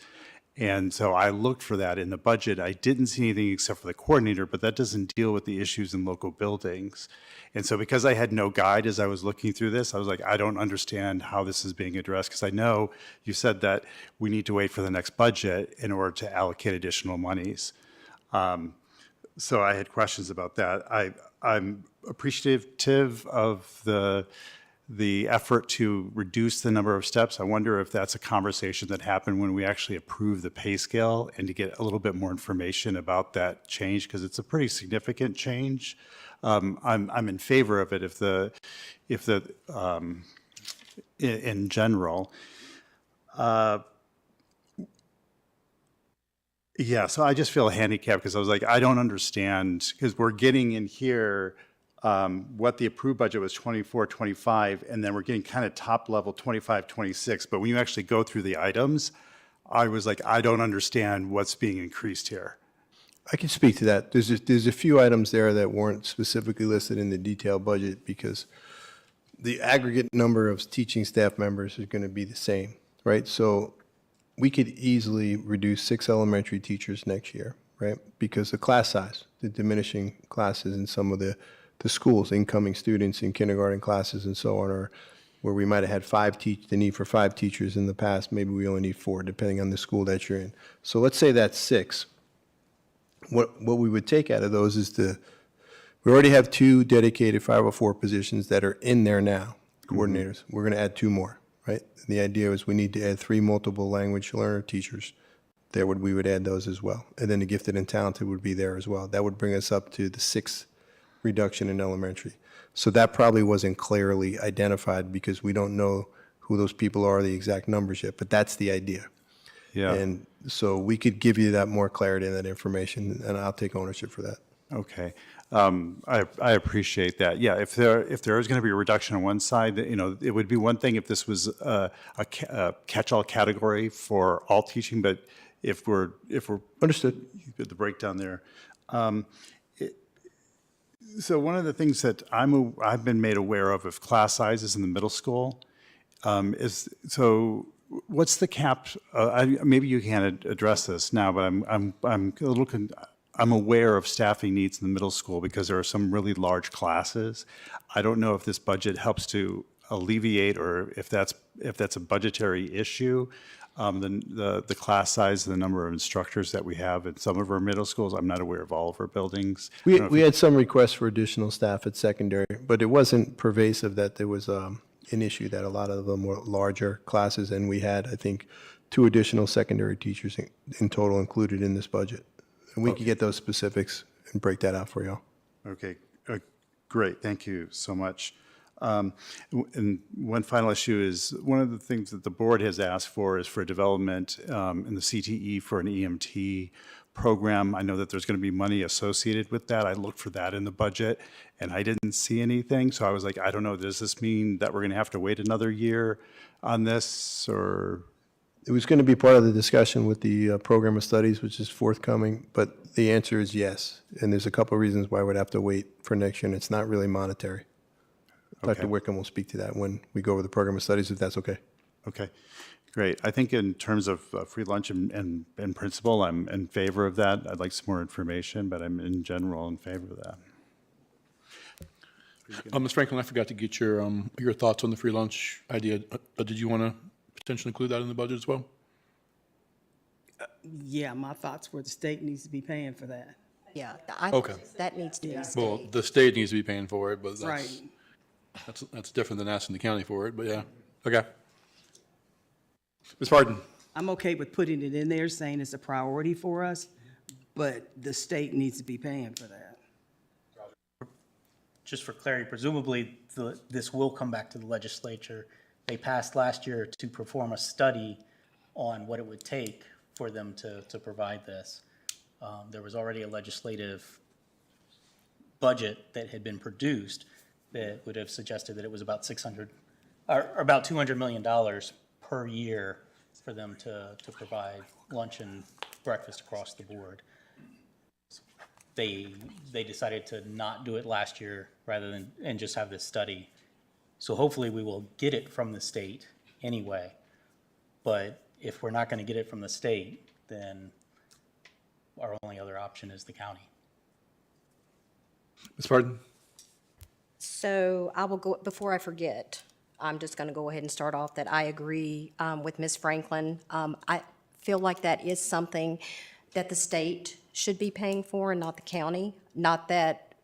And so I looked for that in the budget. I didn't see anything except for the coordinator, but that doesn't deal with the issues in local buildings. And so because I had no guide as I was looking through this, I was like, I don't understand how this is being addressed, because I know you said that we need to wait for the next budget in order to allocate additional monies. So I had questions about that. I'm appreciative of the effort to reduce the number of steps. I wonder if that's a conversation that happened when we actually approved the pay scale, and to get a little bit more information about that change, because it's a pretty significant change. I'm in favor of it in general. Yeah, so I just feel handicapped because I was like, I don't understand, because we're getting in here what the approved budget was 24, 25, and then we're getting kind of top level 25, 26. But when you actually go through the items, I was like, I don't understand what's being increased here. I can speak to that. There's a few items there that weren't specifically listed in the detailed budget because the aggregate number of teaching staff members is going to be the same, right? So we could easily reduce 6 elementary teachers next year, right? Because the class size, the diminishing classes in some of the schools, incoming students in kindergarten classes and so on, or where we might have had the need for 5 teachers in the past, maybe we only need 4, depending on the school that you're in. So let's say that's 6. What we would take out of those is we already have 2 dedicated 504 positions that are in there now, coordinators. We're going to add 2 more, right? And the idea is we need to add 3 multiple language learner teachers. We would add those as well. And then the gifted and talented would be there as well. That would bring us up to the 6th reduction in elementary. So that probably wasn't clearly identified because we don't know who those people are, the exact numbers yet, but that's the idea. Yeah. And so we could give you that more clarity and that information, and I'll take ownership for that. Okay. I appreciate that. Yeah, if there is going to be a reduction on one side, it would be one thing if this was a catch-all category for all teaching, but if we're Understood. the breakdown there. So one of the things that I've been made aware of class sizes in the middle school, what's the cap? Maybe you can't address this now, but I'm aware of staffing needs in the middle school because there are some really large classes. I don't know if this budget helps to alleviate, or if that's a budgetary issue. The class size, the number of instructors that we have in some of our middle schools. I'm not aware of all of our buildings. We had some requests for additional staff at secondary, but it wasn't pervasive that there was an issue that a lot of them were larger classes, and we had, I think, 2 additional secondary teachers in total included in this budget. And we could get those specifics and break that out for y'all. Okay, great, thank you so much. And one final issue is, one of the things that the board has asked for is for development in the CTE for an EMT program. I know that there's going to be money associated with that. I looked for that in the budget, and I didn't see anything. So I was like, I don't know, does this mean that we're going to have to wait another year on this, or? It was going to be part of the discussion with the program of studies, which is forthcoming, but the answer is yes. And there's a couple of reasons why we'd have to wait for next year, and it's not really monetary. Okay. Dr. Wickham will speak to that when we go over the program of studies, if that's okay. Okay, great. I think in terms of free lunch and principle, I'm in favor of that. I'd like some more information, but I'm in general in favor of that. Ms. Franklin, I forgot to get your thoughts on the free lunch idea. Did you want to potentially include that in the budget as well? Yeah, my thoughts were the state needs to be paying for that. Yeah, Okay. that needs to be Well, stated. the state needs to be paying for it, but Right. that's different than asking the county for it, but yeah. Okay. Ms. Pardon? I'm okay with putting it in there, saying it's a priority for us, but the state needs to be paying for that. Just for clarity, presumably this will come back to the legislature. They passed last year to perform a study on what it would take for them to provide this. There was already a legislative budget that had been produced that would have suggested that it was about about $200 million per year for them to provide lunch and breakfast across the board. They decided to not do it last year and just have this study. So hopefully we will get it from the state anyway. But if we're not going to get it from the state, then our only other option is the county. Ms. Pardon? So I will go, before I forget, I'm just going to go ahead and start off that I agree with Ms. Franklin. I feel like that is something that the state should be paying for and not the county. Not that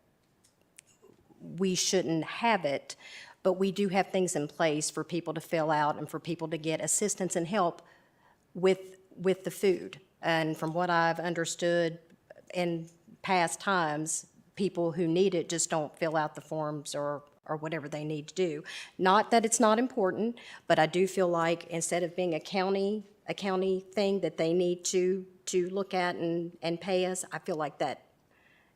we shouldn't have it, but we do have things in place for people to fill out and for people to get assistance and help with the food. And from what I've understood in past times, people who need it just don't fill out the forms or whatever they need to do. Not that it's not important, but I do feel like instead of being a county thing that they need to look at and pay us, I feel like that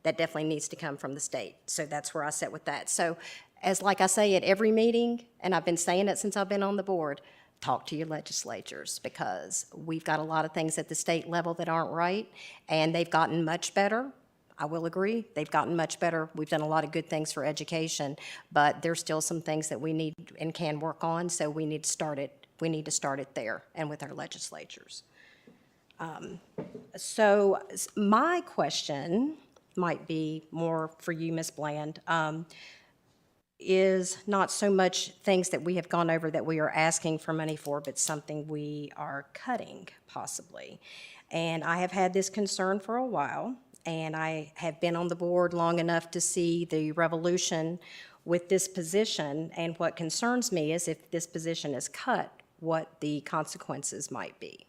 definitely needs to come from the state. So that's where I sit with that. So as like I say at every meeting, and I've been saying it since I've been on the board, talk to your legislatures, because we've got a lot of things at the state level that aren't right, and they've gotten much better. I will agree, they've gotten much better. We've done a lot of good things for education, but there's still some things that we need and can work on, so we need to start it there and with our legislatures. So my question might be more for you, Ms. Bland, is not so much things that we have gone over that we are asking for money for, but something we are cutting possibly. And I have had this concern for a while, and I have been on the board long enough to see the revolution with this position, and what concerns me is if this position is cut, what the consequences might be.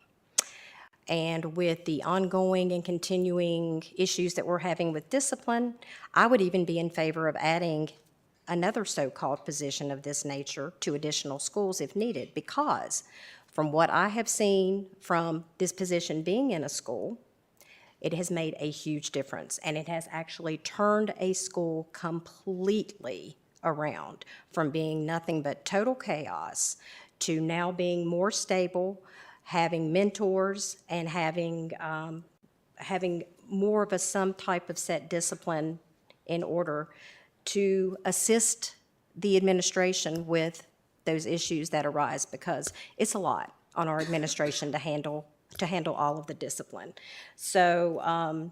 And with the ongoing and continuing issues that we're having with discipline, I would even be in favor of adding another so-called position of this nature to additional schools if needed, because from what I have seen from this position being in a school, it has made a huge difference, and it has actually turned a school completely around from being nothing but total chaos to now being more stable, having mentors, and having more of some type of set discipline in order to assist the administration with those issues that arise, because it's a lot on our administration to handle all of the discipline. So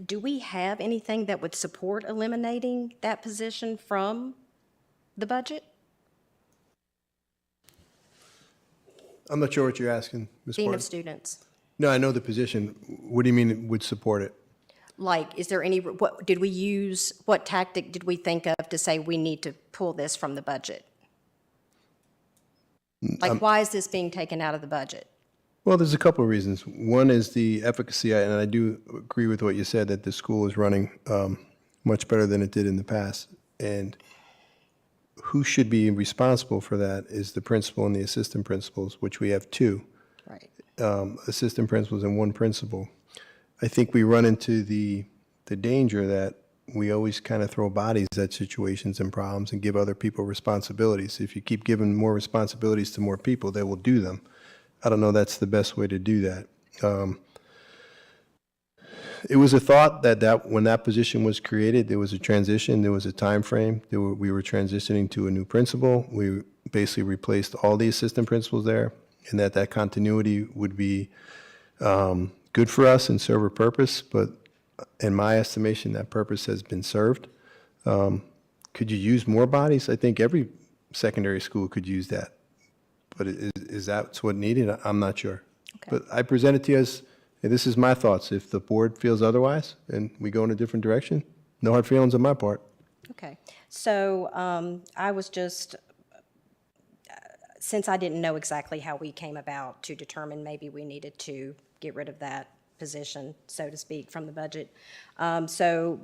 do we have anything that would support eliminating that position from the budget? I'm not sure what you're asking, Ms. Dean Barton. of Students. No, I know the position. What do you mean it would support it? Like, is there any, what tactic did we think of to say we need to pull this from the budget? Like, why is this being taken out of the budget? Well, there's a couple of reasons. One is the efficacy, and I do agree with what you said, that the school is running much better than it did in the past. And who should be responsible for that is the principal and the assistant principals, which we have two. Right. Assistant principals and one principal. I think we run into the danger that we always kind of throw bodies at situations and problems and give other people responsibilities. If you keep giving more responsibilities to more people, they will do them. I don't know that's the best way to do that. It was a thought that when that position was created, there was a transition, there was a time frame. We were transitioning to a new principal. We basically replaced all the assistant principals there, and that continuity would be good for us and serve a purpose, but in my estimation, that purpose has been served. Could you use more bodies? I think every secondary school could use that. But is that what's needed? I'm not sure. Okay. But I present it to you as, hey, this is my thoughts. If the board feels otherwise and we go in a different direction, no hard feelings on my part. Okay. So I was just, since I didn't know exactly how we came about to determine maybe we needed to get rid of that position, so to speak, from the budget. So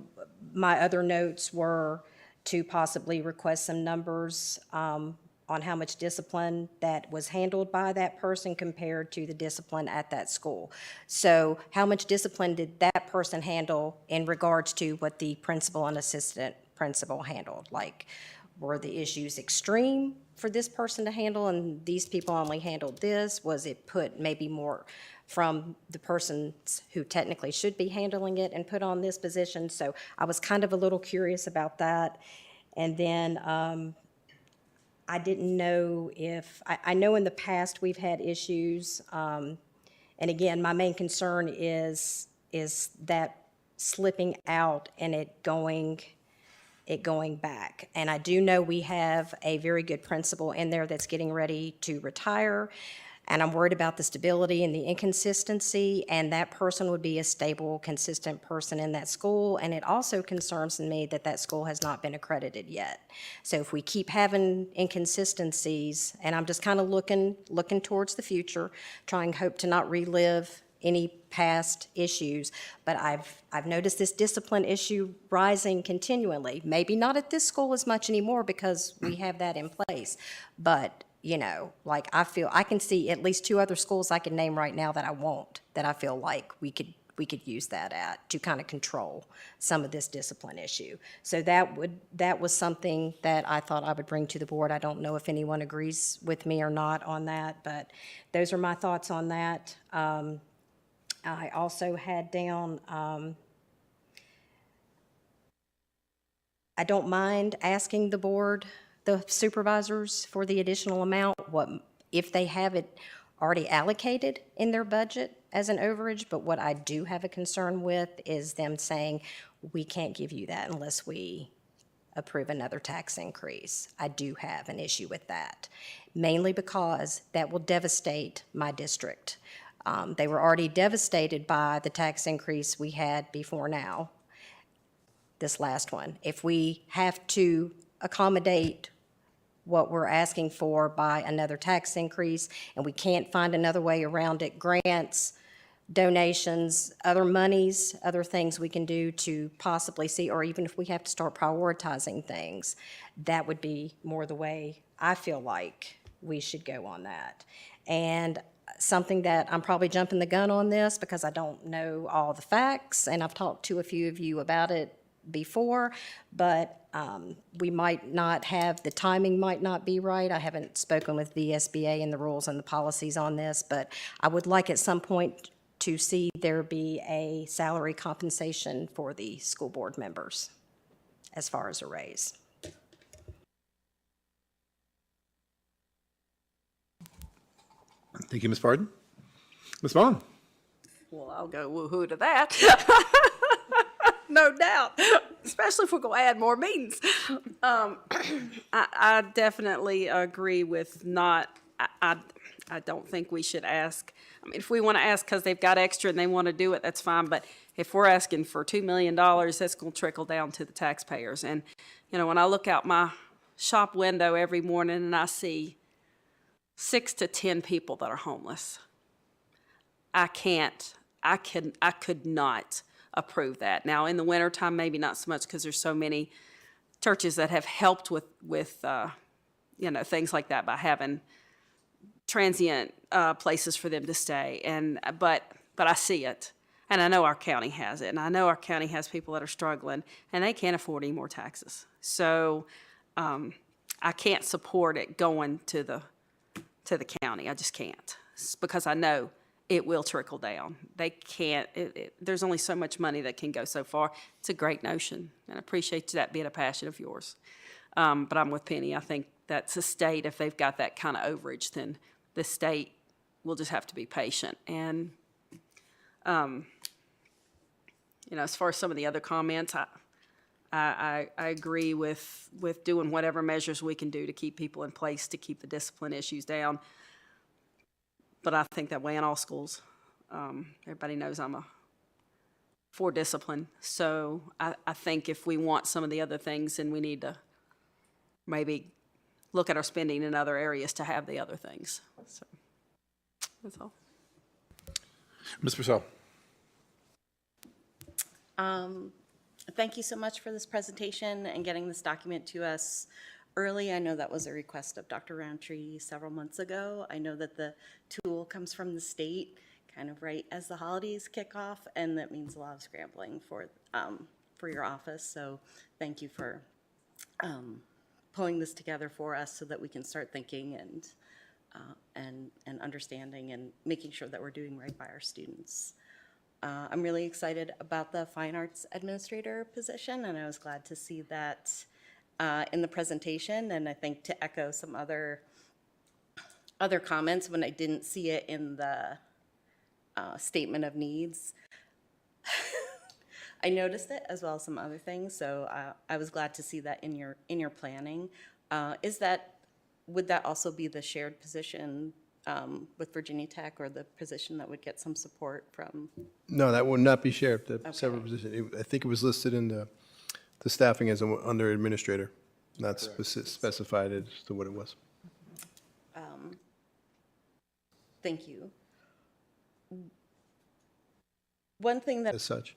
my other notes were to possibly request some numbers on how much discipline that was handled by that person compared to the discipline at that school. So how much discipline did that person handle in regards to what the principal and assistant principal handled? Like, were the issues extreme for this person to handle and these people only handled this? Was it put maybe more from the persons who technically should be handling it and put on this position? So I was kind of a little curious about that. And then I didn't know if, I know in the past we've had issues And again, my main concern is that slipping out and it going back. And I do know we have a very good principal in there that's getting ready to retire, and I'm worried about the stability and the inconsistency, and that person would be a stable, consistent person in that school. And it also concerns me that that school has not been accredited yet. So if we keep having inconsistencies, and I'm just kind of looking towards the future, trying hope to not relive any past issues, but I've noticed this discipline issue rising continually. Maybe not at this school as much anymore because we have that in place, but you know, like I feel I can see at least 2 other schools I can name right now that I feel like we could use that at to kind of control some of this discipline issue. So that was something that I thought I would bring to the board. I don't know if anyone agrees with me or not on that, but those are my thoughts on that. I also had down, I don't mind asking the board, the supervisors, for the additional amount, if they have it already allocated in their budget as an overage, but what I do have a concern with is them saying, we can't give you that unless we approve another tax increase. I do have an issue with that, mainly because that will devastate my district. They were already devastated by the tax increase we had before now, this last one. If we have to accommodate what we're asking for by another tax increase and we can't find another way around it, grants, donations, other monies, other things we can do to possibly see, or even if we have to start prioritizing things, that would be more the way I feel like we should go on that. And something that I'm probably jumping the gun on this because I don't know all the facts, and I've talked to a few of you about it before, but we might not have, the timing might not be right. I haven't spoken with the SBA and the rules and the policies on this, but I would like at some point to see there be a salary compensation for the school board members as far as a raise. Thank you, Ms. Barden. Ms. Vaughn? Well, I'll go woo-hoo to that. No doubt, especially if we're going to add more meetings. I definitely agree with not, I don't think we should ask. I mean, if we want to ask because they've got extra and they want to do it, that's fine. But if we're asking for $2 million, that's going to trickle down to the taxpayers. And, you know, when I look out my shop window every morning and I see 6 to 10 people that are homeless, I could not approve that. Now, in the wintertime, maybe not so much because there's so many churches that have helped with you know, things like that by having transient places for them to stay. And but I see it, and I know our county has it, and I know our county has people that are struggling, and they can't afford any more taxes. So I can't support it going to the county. I just can't, because I know it will trickle down. They can't, there's only so much money that can go so far. It's a great notion, and I appreciate that being a passion of yours. But I'm with Penny. I think that's a state, if they've got that kind of overage, then the state will just have to be patient. And, you know, as far as some of the other comments, I agree with doing whatever measures we can do to keep people in place to keep the discipline issues down. But I think that way in all schools. Everybody knows I'm for discipline. So I think if we want some of the other things, then we need to maybe look at our spending in other areas to have the other things. So that's all. Ms. Purcell? Thank you so much for this presentation and getting this document to us early. I know that was a request of Dr. Roundtree several months ago. I know that the tool comes from the state kind of right as the holidays kick off, and that means a lot of scrambling for your office. So thank you for pulling this together for us so that we can start thinking and understanding and making sure that we're doing right by our students. I'm really excited about the fine arts administrator position, and I was glad to see that in the presentation. And I think to echo some other comments, when I didn't see it in the statement of needs. I noticed it as well as some other things, so I was glad to see that in your planning. Would that also be the shared position with Virginia Tech, or the position that would get some support from? No, that would not be shared, the Okay. separate position. I think it was listed in the staffing as under administrator, not specified as to what it was. Thank you. One thing that As such,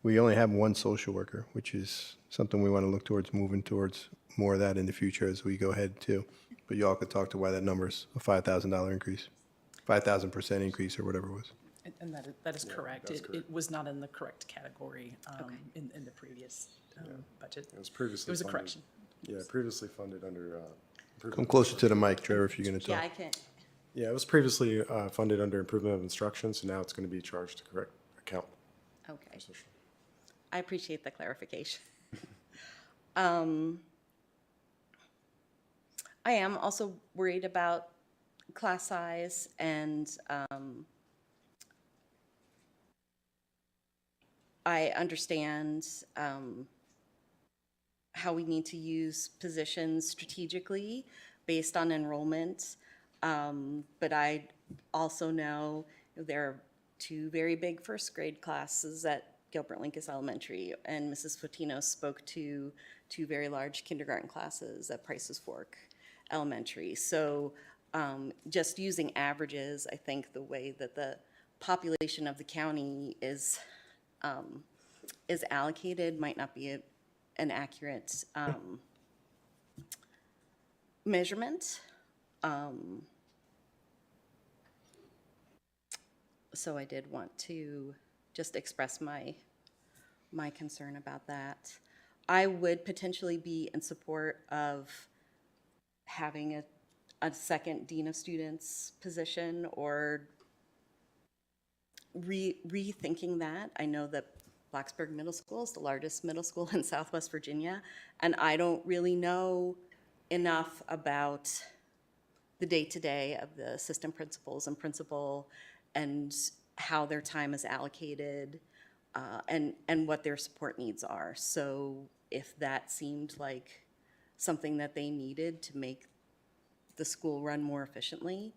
we only have one social worker, which is something we want to look towards, moving towards more of that in the future as we go ahead too. But y'all could talk to why that number's a $5,000 increase, 5,000% increase or whatever it was. And that is correct. It was not in the correct category in the previous budget. It was previously. It was a funded- correction. Yeah, previously funded under. Come closer to the mic, Trevor, if you're going to Yeah, talk. I can't. Yeah, it was previously funded under improvement of instruction, so now it's going to be charged to correct account. Okay. I appreciate the clarification. I am also worried about class size, and I understand how we need to use positions strategically based on enrollment. But I also know there are two very big first grade classes at Gilbert Lincoln Elementary, and Mrs. Fotino spoke to two very large kindergarten classes at Price's Fork Elementary. So just using averages, I think the way that the population of the county is allocated might not be an accurate measurement. So I did want to just express my concern about that. I would potentially be in support of having a second dean of students position, or rethinking that. I know that Blacksburg Middle School is the largest middle school in Southwest Virginia, and I don't really know enough about the day-to-day of the assistant principals and principal, and how their time is allocated, and what their support needs are. So if that seemed like something that they needed to make the school run more efficiently,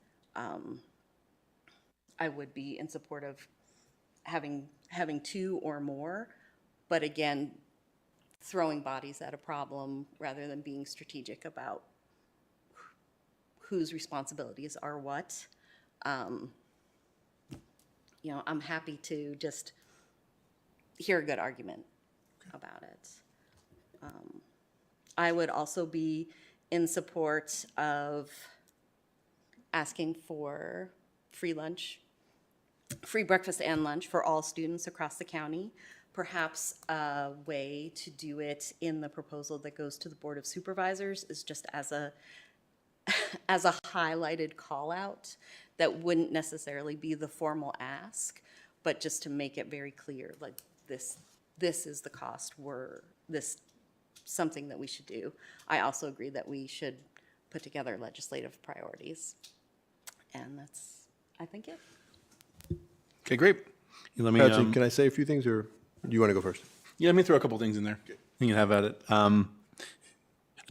I would be in support of having two or more, but again, throwing bodies at a problem rather than being strategic about whose responsibilities are what. You know, I'm happy to just hear a good argument about it. I would also be in support of asking for free breakfast and lunch for all students across the county. Perhaps a way to do it in the proposal that goes to the Board of Supervisors is just as a highlighted call out that wouldn't necessarily be the formal ask, but just to make it very clear, like this is the cost, this something that we should do. I also agree that we should put together legislative priorities. And that's, I think, it. Okay, great. Let me, Patrick, can I say a few things, or do you want to go first? yeah, let me throw a couple things in there. You can have at it. I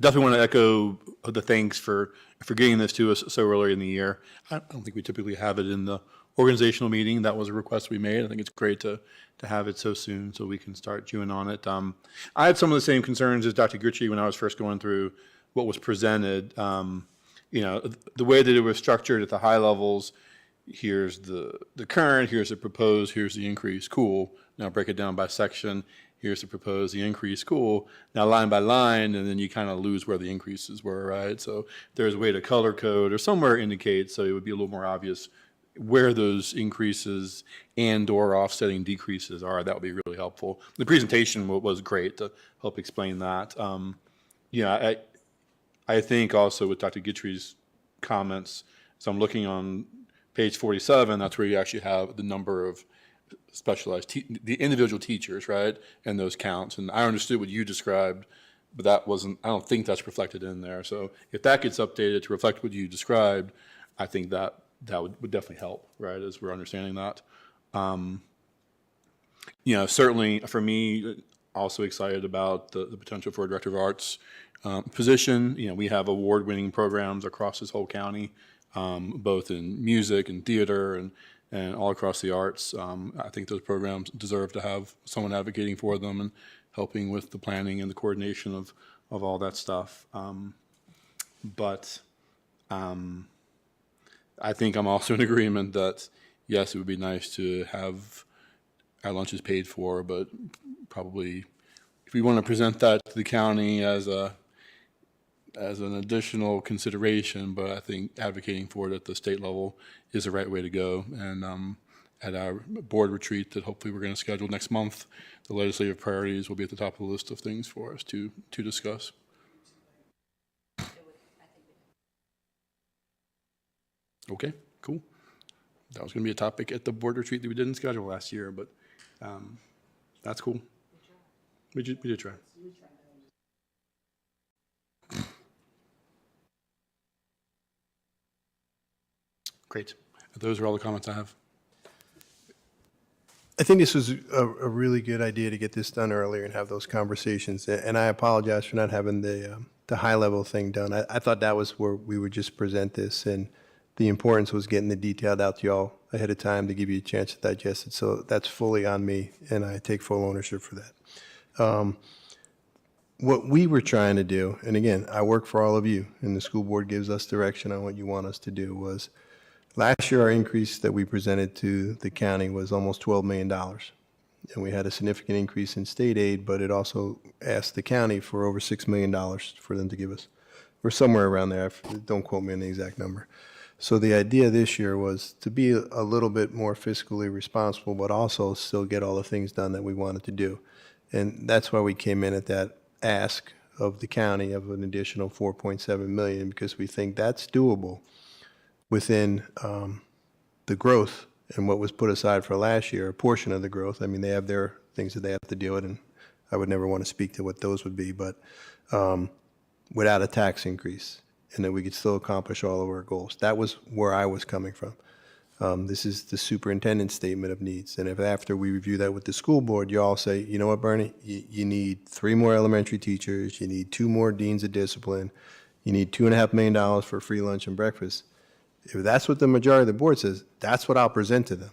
definitely want to echo the thanks for getting this to us so early in the year. I don't think we typically have it in the organizational meeting. That was a request we made. I think it's great to have it so soon so we can start chewing on it. I had some of the same concerns as Dr. Gritchie when I was first going through what was presented. You know, the way that it was structured at the high levels, here's the current, here's the proposed, here's the increase, cool. Now break it down by section, here's the proposed, the increase, cool. Now line by line, and then you kind of lose where the increases were, right? So there's a way to color code or somewhere indicate, so it would be a little more obvious where those increases and or offsetting decreases are. That would be really helpful. The presentation was great to help explain that. Yeah, I think also with Dr. Gittrie's comments, so I'm looking on page 47, that's where you actually have the number of specialized, the individual teachers, right? And those counts. And I understood what you described, but that wasn't, I don't think that's reflected in there. So if that gets updated to reflect what you described, I think that would definitely help, right, as we're understanding that. Certainly for me, also excited about the potential for a director of arts position. We have award-winning programs across this whole county, both in music and theater and all across the arts. I think those programs deserve to have someone advocating for them and helping with the planning and the coordination of all that stuff. But I think I'm also in agreement that, yes, it would be nice to have our lunches paid for, but probably if we want to present that to the county as an additional consideration, but I think advocating for it at the state level is the right way to go. And at our board retreat that hopefully we're going to schedule next month, the legislative priorities will be at the top of the list of things for us to discuss. Okay, cool. That was going to be a topic at the board retreat that we didn't schedule last year, but that's cool. We did try. Great. Those are all the comments I have. I think this was a really good idea to get this done earlier and have those conversations. And I apologize for not having the high-level thing done. I thought that was where we would just present this, and the importance was getting the detailed out to y'all ahead of time to give you a chance to digest it. So that's fully on me, and I take full ownership for that. What we were trying to do, and again, I work for all of you, and the school board gives us direction on what you want us to do, was last year our increase that we presented to the county was almost $12 million. And we had a significant increase in state aid, but it also asked the county for over $6 million for them to give us. We're somewhere around there. Don't quote me on the exact number. So the idea this year was to be a little bit more fiscally responsible, but also still get all the things done that we wanted to do. And that's why we came in at that ask of the county of an additional $4.7 million, because we think that's doable within the growth and what was put aside for last year, a portion of the growth. I mean, they have their things that they have to deal with, and I would never want to speak to what those would be, but without a tax increase, and that we could still accomplish all of our goals. That was where I was coming from. This is the superintendent's statement of needs. And if after we review that with the school board, you all say, you know what, Bernie, you need 3 more elementary teachers, you need 2 more deans of discipline, you need $2.5 million for free lunch and breakfast. If that's what the majority of the board says, that's what I'll present to them.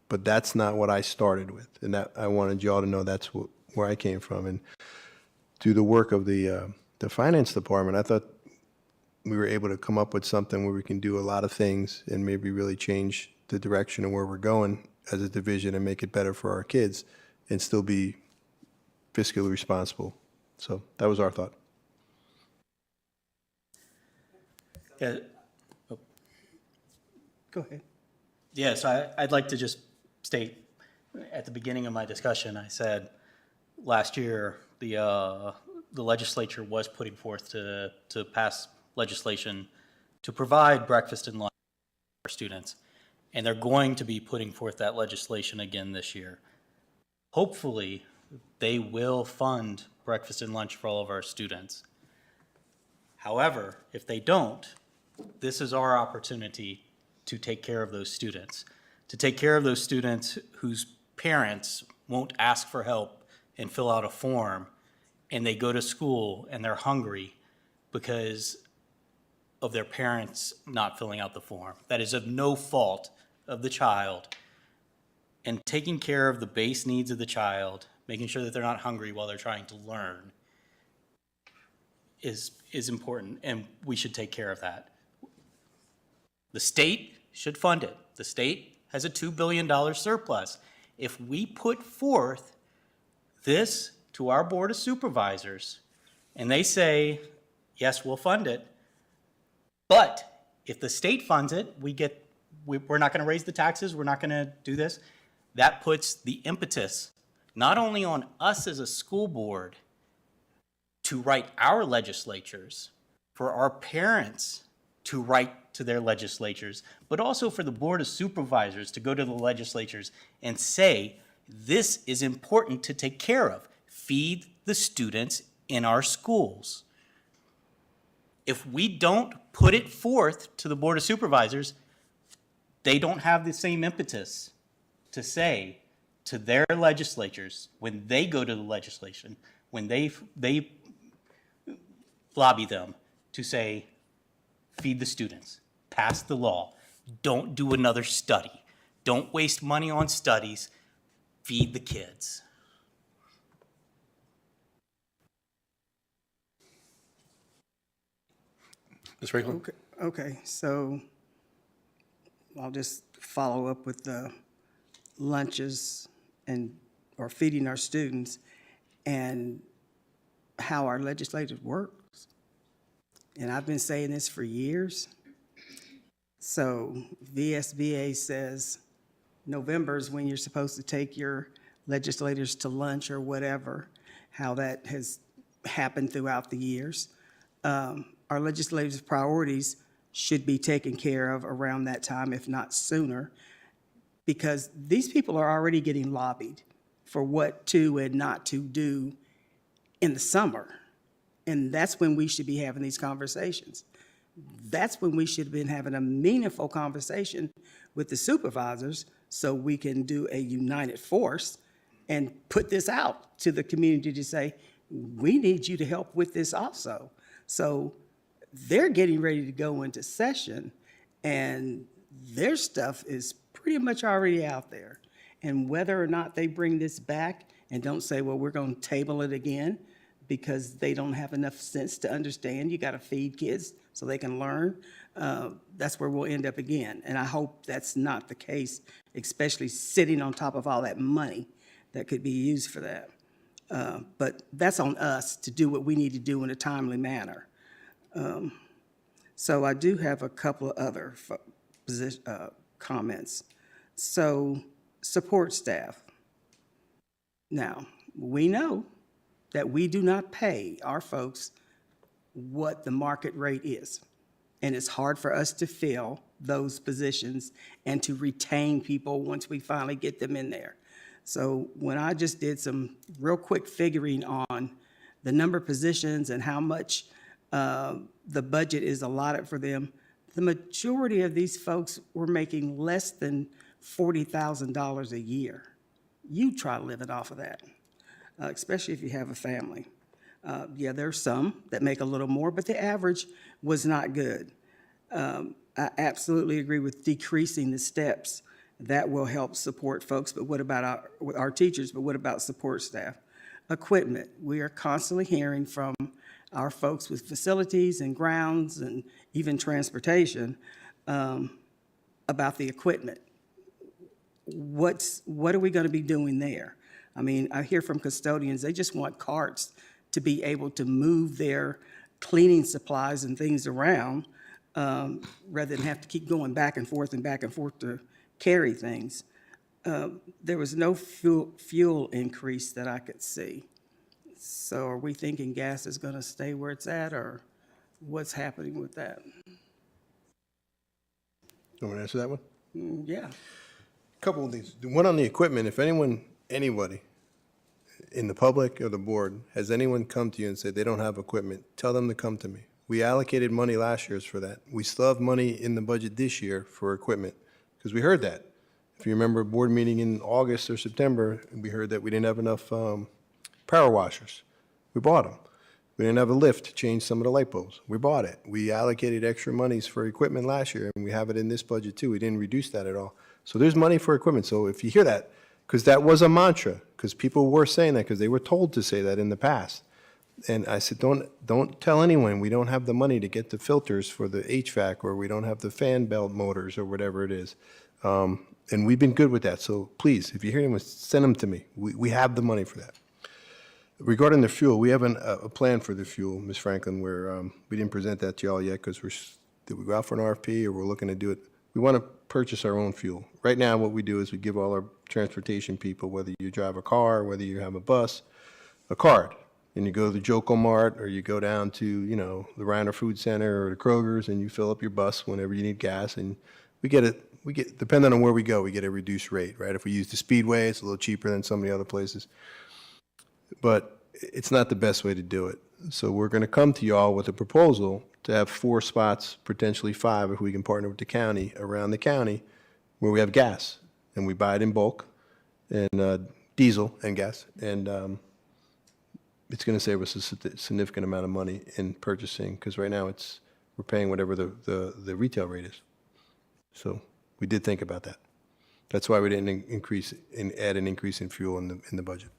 But that's not what I started with. And that I wanted you all to know that's where I came from. And through the work of the finance department, I thought we were able to come up with something where we can do a lot of things and maybe really change the direction of where we're going as a division and make it better for our kids and still be fiscally responsible. So that was our thought. Yeah. Go ahead. Yeah, so I'd like to just state, at the beginning of my discussion, I said last year the legislature was putting forth to pass legislation to provide breakfast and lunch for students, and they're going to be putting forth that legislation again this year. Hopefully, they will fund breakfast and lunch for all of our students. However, if they don't, this is our opportunity to take care of those students, whose parents won't ask for help and fill out a form, and they go to school and they're hungry because of their parents not filling out the form. That is of no fault of the child. And taking care of the base needs of the child, making sure that they're not hungry while they're trying to learn, is important, and we should take care of that. The state should fund it. The state has a $2 billion surplus. If we put forth this to our Board of Supervisors and they say, yes, we'll fund it, but if the state funds it, we're not going to raise the taxes, we're not going to do this, that puts the impetus not only on us as a school board to write our legislatures, for our parents to write to their legislatures, but also for the Board of Supervisors to go to the legislatures and say, this is important to take care of. Feed the students in our schools. If we don't put it forth to the Board of Supervisors, they don't have the same impetus to say to their legislatures, when they go to the legislation, when they lobby them to say, feed the students, pass the law, don't do another study, don't waste money on studies, feed the kids. Ms. Franklin? Okay, so I'll just follow up with the lunches or feeding our students and how our legislative works. And I've been saying this for years. So VSBA says November is when you're supposed to take your legislators to lunch or whatever, how that has happened throughout the years. Our legislative priorities should be taken care of around that time, if not sooner, because these people are already getting lobbied for what to and not to do in the summer. And that's when we should be having these conversations. That's when we should have been having a meaningful conversation with the supervisors so we can do a united force and put this out to the community to say, we need you to help with this also. So they're getting ready to go into session and their stuff is pretty much already out there. And whether or not they bring this back and don't say, well, we're going to table it again because they don't have enough sense to understand you got to feed kids so they can learn, that's where we'll end up again. And I hope that's not the case, especially sitting on top of all that money that could be used for that. But that's on us to do what we need to do in a timely manner. So I do have a couple of other comments. So support staff. Now, we know that we do not pay our folks what the market rate is. And it's hard for us to fill those positions and to retain people once we finally get them in there. So when I just did some real quick figuring on the number of positions and how much the budget is allotted for them, the majority of these folks were making less than $40,000 a year. You try living off of that, especially if you have a family. Yeah, there's some that make a little more, but the average was not good. I absolutely agree with decreasing the steps. That will help support folks, but what about our teachers, but what about support staff? Equipment, we are constantly hearing from our folks with facilities and grounds and even transportation about the equipment. What are we going to be doing there? I mean, I hear from custodians, they just want carts to be able to move their cleaning supplies and things around rather than have to keep going back and forth to carry things. There was no fuel increase that I could see. So are we thinking gas is going to stay where it's at, or what's happening with that? You want to answer that one? Yeah. Couple of things. The one on the equipment, if anybody in the public or the board, has anyone come to you and said they don't have equipment, tell them to come to me. We allocated money last year for that. We still have money in the budget this year for equipment, because we heard that. If you remember a board meeting in August or September, we heard that we didn't have enough power washers. We bought them. We didn't have a lift to change some of the light bulbs. We bought it. We allocated extra monies for equipment last year, and we have it in this budget too. We didn't reduce that at all. So there's money for equipment. So if you hear that, because that was a mantra, because people were saying that because they were told to say that in the past. And I said, don't tell anyone we don't have the money to get the filters for the HVAC, or we don't have the fan belt motors or whatever it is. And we've been good with that. So please, if you hear anyone, send them to me. We have the money for that. Regarding the fuel, we have a plan for the fuel, Ms. Franklin, where we didn't present that to y'all yet because did we go out for an RFP or we're looking to do it? We want to purchase our own fuel. Right now, what we do is we give all our transportation people, whether you drive a car, whether you have a bus, a card. And you go to the Joco Mart, or you go down to, the Reiner Food Center or the Kroger's, and you fill up your bus whenever you need gas. And we get, depending on where we go, we get a reduced rate, right? If we use the Speedway, it's a little cheaper than some of the other places. But it's not the best way to do it. So we're going to come to y'all with a proposal to have 4 spots, potentially 5, if we can partner with the county, around the county, where we have gas. and we buy it in bulk, and diesel and gas, and it's going to save us a significant amount of money in purchasing, because right now we're paying whatever the retail rate is. So we did think about that. That's why we didn't add an increase in fuel in the budget.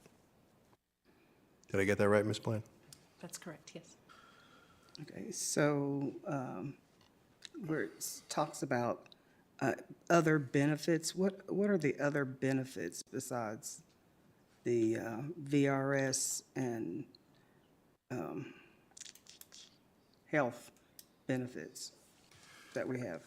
Did I get that right, Ms. Bland? That's correct, yes. Okay, so where it talks about other benefits, what are the other benefits besides the VRS and health benefits that we have?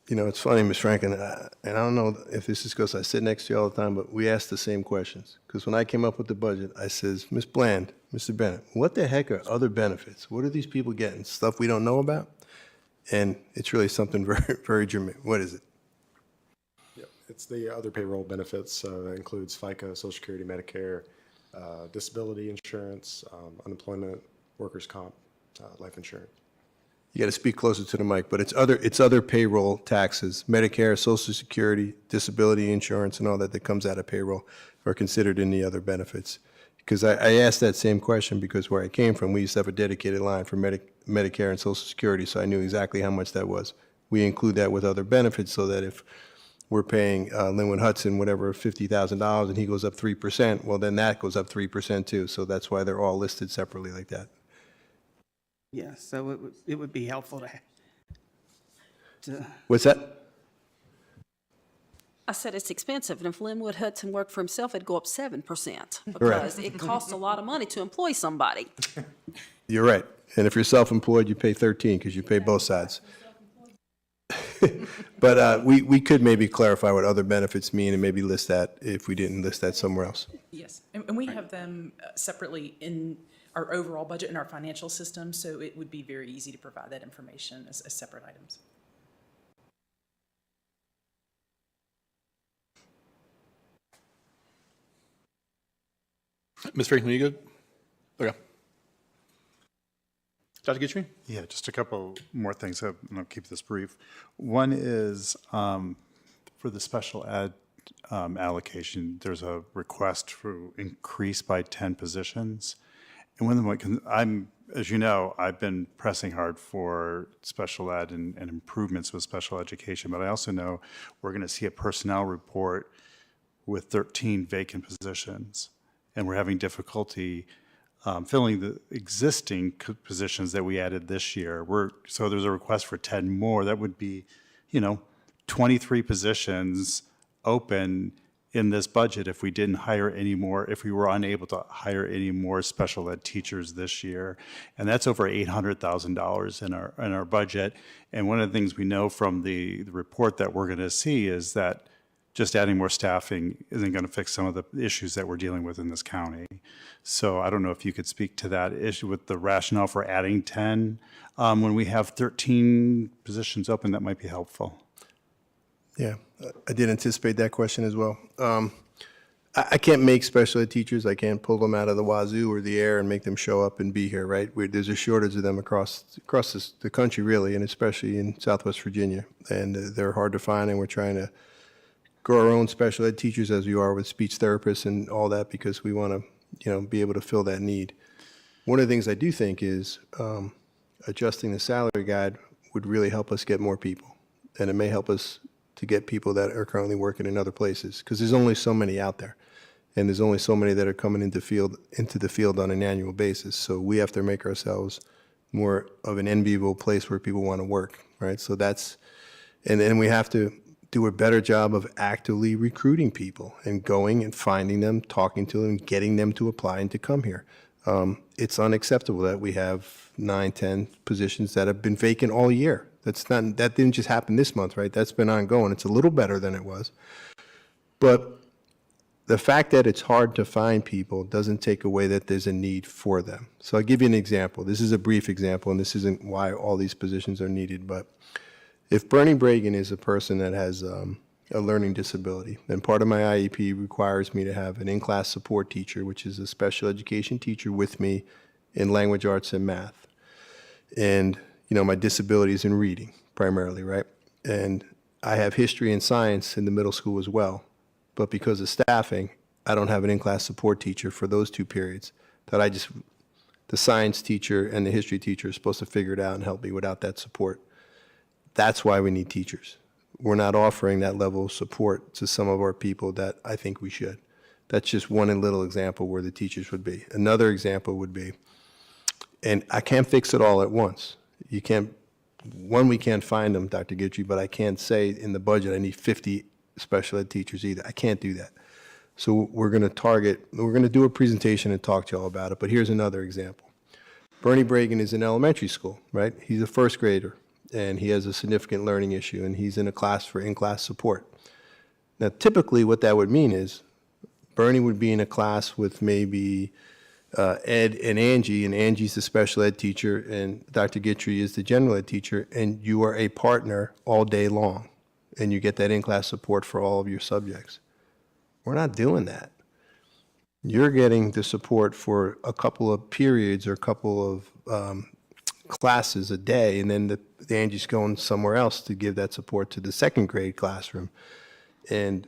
You know, it's funny, Ms. Franklin, and I don't know if this is because I sit next to you all the time, but we ask the same questions. Because when I came up with the budget, I says, Ms. Bland, Mr. Bennett, what the heck are other benefits? What are these people getting? Stuff we don't know about? And it's really something very, very germane. What is it? Yep, it's the other payroll benefits. That includes FICA, Social Security, Medicare, disability insurance, unemployment, workers' comp, life insurance. You got to speak closer to the mic, but it's other payroll taxes, Medicare, Social Security, disability insurance, and all that comes out of payroll are considered in the other benefits. Because I asked that same question because where I came from, we used to have a dedicated line for Medicare and Social Security, so I knew exactly how much that was. We include that with other benefits so that if we're paying Linwood Hudson whatever $50,000 and he goes up 3%, well then that goes up 3% too. So that's why they're all listed separately like that. Yeah, so it would be helpful to What's that? I said it's expensive, and if Linwood Hudson worked for himself, it'd go up 7%, because it costs a lot of money to employ somebody. You're right. And if you're self-employed, you pay 13 because you pay both sides. But we could maybe clarify what other benefits mean and maybe list that if we didn't list that somewhere else. Yes, and we have them separately in our overall budget and our financial system, so it would be very easy to provide that information as separate items. Ms. Franklin, you good? Okay. Dr. Gitchery? Yeah, just a couple more things, and I'll keep this brief. One is for the special ed allocation, there's a request for increase by 10 positions. And one of them, as you know, I've been pressing hard for special ed and improvements with special education, but I also know we're going to see a personnel report with 13 vacant positions, and we're having difficulty filling the existing positions that we added this year. So there's a request for 10 more. That would be, 23 positions open in this budget if we didn't hire any more, if we were unable to hire any more special ed teachers this year. And that's over $800,000 in our budget. And one of the things we know from the report that we're going to see is that just adding more staffing isn't going to fix some of the issues that we're dealing with in this county. So I don't know if you could speak to that issue with the rationale for adding 10. When we have 13 positions open, that might be helpful. Yeah, I did anticipate that question as well. I can't make special ed teachers. I can't pull them out of the wazoo or the air and make them show up and be here, right? There's a shortage of them across the country, really, and especially in Southwest Virginia. And they're hard to find, and we're trying to grow our own special ed teachers as we are with speech therapists and all that because we want to, be able to fill that need. One of the things I do think is adjusting the salary guide would really help us get more people, and it may help us to get people that are currently working in other places because there's only so many out there, and there's only so many that are coming into the field on an annual basis. So we have to make ourselves more of an enviable place where people want to work, right? So and then we have to do a better job of actively recruiting people and going and finding them, talking to them, getting them to apply and to come here. It's unacceptable that we have 9, 10 positions that have been vacant all year. That didn't just happen this month, right? That's been ongoing. It's a little better than it was. But the fact that it's hard to find people doesn't take away that there's a need for them. So I'll give you an example. This is a brief example, and this isn't why all these positions are needed, but if Bernie Bragan is a person that has a learning disability, then part of my IEP requires me to have an in-class support teacher, which is a special education teacher with me in language arts and math. And, my disability is in reading primarily, right? And I have history and science in the middle school as well. but because of staffing, I don't have an in-class support teacher for those 2 periods that the science teacher and the history teacher are supposed to figure it out and help me without that support. That's why we need teachers. We're not offering that level of support to some of our people that I think we should. That's just one little example where the teachers would be. Another example would be, and I can't fix it all at once. We can't find them, Dr. Guidry, but I can't say in the budget I need 50 special ed teachers either. I can't do that. So we're going to do a presentation and talk to y'all about it, but here's another example. Bernie Bragan is in elementary school, right? He's a first grader, and he has a significant learning issue, and he's in a class for in-class support. Now, typically what that would mean is Bernie would be in a class with maybe Ed and Angie's the special ed teacher, and Dr. Guidry is the general ed teacher, and you are a partner all day long, and you get that in-class support for all of your subjects. We're not doing that. You're getting the support for a couple of periods or a couple of classes a day, and then the Angie's going somewhere else to give that support to the second grade classroom. And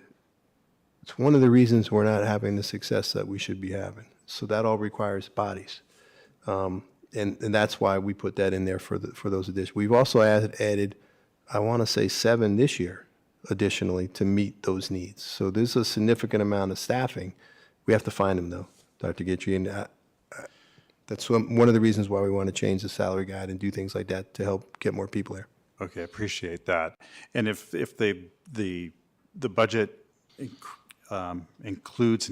it's one of the reasons we're not having the success that we should be having. So that all requires bodies. And that's why we put that in there for those additions. We've also added, I want to say 7 this year, additionally, to meet those needs. So there's a significant amount of staffing. We have to find them, though, Dr. Guidry, and that's one of the reasons why we want to change the salary guide and do things like that to help get more people there. Okay, appreciate that. And if the budget includes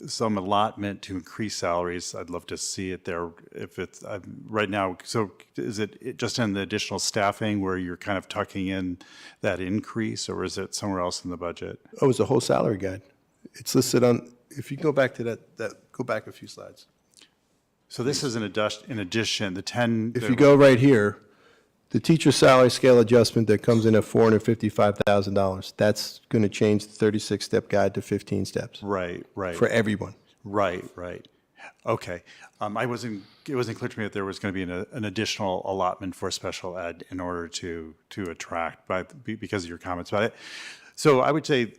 some allotment to increase salaries, I'd love to see it there. If it's right now, so is it just in the additional staffing where you're kind of tucking in that increase, or is it somewhere else in the budget? Oh, it's a whole salary guide. It's listed on, if you go back to go back a few slides. So this is in addition, the 10. If you go right here, the teacher salary scale adjustment that comes in at $455,000, that's going to change the 36-step guide to 15 steps. Right. For everyone. Right. Okay. It wasn't clear to me that there was going to be an additional allotment for special ed in order to attract, because of your comments about it. So I would say,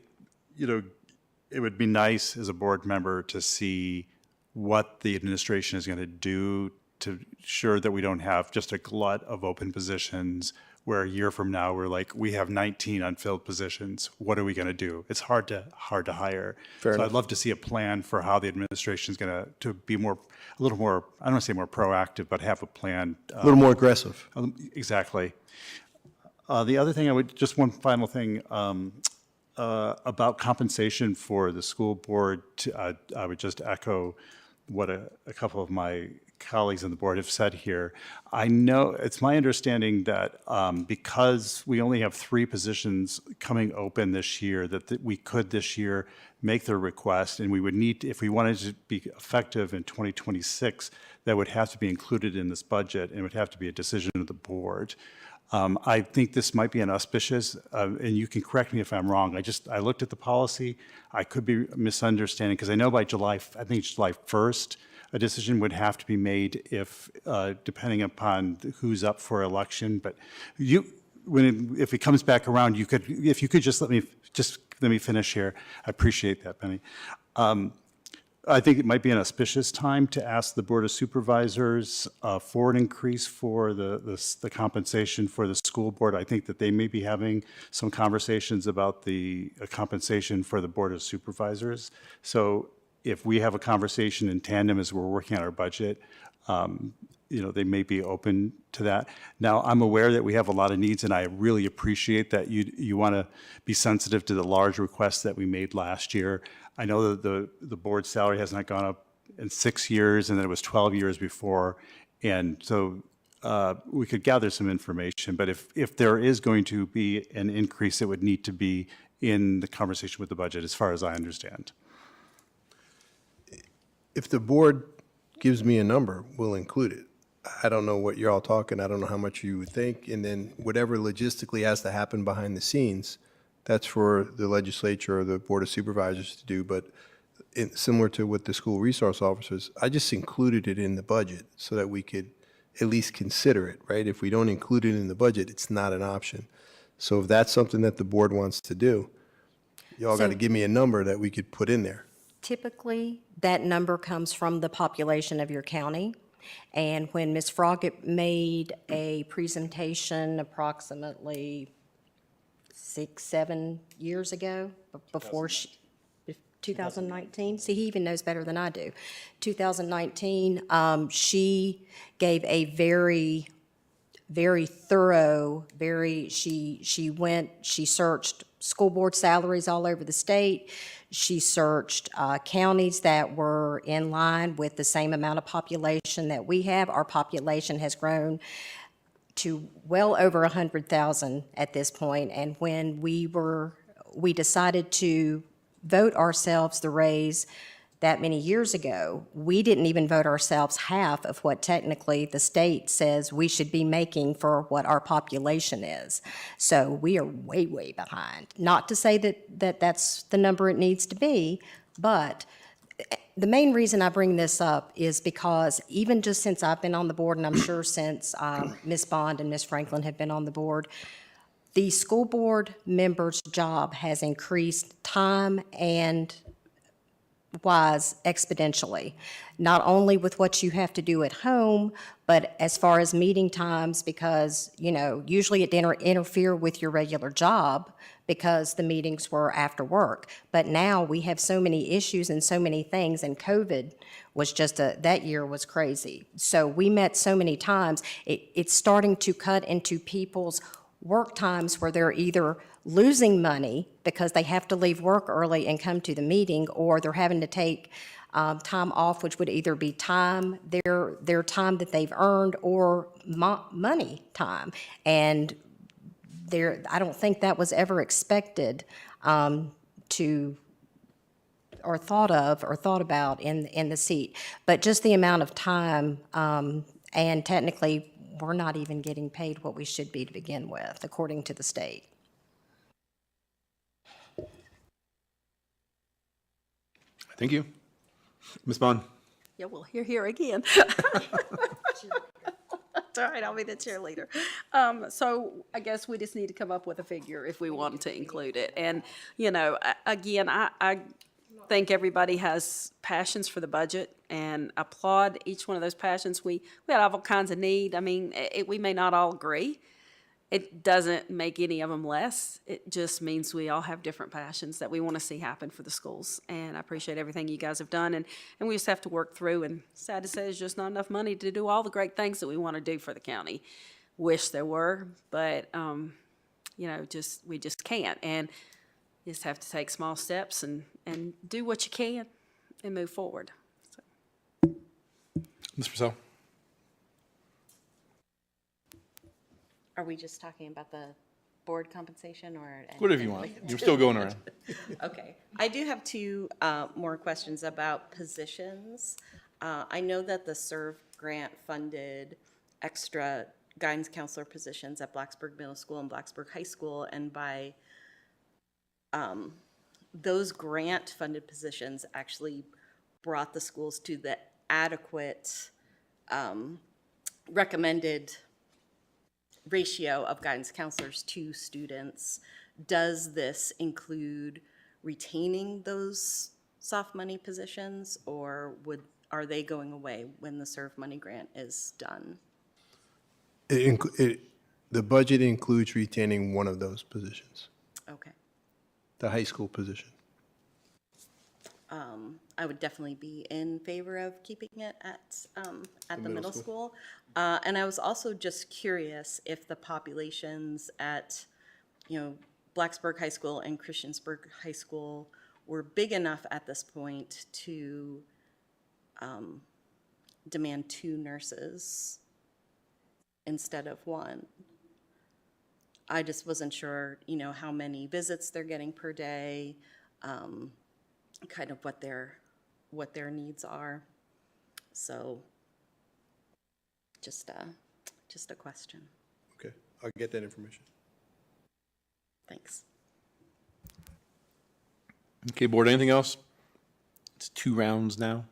it would be nice as a board member to see what the administration is going to do to ensure that we don't have just a glut of open positions where a year from now we're like, we have 19 unfilled positions. What are we going to do? It's hard to hire. Fair so enough. I'd love to see a plan for how the administration is going to be a little more, I don't want to say more proactive, but have a plan. A little more aggressive. Exactly. The other thing just one final thing, about compensation for the school board. I would just echo what a couple of my colleagues on the board have said here. I know, it's my understanding that because we only have 3 positions coming open this year, that we could this year make the request, and we would need, if we wanted to be effective in 2026, that would have to be included in this budget, and it would have to be a decision of the board. I think this might be an auspicious, and you can correct me if I'm wrong. I looked at the policy. I could be misunderstanding, because I know by July 1st, a decision would have to be made if, depending upon who's up for election. But if it comes back around, if you could just let me finish here. I appreciate that, Penny. I think it might be an auspicious time to ask the Board of Supervisors for an increase for the compensation for the school board. I think that they may be having some conversations about the compensation for the Board of Supervisors. So if we have a conversation in tandem as we're working on our budget, they may be open to that. Now, I'm aware that we have a lot of needs, and I really appreciate that you want to be sensitive to the large requests that we made last year. I know that the board salary has not gone up in 6 years, and then it was 12 years before. And so we could gather some information, but if there is going to be an increase, it would need to be in the conversation with the budget, as far as I understand. If the board gives me a number, we'll include it. I don't know what you're all talking. I don't know how much you would think. And then whatever logistically has to happen behind the scenes, that's for the legislature or the Board of Supervisors to do. But similar to with the school resource officers, I just included it in the budget so that we could at least consider it, right? If we don't include it in the budget, it's not an option. So if that's something that the board wants to do, Y'all got to give me a number that we could put in there. Typically, that number comes from the population of your county. And when Ms. Froggett made a presentation approximately 6-7 years ago, before she, 2019, see, he even knows better than I do. 2019, she gave a very thorough, she searched school board salaries all over the state. She searched counties that were in line with the same amount of population that we have. Our population has grown to well over 100,000 at this point. And when we decided to vote ourselves the raise that many years ago, we didn't even vote ourselves half of what technically the state says we should be making for what our population is. So we are way, way behind. Not to say that that's the number it needs to be, but the main reason I bring this up is because even just since I've been on the board, and I'm sure since Ms. Bond and Ms. Franklin have been on the board, the school board member's job has increased time and wise exponentially, not only with what you have to do at home, but as far as meeting times, because, you know, usually it didn't interfere with your regular job because the meetings were after work. But now we have so many issues and so many things, and COVID was just that year was crazy. So we met so many times. It's starting to cut into people's work times where they're either losing money because they have to leave work early and come to the meeting, or they're having to take time off, which would either be time, their time that they've earned, or money time. And I don't think that was ever expected or thought about in the seat. But just the amount of time, and technically, we're not even getting paid what we should be to begin with, according to the state. Thank you. Ms. Bond? Yeah, well, here again. That's all right, I'll be the cheerleader. So I guess we just need to come up with a figure if we want to include it. And, you know, again, I think everybody has passions for the budget, and applaud each one of those passions. We had all kinds of need. I mean, we may not all agree. It doesn't make any of them less. It just means we all have different passions that we want to see happen for the schools. And I appreciate everything you guys have done. And we just have to work through. And sad to say, there's just not enough money to do all the great things that we want to do for the county. Wish there were, but, you know, we just can't. And you just have to take small steps and do what you can and move forward. So. Ms. Purcell? Are we just talking about the board compensation or? Whatever you want. You're still going around. Okay. I do have two more questions about positions. I know that the SERVE grant funded extra guidance counselor positions at Blacksburg Middle School and Blacksburg High School, and by those grant-funded positions actually brought the schools to the adequate recommended ratio of guidance counselors to students. Does this include retaining those soft money positions, or are they going away when the SERVE money grant is done? The budget includes retaining one of those positions, Okay. the high school position. I would definitely be in favor of keeping it at the middle school. And I was also just curious if the populations at, you know, Blacksburg High School and Christiansburg High School were big enough at this point to demand 2 nurses instead of 1. I just wasn't sure, you know, how many visits they're getting per day, kind of what their needs are. So just a question. Okay, I'll get that information. Thanks. Okay, board, anything else? It's 2 rounds now.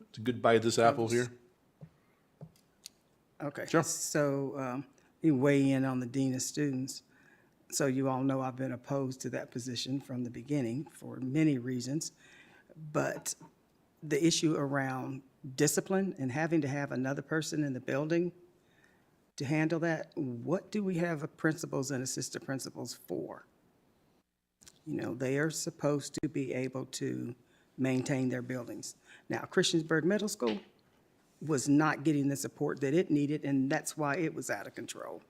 It's a good bite of this apple here. Okay. Sure. So you weigh in on the dean of students. So you all know I've been opposed to that position from the beginning for many reasons. But the issue around discipline and having to have another person in the building to handle that, what do we have principals and assistant principals for? You know, they are supposed to be able to maintain their buildings. Now, Christiansburg Middle School was not getting the support that it needed, and that's why it was out of control.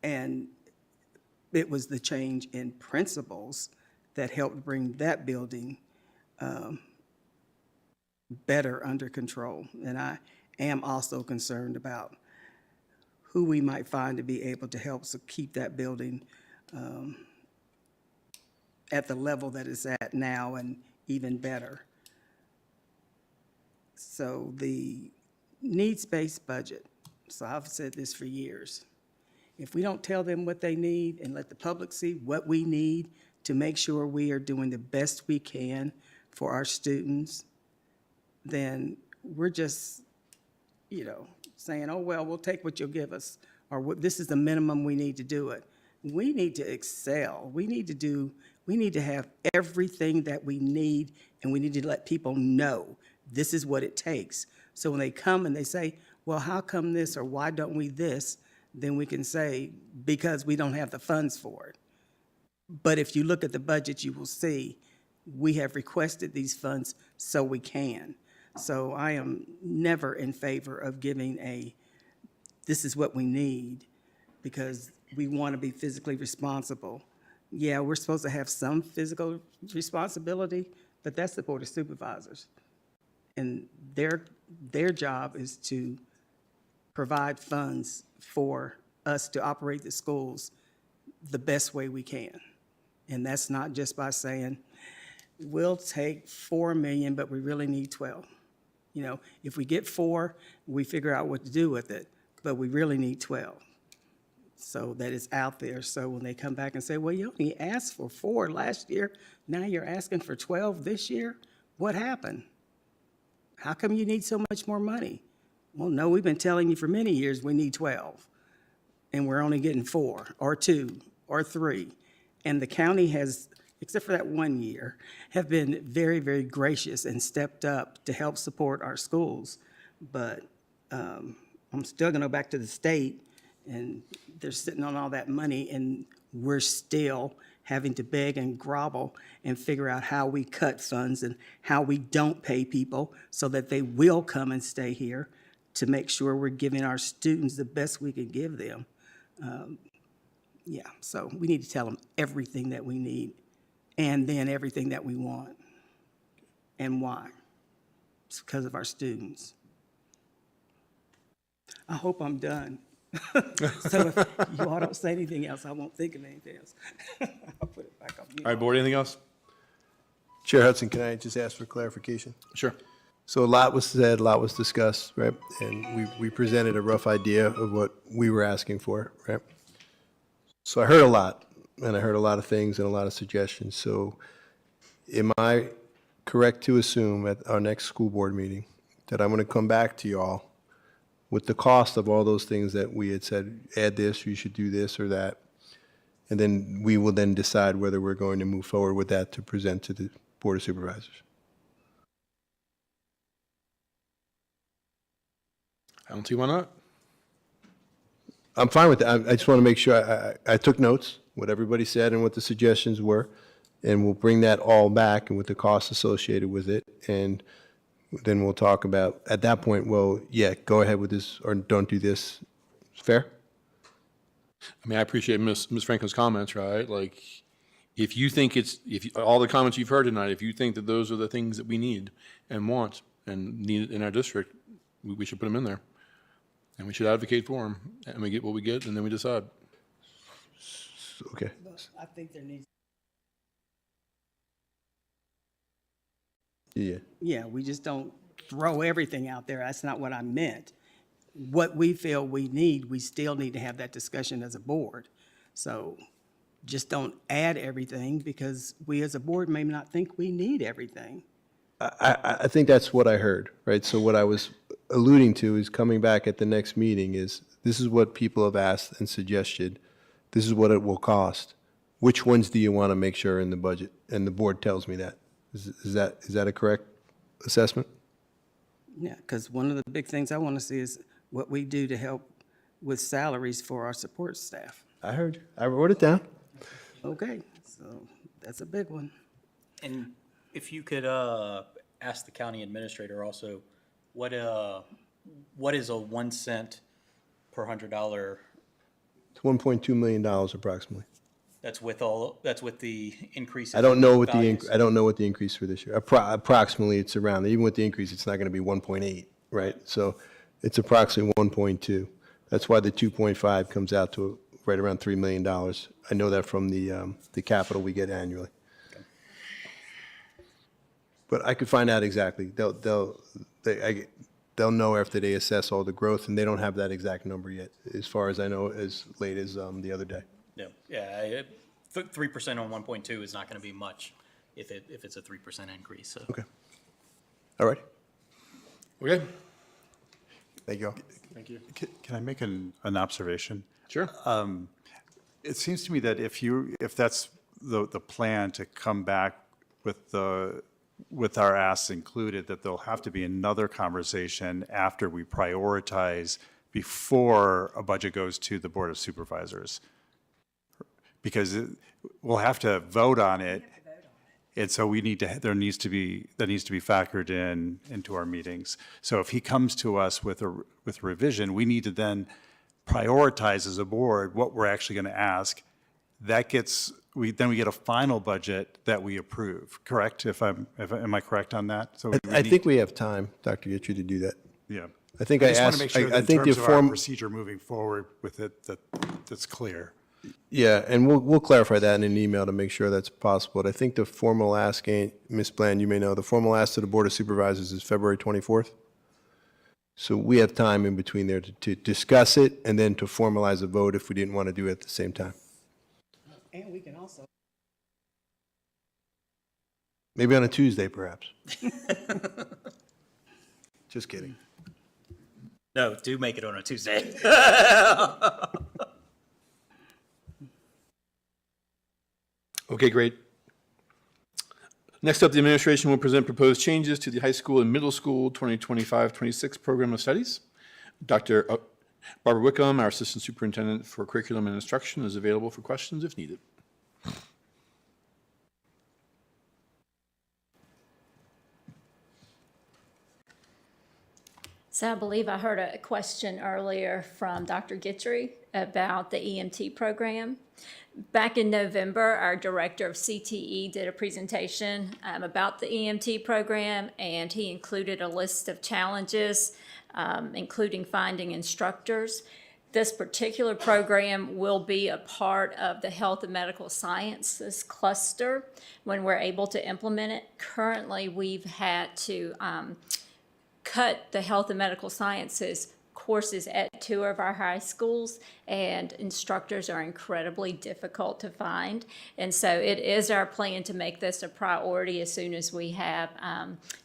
And it was the change in principles that helped bring that building better under control. And I am also concerned about who we might find to be able to help keep that building at the level that it's at now and even better. So the needs-based budget, so I've said this for years. If we don't tell them what they need and let the public see what we need to make sure we are doing the best we can for our students, then we're just, saying, oh, well, we'll take what you'll give us, or this is the minimum we need to do it. We need to excel. We need to have everything that we need, and we need to let people know this is what it takes. So when they come and they say, well, how come this, or why don't we this, then we can say, because we don't have the funds for it. But if you look at the budget, you will see we have requested these funds so we can. So I am never in favor of giving this is what we need, because we want to be physically responsible. Yeah, we're supposed to have some physical responsibility, but that's the Board of Supervisors. And their job is to provide funds for us to operate the schools the best way we can. And that's not just by saying, we'll take $4 million, but we really need 12. If we get 4, we figure out what to do with it, but we really need 12. So that it's out there. So when they come back and say, well, you only asked for 4 last year, now you're asking for 12 this year, what happened? How come you need so much more money? Well, no, we've been telling you for many years we need 12, and we're only getting 4 or 2 or 3. And the county has, except for that 1 year, have been very, very gracious and stepped up to help support our schools. But I'm still going to go back to the state, and they're sitting on all that money, and we're still having to beg and grovel and figure out how we cut funds and how we don't pay people so that they will come and stay here, to make sure we're giving our students the best we can give them. So we need to tell them everything that we need, and then everything that we want, and why. It's because of our students. I hope I'm done. So if you all don't say anything else, I won't think of anything else. I'll put it back up. All right, board, anything else? Chair Hudson, can I just ask for clarification? Sure. So a lot was said, a lot was discussed, right? And we presented a rough idea of what we were asking for, right? So I heard a lot, and I heard a lot of things and a lot of suggestions. So am I correct to assume at our next school board meeting that I'm going to come back to you all with the cost of all those things that we had said, add this, you should do this or that, and then we will then decide whether we're going to move forward with that to present to the Board of Supervisors? I don't see why not. I'm fine with that. I just want to make sure I took notes, what everybody said and what the suggestions were, and we'll bring that all back and with the costs associated with it. And then we'll talk about, at that point, well, yeah, go ahead with this or don't do this. Fair? I mean, I appreciate Ms. Franklin's comments, right? Like, if you think all the comments you've heard tonight, if you think that those are the things that we need and want and need in our district, we should put them in there. And we should advocate for them, and we get what we get, and then we decide. Okay. I think there needs. Yeah. Yeah, we just don't throw everything out there. That's not what I meant. What we feel we need, we still need to have that discussion as a board. So just don't add everything, because we as a board may not think we need everything. I think that's what I heard, right? So what I was alluding to is coming back at the next meeting is, this is what people have asked and suggested. this is what it will cost. Which ones do you want to make sure in the budget? And the board tells me that. Is that a correct assessment? Yeah, because one of the big things I want to see is what we do to help with salaries for our support staff. I heard you. I wrote it down. Okay, so that's a big one. And if you could ask the county administrator also, what is a 1 cent per $100? It's $1.2 million approximately. That's with the increase. I don't know what I don't know what the increase for this year. Approximately, it's around, even with the increase, it's not going to be 1.8, right? So it's approximately 1.2. That's why the 2.5 comes out to right around $3 million. I know that from the capital we get annually. But I could find out exactly. They'll know after they assess all the growth, and they don't have that exact number yet, as far as I know, as late as the other day. Yeah, 3% on 1.2 is not going to be much if it's a 3% increase. So. Okay. All right. Okay. Thank you all. Thank you. Can I make an observation? Sure. It seems to me that if that's the plan to come back with our asks included, that there'll have to be another conversation after we prioritize before a budget goes to the Board of Supervisors. Because we'll have to vote on it. And so that needs to be factored into our meetings. So if he comes to us with a revision, we need to then prioritize as a board what we're actually going to ask. Then we get a final budget that we approve, correct? Am I correct on that? So I think we have time, Dr. Gitry, to do that. Yeah. I think I just want to make sure that in terms of our procedure moving forward with it, that's clear. Yeah, and we'll clarify that in an email to make sure that's possible. But I think the formal ask, Ms. Bland, you may know, the formal ask to the Board of Supervisors is February 24th. So we have time in between there to discuss it and then to formalize a vote if we didn't want to do it at the same time. And we can also. Maybe on a Tuesday, perhaps. Just kidding. No, do make it on a Tuesday. Okay, great. Next up, the administration will present proposed changes to the high school and middle school 2025-26 program of studies. Dr. Barbara Wickham, our Assistant Superintendent for Curriculum and Instruction, is available for questions if needed. So I believe I heard a question earlier from Dr. Gitry about the EMT program. Back in November, our director of CTE did a presentation about the EMT program, and he included a list of challenges, including finding instructors. This particular program will be a part of the Health and Medical Sciences cluster when we're able to implement it. Currently, we've had to cut the Health and Medical Sciences courses at 2 of our high schools, and instructors are incredibly difficult to find. And so it is our plan to make this a priority as soon as we have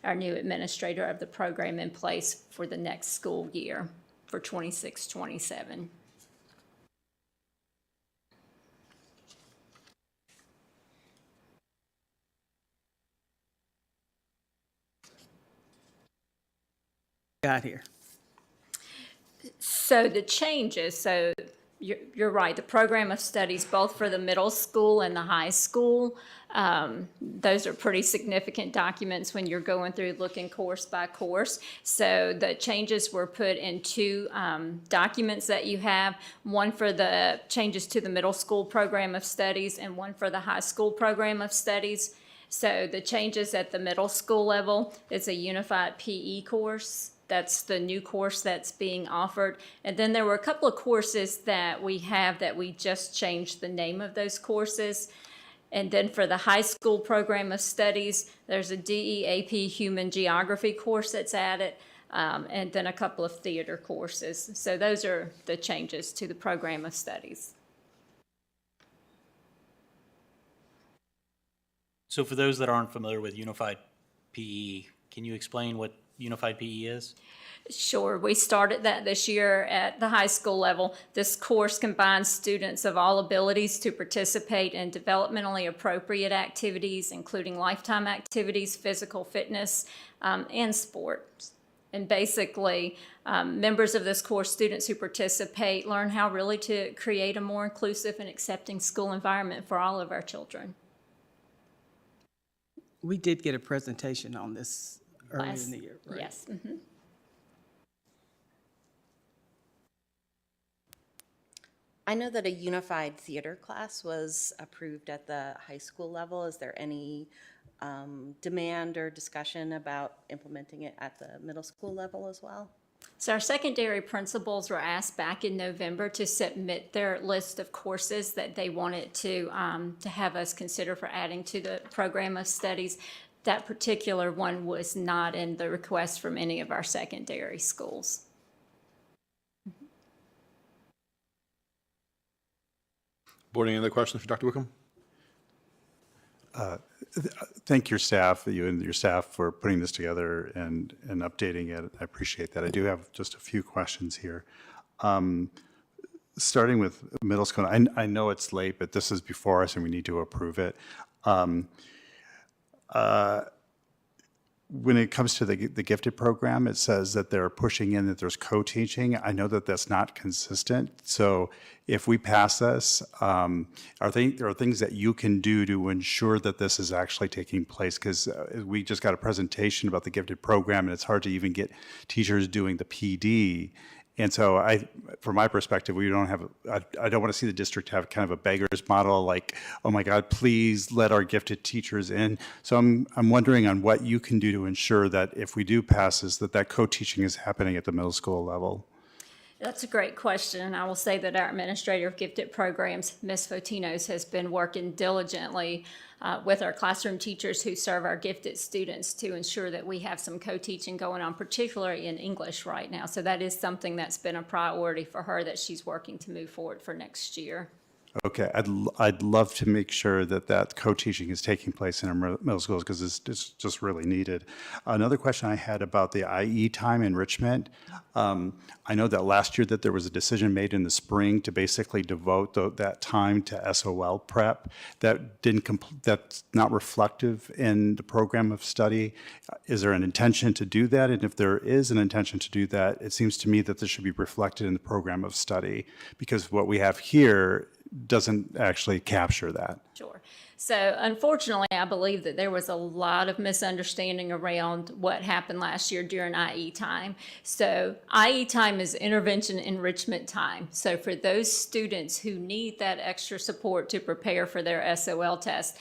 our new administrator of the program in place for the next school year for 26-27. Got here. So the changes, so you're right, the program of studies, both for the middle school and the high school, those are pretty significant documents when you're going through looking course by course. So the changes were put in 2 documents that you have, one for the changes to the middle school program of studies and one for the high school program of studies. So the changes at the middle school level is a unified PE course. That's the new course that's being offered. And then there were a couple of courses that we have that we just changed the name of those courses. And then for the high school program of studies, there's a DEAP Human Geography course that's added, and then a couple of theater courses. So those are the changes to the program of studies. So for those that aren't familiar with unified PE, can you explain what Unified PE is? Sure, we started that this year at the high school level. This course combines students of all abilities to participate in developmentally appropriate activities, including lifetime activities, physical fitness, and sports. And basically, members of this course, students who participate, learn how really to create a more inclusive and accepting school environment for all of our children. We did get a presentation on this earlier in the year, right? Yes. Mm-hmm. I know that a unified theater class was approved at the high school level. Is there any demand or discussion about implementing it at the middle school level as well? So our secondary principals were asked back in November to submit their list of courses that they wanted to have us consider for adding to the program of studies. That particular one was not in the request from any of our secondary schools. Board, any other questions for Dr. Wickham? Thank your staff, you and your staff, for putting this together and updating it. I appreciate that. I do have just a few questions here. Starting with middle school, I know it's late, but this is before us and we need to approve it. When it comes to the gifted program, it says that they're pushing in that there's co-teaching. I know that that's not consistent. So if we pass this, there are things that you can do to ensure that this is actually taking place? Because we just got a presentation about the gifted program, and it's hard to even get teachers doing the PD. And so from my perspective, we don't have, I don't want to see the district have kind of a beggar's model, like, oh my God, please let our gifted teachers in. So I'm wondering on what you can do to ensure that if we do pass this, that co-teaching is happening at the middle school level. That's a great question. I will say that our administrator of gifted programs, Ms. Fotinos, has been working diligently with our classroom teachers who serve our gifted students to ensure that we have some co-teaching going on, particularly in English right now. So that is something that's been a priority for her that she's working to move forward for next year. Okay, I'd love to make sure that co-teaching is taking place in our middle schools, because it's just really needed. Another question I had about the IE time enrichment. I know that last year that there was a decision made in the spring to basically devote that time to SOL prep. That's not reflective in the program of study. Is there an intention to do that? And if there is an intention to do that, it seems to me that this should be reflected in the program of study, because what we have here doesn't actually capture that. Sure. So unfortunately, I believe that there was a lot of misunderstanding around what happened last year during IE time. So IE time is intervention enrichment time. So for those students who need that extra support to prepare for their SOL test,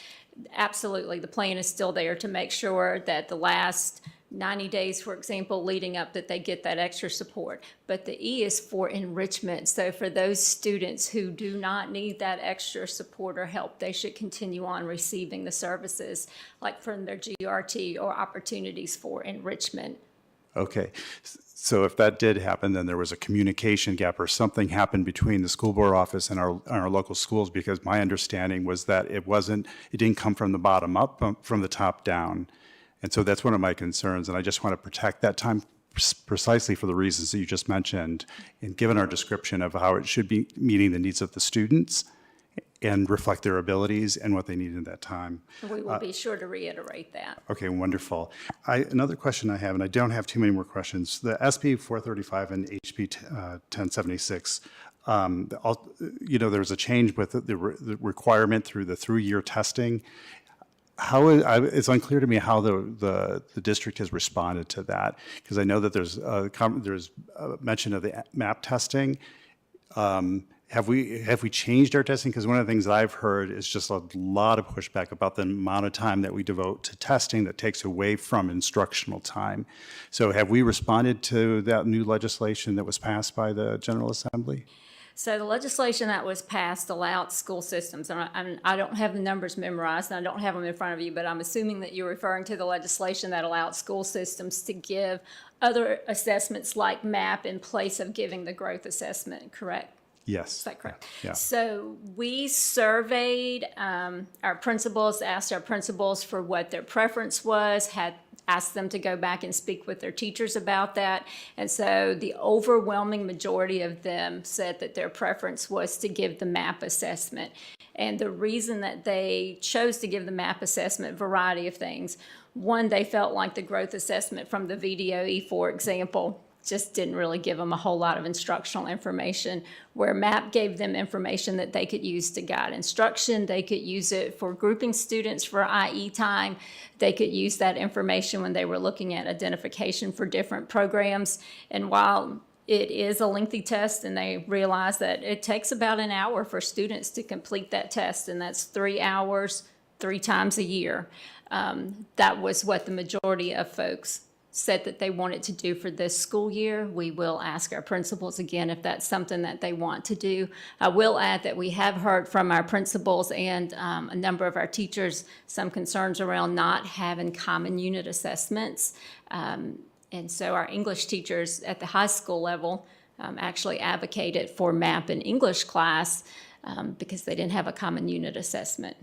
absolutely, the plan is still there to make sure that the last 90 days, for example, leading up, that they get that extra support. But the E is for enrichment. So for those students who do not need that extra support or help, they should continue on receiving the services like from their GRT or opportunities for enrichment. Okay, so if that did happen, then there was a communication gap or something happened between the school board office and our local schools, because my understanding was that it didn't come from the bottom up, from the top down. And so that's one of my concerns, and I just want to protect that time precisely for the reasons that you just mentioned, and given our description of how it should be meeting the needs of the students and reflect their abilities and what they need in that time. We will be sure to reiterate that. Okay, wonderful. Another question I have, and I don't have too many more questions, the SB 435 and HB 1076, there was a change with the requirement through the through-year testing. It's unclear to me how the district has responded to that, because I know that there's a mention of the MAP testing. Have we changed our testing? Because one of the things that I've heard is just a lot of pushback about the amount of time that we devote to testing that takes away from instructional time. So have we responded to that new legislation that was passed by the General Assembly? So the legislation that was passed allowed school systems, and I don't have the numbers memorized, and I don't have them in front of you, but I'm assuming that you're referring to the legislation that allowed school systems to give other assessments like MAP in place of giving the growth assessment, correct? Yes. Is that correct? Yeah. So we surveyed our principals, asked our principals for what their preference was, had asked them to go back and speak with their teachers about that. And so the overwhelming majority of them said that their preference was to give the MAP assessment. And the reason that they chose to give the MAP assessment, variety of things. One, they felt like the growth assessment from the VDOE, for example, just didn't really give them a whole lot of instructional information, where MAP gave them information that they could use to guide instruction. They could use it for grouping students for IE time. They could use that information when they were looking at identification for different programs. And while it is a lengthy test, and they realize that it takes about an hour for students to complete that test, and that's 3 hours, 3 times a year. That was what the majority of folks said that they wanted to do for this school year. We will ask our principals again if that's something that they want to do. I will add that we have heard from our principals and a number of our teachers some concerns around not having common unit assessments. And so our English teachers at the high school level actually advocated for MAP in English class because they didn't have a common unit assessment.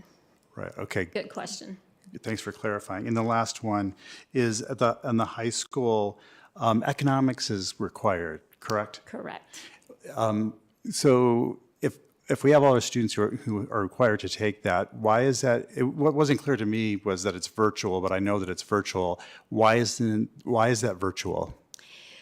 Right, okay. Good question. Thanks for clarifying. And the last one is in the high school, economics is required, correct? Correct. So if we have all our students who are required to take that, why is that? What wasn't clear to me was that it's virtual, but I know that it's virtual. Why is that virtual?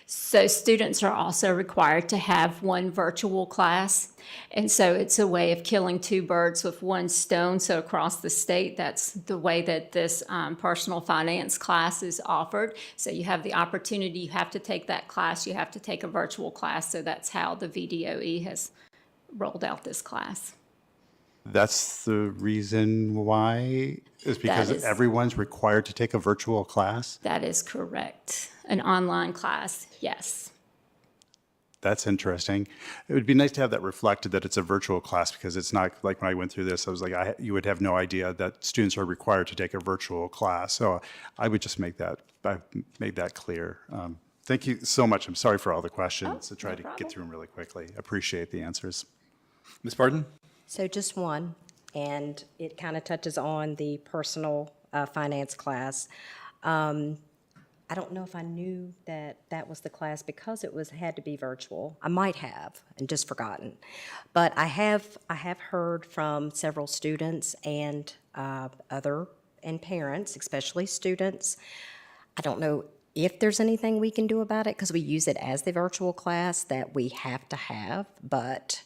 So students are also required to have one virtual class. And so it's a way of killing 2 birds with 1 stone. So across the state, that's the way that this personal finance class is offered. So you have the opportunity, you have to take that class, you have to take a virtual class. So that's how the VDOE has rolled out this class. That's the reason why? Is because everyone's required to take a virtual class? That is correct. An online class, yes. That's interesting. It would be nice to have that reflected, that it's a virtual class, because it's not like when I went through this, I was like, you would have no idea that students are required to take a virtual class. So I would just make that clear. Thank you so much. I'm sorry for all the questions. I tried to get through them really quickly. Appreciate the answers. Ms. Barden? So just one, and it kind of touches on the personal finance class. I don't know if I knew that that was the class because it had to be virtual. I might have and just forgotten. But I have heard from several students and and parents, especially students. I don't know if there's anything we can do about it because we use it as the virtual class that we have to have, but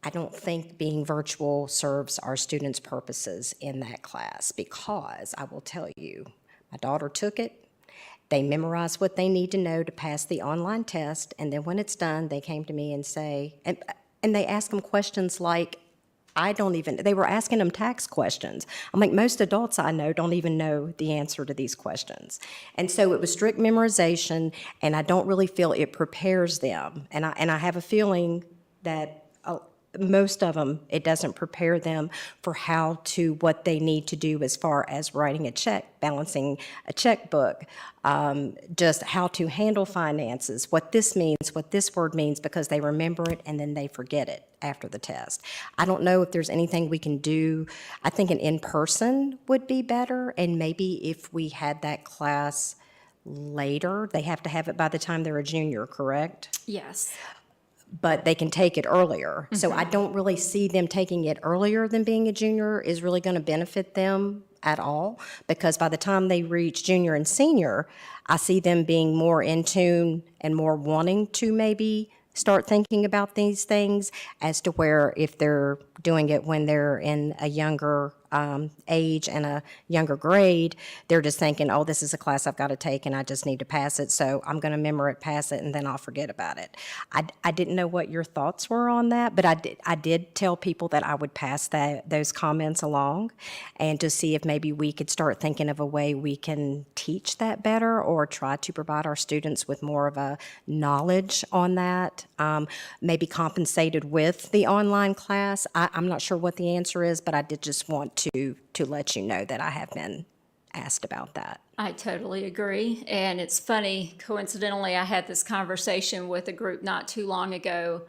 I don't think being virtual serves our students' purposes in that class, because I will tell you, my daughter took it. They memorize what they need to know to pass the online test, and then when it's done, they came to me and say, and they ask them questions like, they were asking them tax questions. I'm like, most adults I know don't even know the answer to these questions. And so it was strict memorization, and I don't really feel it prepares them. And I have a feeling that most of them, it doesn't prepare them for what they need to do as far as writing a check, balancing a checkbook, just how to handle finances, what this means, what this word means, because they remember it and then they forget it after the test. I don't know if there's anything we can do. I think an in-person would be better, and maybe if we had that class later, they have to have it by the time they're a junior, correct? Yes. But they can take it earlier. So I don't really see them taking it earlier than being a junior is really going to benefit them at all, because by the time they reach junior and senior, I see them being more in tune and more wanting to maybe start thinking about these things, as to where if they're doing it when they're in a younger age and a younger grade, they're just thinking, oh, this is a class I've got to take and I just need to pass it, so I'm going to memorize it, pass it, and then I'll forget about it. I didn't know what your thoughts were on that, but I did tell people that I would pass those comments along, and to see if maybe we could start thinking of a way we can teach that better, or try to provide our students with more of a knowledge on that, maybe compensated with the online class. I'm not sure what the answer is, but I did just want to let you know that I have been asked about that. I totally agree. And it's funny, coincidentally, I had this conversation with a group not too long ago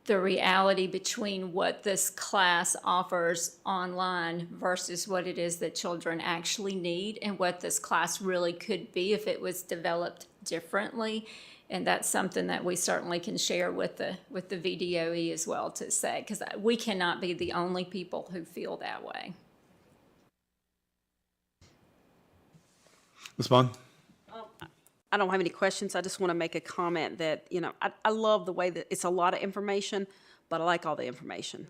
the reality between what this class offers online versus what it is that children actually need and what this class really could be if it was developed differently. And that's something that we certainly can share with the VDOE as well to say, because we cannot be the only people who feel that way. Ms. Bond? I don't have any questions. I just want to make a comment that, I love the way that it's a lot of information, but I like all the information.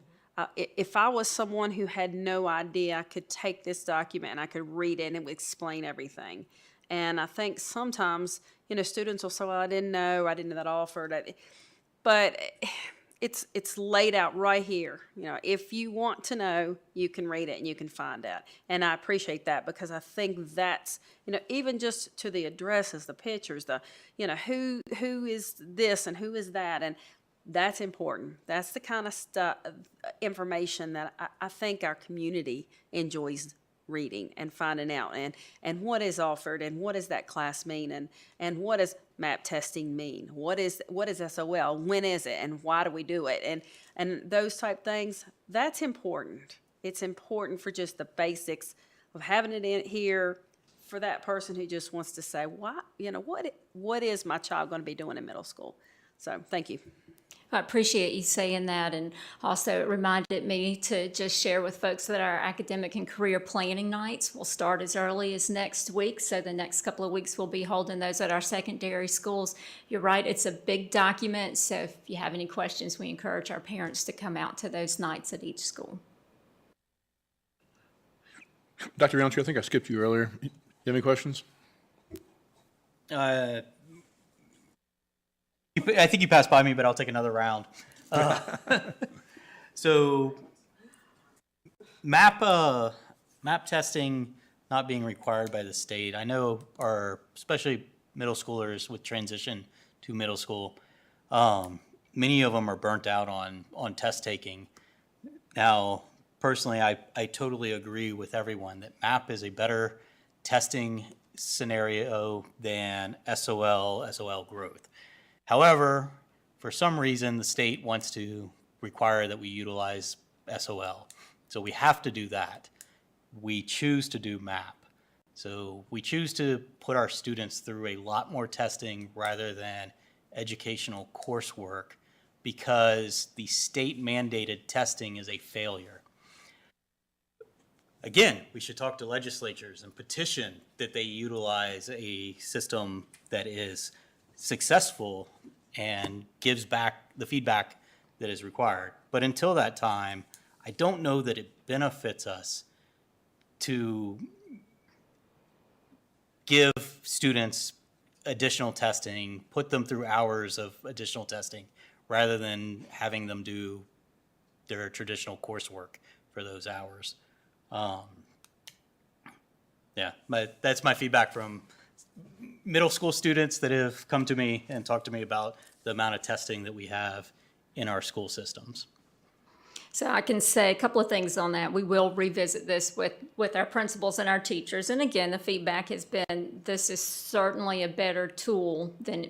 If I was someone who had no idea, I could take this document and I could read it and it would explain everything. And I think sometimes, students will say, well, I didn't know that offered. But it's laid out right here. If you want to know, you can read it and you can find out. And I appreciate that because I think that's, even just to the addresses, the pictures, who is this and who is that, and that's important. That's the kind of information that I think our community enjoys reading and finding out, and what is offered, and what does that class mean, and what does map testing mean? What is SOL? When is it, and why do we do it? And those type things, that's important. It's important for just the basics of having it in here for that person who just wants to say, what is my child going to be doing in middle school? So thank you. I appreciate you saying that, and also it reminded me to just share with folks that our academic and career planning nights will start as early as next week. So the next couple of weeks we'll be holding those at our secondary schools. You're right, it's a big document, so if you have any questions, we encourage our parents to come out to those nights at each school. Dr. Roundtree, I think I skipped you earlier. You have any questions? I think you passed by me, but I'll take another round. So map testing not being required by the state. I know especially middle schoolers with transition to middle school, many of them are burnt out on test taking. Now, personally, I totally agree with everyone that MAP is a better testing scenario than SOL growth. However, for some reason, the state wants to require that we utilize SOL. So we have to do that. We choose to do MAP. So we choose to put our students through a lot more testing rather than educational coursework because the state mandated testing is a failure. Again, we should talk to legislatures and petition that they utilize a system that is successful and gives back the feedback that is required. But until that time, I don't know that it benefits us to give students additional testing, put them through hours of additional testing, rather than having them do their traditional coursework for those hours. But that's my feedback from middle school students that have come to me and talked to me about the amount of testing that we have in our school systems. So I can say a couple of things on that. We will revisit this with our principals and our teachers. And again, the feedback has been this is certainly a better tool than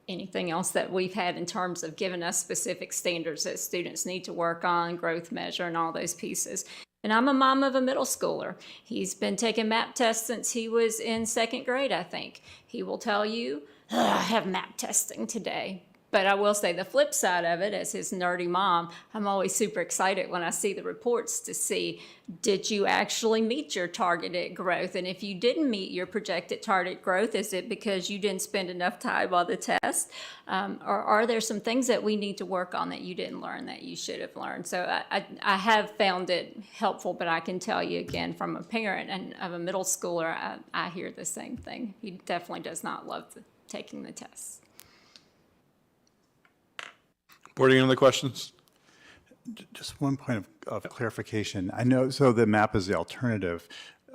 anything else that we've had in terms of giving us specific standards that students need to work on, growth measure, and all those pieces. And I'm a mom of a middle schooler. He's been taking MAP tests since he was in second grade, I think. He will tell you, I have MAP testing today. But I will say the flip side of it, as his nerdy mom, I'm always super excited when I see the reports to see, did you actually meet your targeted growth? And if you didn't meet your projected target growth, is it because you didn't spend enough time on the test? Or are there some things that we need to work on that you didn't learn that you should have learned? So I have found it helpful, but I can tell you again, from a parent and of a middle schooler, I hear the same thing. He definitely does not love taking the tests. Board, any other questions? Just one point of clarification. I know, so the MAP is the alternative.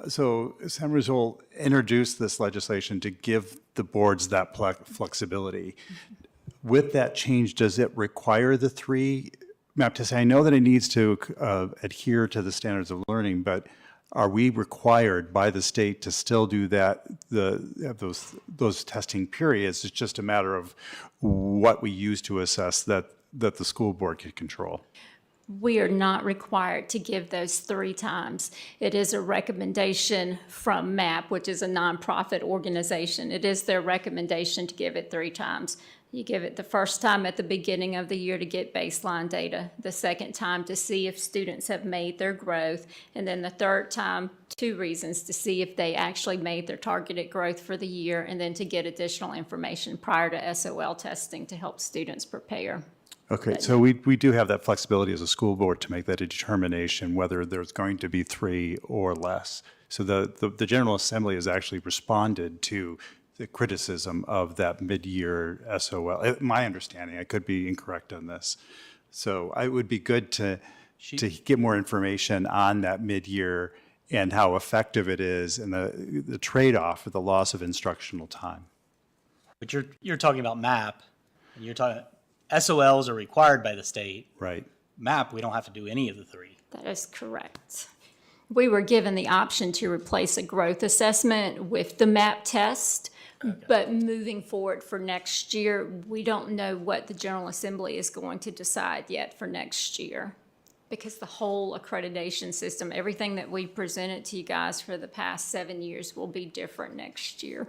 So San Rizal introduced this legislation to give the boards that flexibility. With that change, does it require the 3 MAP tests? I know that it needs to adhere to the standards of learning, but are we required by the state to still do that, those testing periods? It's just a matter of what we use to assess that that the school board could control. We are not required to give those 3 times. It is a recommendation from MAP, which is a nonprofit organization. It is their recommendation to give it 3 times. You give it the first time at the beginning of the year to get baseline data, the second time to see if students have made their growth, and then the third time, 2 reasons, to see if they actually made their targeted growth for the year, and then to get additional information prior to SOL testing to help students prepare. Okay, so we do have that flexibility as a school board to make that a determination whether there's going to be 3 or less. So the General Assembly has actually responded to the criticism of that mid-year SOL. My understanding, I could be incorrect on this. So it would be good to get more information on that mid-year and how effective it is and the trade-off for the loss of instructional time. But you're talking about MAP, and you're talking, SOLs are required by the state. Right. MAP, we don't have to do any of the 3. That is correct. We were given the option to replace a growth assessment with the MAP test, but moving forward for next year, we don't know what the General Assembly is going to decide yet for next year. Because the whole accreditation system, everything that we presented to you guys for the past 7 years will be different next year.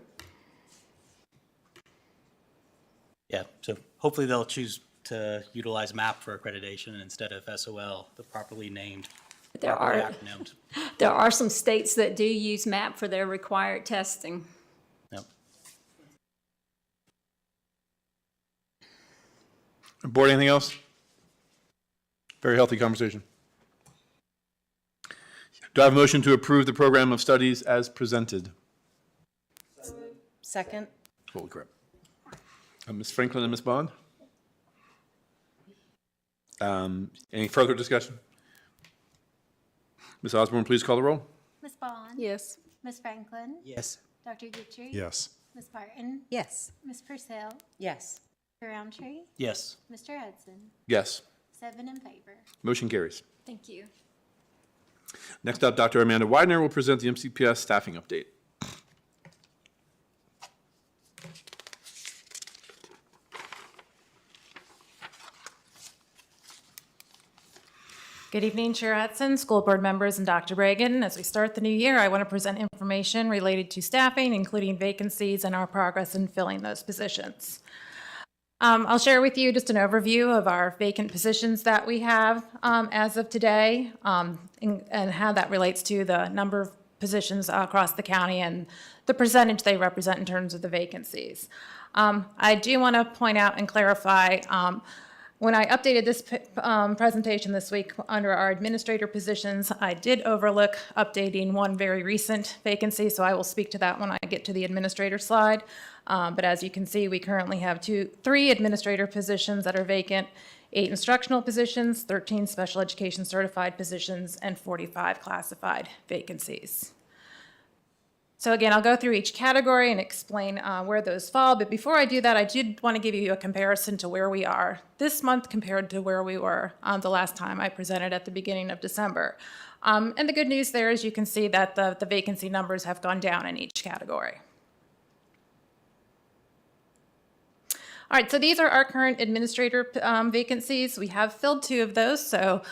Yeah, so hopefully they'll choose to utilize MAP for accreditation instead of SOL, the properly named, properly acronymed. There are some states that do use MAP for their required testing. Yep. Board, anything else? Very healthy conversation. Do I have a motion to approve the program of studies as presented? Second. Holy crap. Ms. Franklin and Ms. Bond? Any further discussion? Ms. Osborne, please call the roll. Ms. Bond? Yes. Ms. Franklin? Yes. Dr. Guthrie? Yes. Ms. Barton? Yes. Ms. Purcell? Yes. Mr. Roundtree? Yes. Mr. Hudson? Yes. 7 in favor. Motion carries. Thank you. Next up, Dr. Amanda Widener will present the MCPS staffing update. Good evening, Chair Hudson, school board members, and Dr. Reagan. As we start the new year, I want to present information related to staffing, including vacancies and our progress in filling those positions. I'll share with you just an overview of our vacant positions that we have as of today, and how that relates to the number of positions across the county and the percentage they represent in terms of the vacancies. I do want to point out and clarify, when I updated this presentation this week under our administrator positions, I did overlook updating one very recent vacancy, so I will speak to that when I get to the administrator slide. But as you can see, we currently have 3 administrator positions that are vacant, 8 instructional positions, 13 special education certified positions, and 45 classified vacancies. So again, I'll go through each category and explain where those fall. But before I do that, I did want to give you a comparison to where we are this month compared to where we were the last time I presented at the beginning of December. And the good news there is you can see that the vacancy numbers have gone down in each category. All right, so these are our current administrator vacancies. We have filled 2 of those. So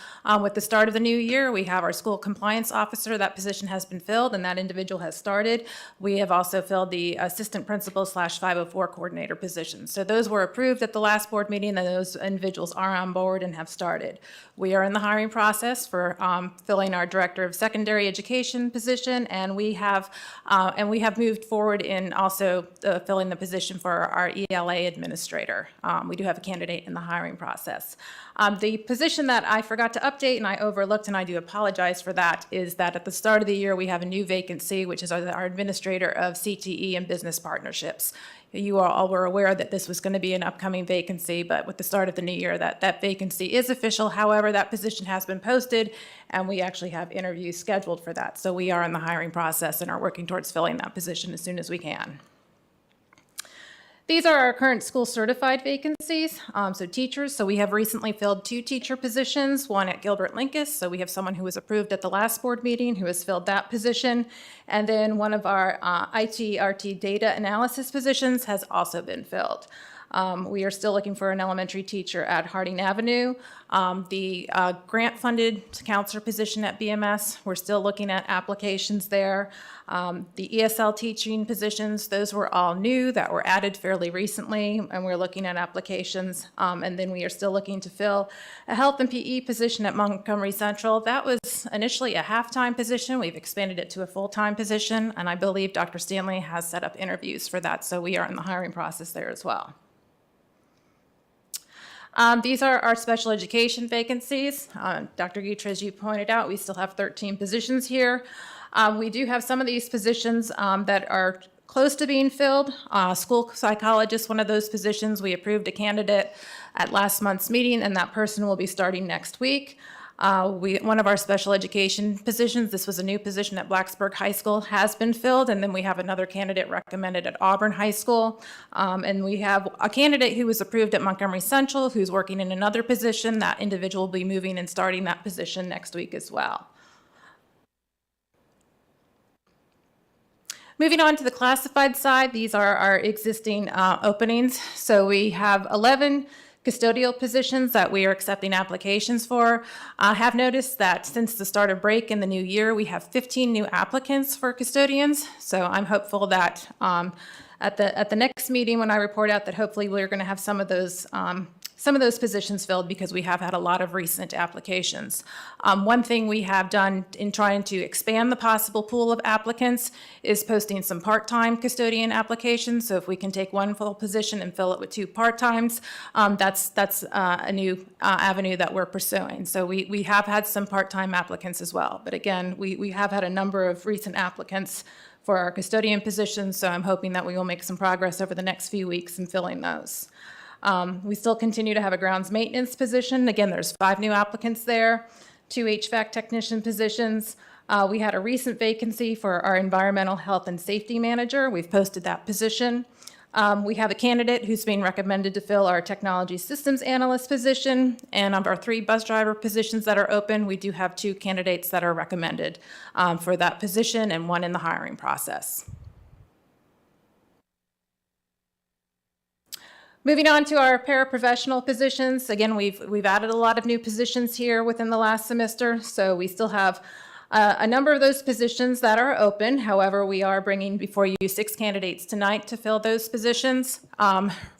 with the start of the new year, we have our school compliance officer. That position has been filled and that individual has started. We have also filled the assistant principal / 504 coordinator position. So those were approved at the last board meeting and those individuals are on board and have started. We are in the hiring process for filling our director of secondary education position, and we have moved forward in also filling the position for our ELA administrator. We do have a candidate in the hiring process. The position that I forgot to update and I overlooked, and I do apologize for that, is that at the start of the year we have a new vacancy, which is our administrator of CTE and business partnerships. You all were aware that this was going to be an upcoming vacancy, but with the start of the new year, that vacancy is official. However, that position has been posted, and we actually have interviews scheduled for that. So we are in the hiring process and are working towards filling that position as soon as we can. These are our current school certified vacancies, so teachers. So we have recently filled 2 teacher positions, one at Gilbert Linkus. So we have someone who was approved at the last board meeting who has filled that position. And then one of our IT/RT data analysis positions has also been filled. We are still looking for an elementary teacher at Harding Avenue. The grant-funded counselor position at BMS, we're still looking at applications there. The ESL teaching positions, those were all new that were added fairly recently, and we're looking at applications. And then we are still looking to fill a health and PE position at Montgomery Central. That was initially a half-time position. We've expanded it to a full-time position, and I believe Dr. Stanley has set up interviews for that, so we are in the hiring process there as well. These are our special education vacancies. Dr. Gutra, as you pointed out, we still have 13 positions here. We do have some of these positions that are close to being filled. School psychologist, one of those positions, we approved a candidate at last month's meeting, and that person will be starting next week. One of our special education positions, this was a new position at Blacksburg High School, has been filled, and then we have another candidate recommended at Auburn High School. And we have a candidate who was approved at Montgomery Central who's working in another position. That individual will be moving and starting that position next week as well. Moving on to the classified side, these are our existing openings. So we have 11 custodial positions that we are accepting applications for. I have noticed that since the start of break in the new year, we have 15 new applicants for custodians. So I'm hopeful that at the next meeting when I report out that hopefully we're going to have some of those positions filled because we have had a lot of recent applications. One thing we have done in trying to expand the possible pool of applicants is posting some part-time custodian applications. So if we can take one full position and fill it with 2 part-times, that's a new avenue that we're pursuing. So we have had some part-time applicants as well. But again, we have had a number of recent applicants for our custodian positions, so I'm hoping that we will make some progress over the next few weeks in filling those. We still continue to have a grounds maintenance position. Again, there's 5 new applicants there, 2 HVAC technician positions. We had a recent vacancy for our environmental health and safety manager. We've posted that position. We have a candidate who's being recommended to fill our technology systems analyst position. And of our 3 bus driver positions that are open, we do have 2 candidates that are recommended for that position and 1 in the hiring process. Moving on to our paraprofessional positions. Again, we've added a lot of new positions here within the last semester, so we still have a number of those positions that are open. However, we are bringing before you 6 candidates tonight to fill those positions.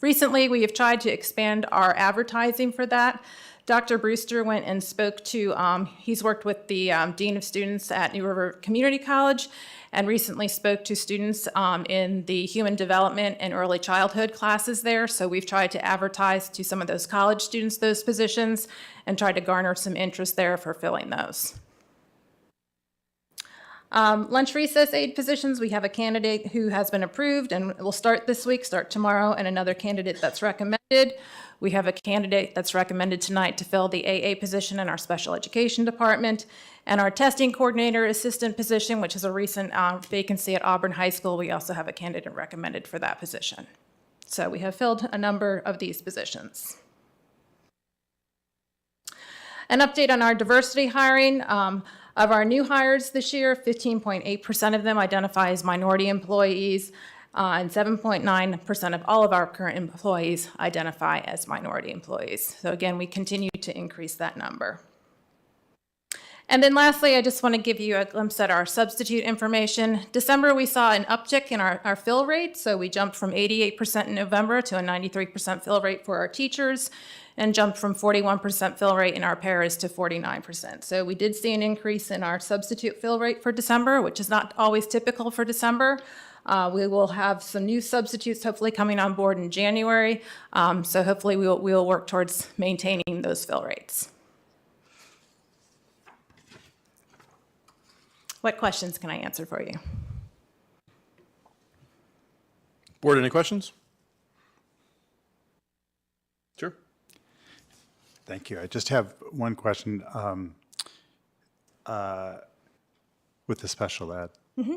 Recently, we have tried to expand our advertising for that. Dr. Brewster went and spoke to, he's worked with the Dean of Students at New River Community College and recently spoke to students in the human development and early childhood classes there. So we've tried to advertise to some of those college students those positions and tried to garner some interest there for filling those. Lunch recess aide positions, we have a candidate who has been approved and will start this week, start tomorrow, and another candidate that's recommended. We have a candidate that's recommended tonight to fill the AA position in our special education department. And our testing coordinator assistant position, which is a recent vacancy at Auburn High School, we also have a candidate recommended for that position. So we have filled a number of these positions. An update on our diversity hiring. Of our new hires this year, 15.8% of them identify as minority employees, and 7.9% of all of our current employees identify as minority employees. So again, we continue to increase that number. And then lastly, I just want to give you a glimpse at our substitute information. December, we saw an uptick in our fill rate. So we jumped from 88% in November to a 93% fill rate for our teachers, and jumped from 41% fill rate in our paras to 49%. So we did see an increase in our substitute fill rate for December, which is not always typical for December. We will have some new substitutes hopefully coming on board in January. So hopefully we'll work towards maintaining those fill rates. What questions can I answer for you? Board, any questions? Sure. Thank you. I just have one question with the special ed. Mm-hmm.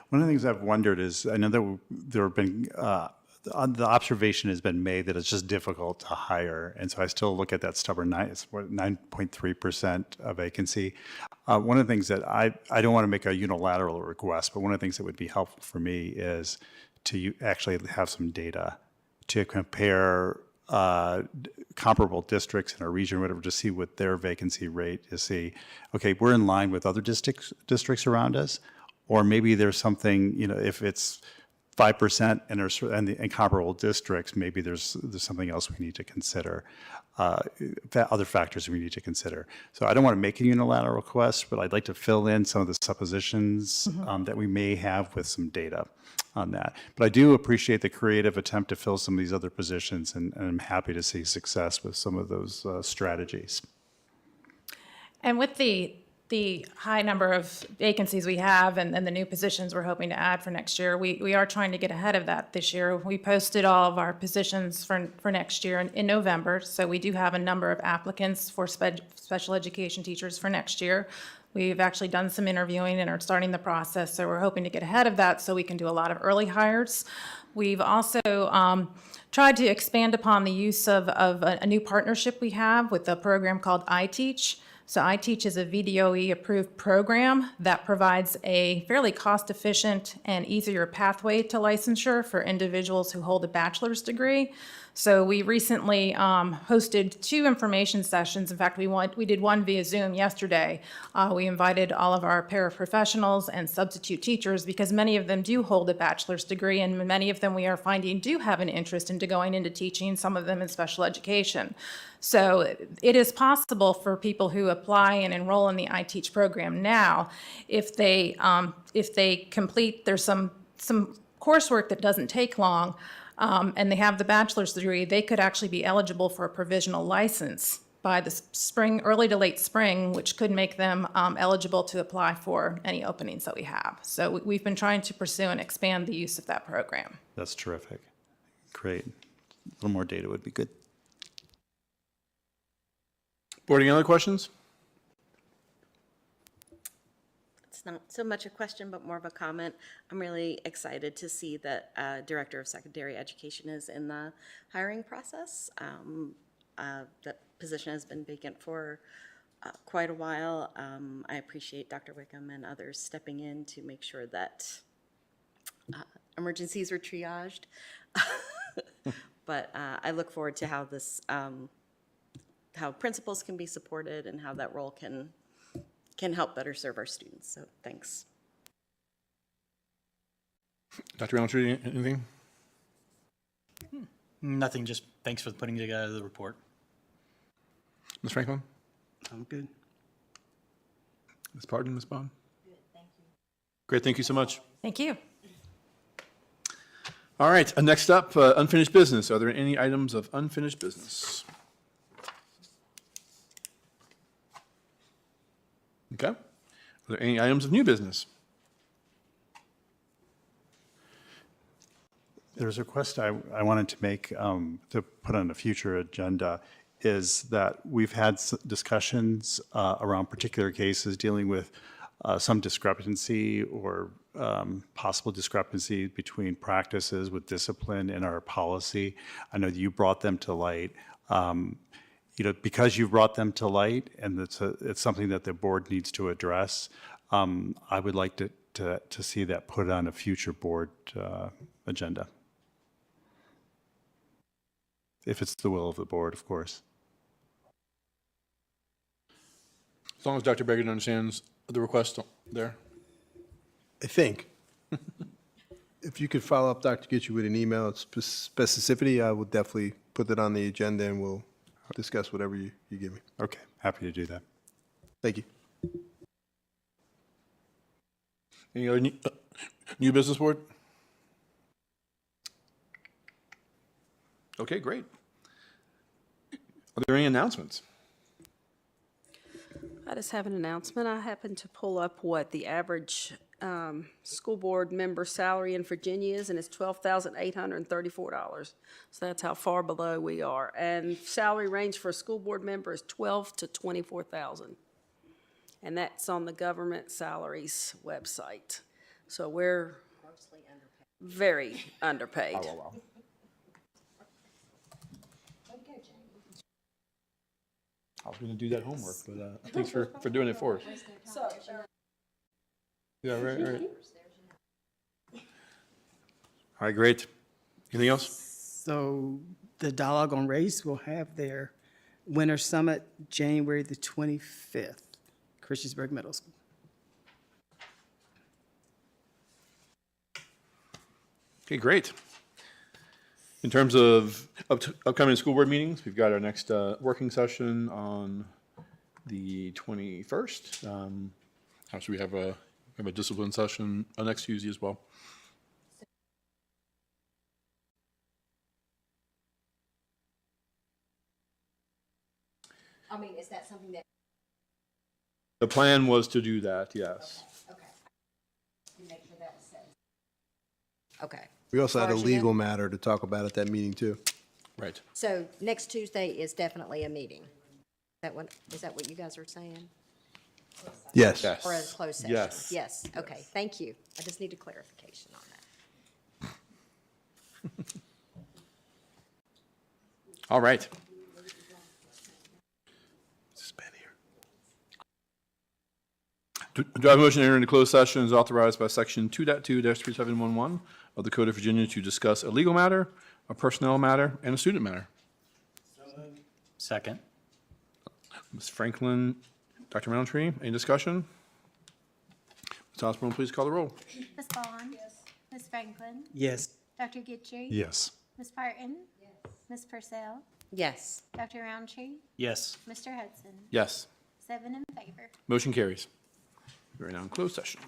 One of the things I've wondered is, I know that there have been, the observation has been made that it's just difficult to hire, and so I still look at that stubborn 9.3% vacancy. One of the things that I don't want to make a unilateral request, but one of the things that would be helpful for me is to actually have some data to compare comparable districts in our region, or whatever, to see what their vacancy rate is. See, okay, we're in line with other districts around us, or maybe there's something, you know, if it's 5% and comparable districts, maybe there's something else we need to consider, other factors we need to consider. So I don't want to make a unilateral request, but I'd like to fill in some of the suppositions that we may have with some data on that. But I do appreciate the creative attempt to fill some of these other positions, and I'm happy to see success with some of those strategies. And with the high number of vacancies we have and the new positions we're hoping to add for next year, we are trying to get ahead of that this year. We posted all of our positions for next year in November, so we do have a number of applicants for special education teachers for next year. We've actually done some interviewing and are starting the process, so we're hoping to get ahead of that so we can do a lot of early hires. We've also tried to expand upon the use of a new partnership we have with a program called iTeach. So iTeach is a VDOE-approved program that provides a fairly cost-efficient and easier pathway to licensure for individuals who hold a bachelor's degree. So we recently hosted 2 information sessions. In fact, we did one via Zoom yesterday. We invited all of our paraprofessionals and substitute teachers because many of them do hold a bachelor's degree, and many of them we are finding do have an interest into going into teaching, some of them in special education. So it is possible for people who apply and enroll in the iTeach program now, if they complete, there's some coursework that doesn't take long, and they have the bachelor's degree, they could actually be eligible for a provisional license by the spring, early to late spring, which could make them eligible to apply for any openings that we have. So we've been trying to pursue and expand the use of that program. That's terrific. Great. A little more data would be good. Board, any other questions? It's not so much a question, but more of a comment. I'm really excited to see that Director of Secondary Education is in the hiring process. That position has been vacant for quite a while. I appreciate Dr. Wickham and others stepping in to make sure that emergencies are triaged. But I look forward to how this, how principals can be supported and how that role can help better serve our students. So thanks. Dr. Roundtree, anything? Nothing, just thanks for putting together the report. Ms. Franklin? I'm good. Ms. Parton, Ms. Bond? Good, thank you. Great, thank you so much. Thank you. All right, next up, unfinished business. Are there any items of unfinished business? Okay. Are there any items of new business? There's a request I wanted to make to put on a future agenda, is that we've had discussions around particular cases dealing with some discrepancy or possible discrepancy between practices with discipline and our policy. I know that you brought them to light. You know, because you brought them to light, and it's something that the board needs to address, I would like to see that put on a future board agenda. If it's the will of the board, of course. As long as Dr. Bregan understands the request there. I think. If you could follow up, Dr. Gitchu, with an email of specificity, I will definitely put that on the agenda and we'll discuss whatever you give me. Okay, happy to do that. Thank you. Any other new business, board? Okay, great. Are there any announcements? I just have an announcement. I happened to pull up what the average school board member salary in Virginia is, and it's $12,834. So that's how far below we are. And salary range for a school board member is $12,000 to $24,000. And that's on the government salaries website. So we're very underpaid. Oh, wow. I was going to do that homework, but thanks for doing it for us. Yeah, right. All right, great. Anything else? So the Dialogue on Race will have their Winter Summit January the 25th, Christiansburg Middle School. Okay, great. In terms of upcoming school board meetings, we've got our next working session on the 21st. Actually, we have a discipline session next Tuesday as well. I mean, is that something that? The plan was to do that, yes. Okay. Make sure that was said. Okay. We also had a As far as you know- legal matter to talk about at that meeting, too. Right. So next Tuesday is definitely a meeting. Is that what you guys are saying? Yes. Or a closed session? Yes. Yes, okay, thank you. I just need a clarification on that. All right. Do I have a motion to enter into closed session as authorized by section 2.2-3711 of the Code of Virginia to discuss a legal matter, a personnel matter, and a student matter? Second. Ms. Franklin, Dr. Roundtree, any discussion? Ms. Osborne, please call the roll. Ms. Vaughn? Yes. Ms. Franklin? Yes. Dr. Gitchery? Yes. Ms. Parton? Yes. Ms. Purcell? Yes. Dr. Roundtree? Yes. Mr. Hudson? Yes. 7 in favor. Motion carries. We're now in closed session.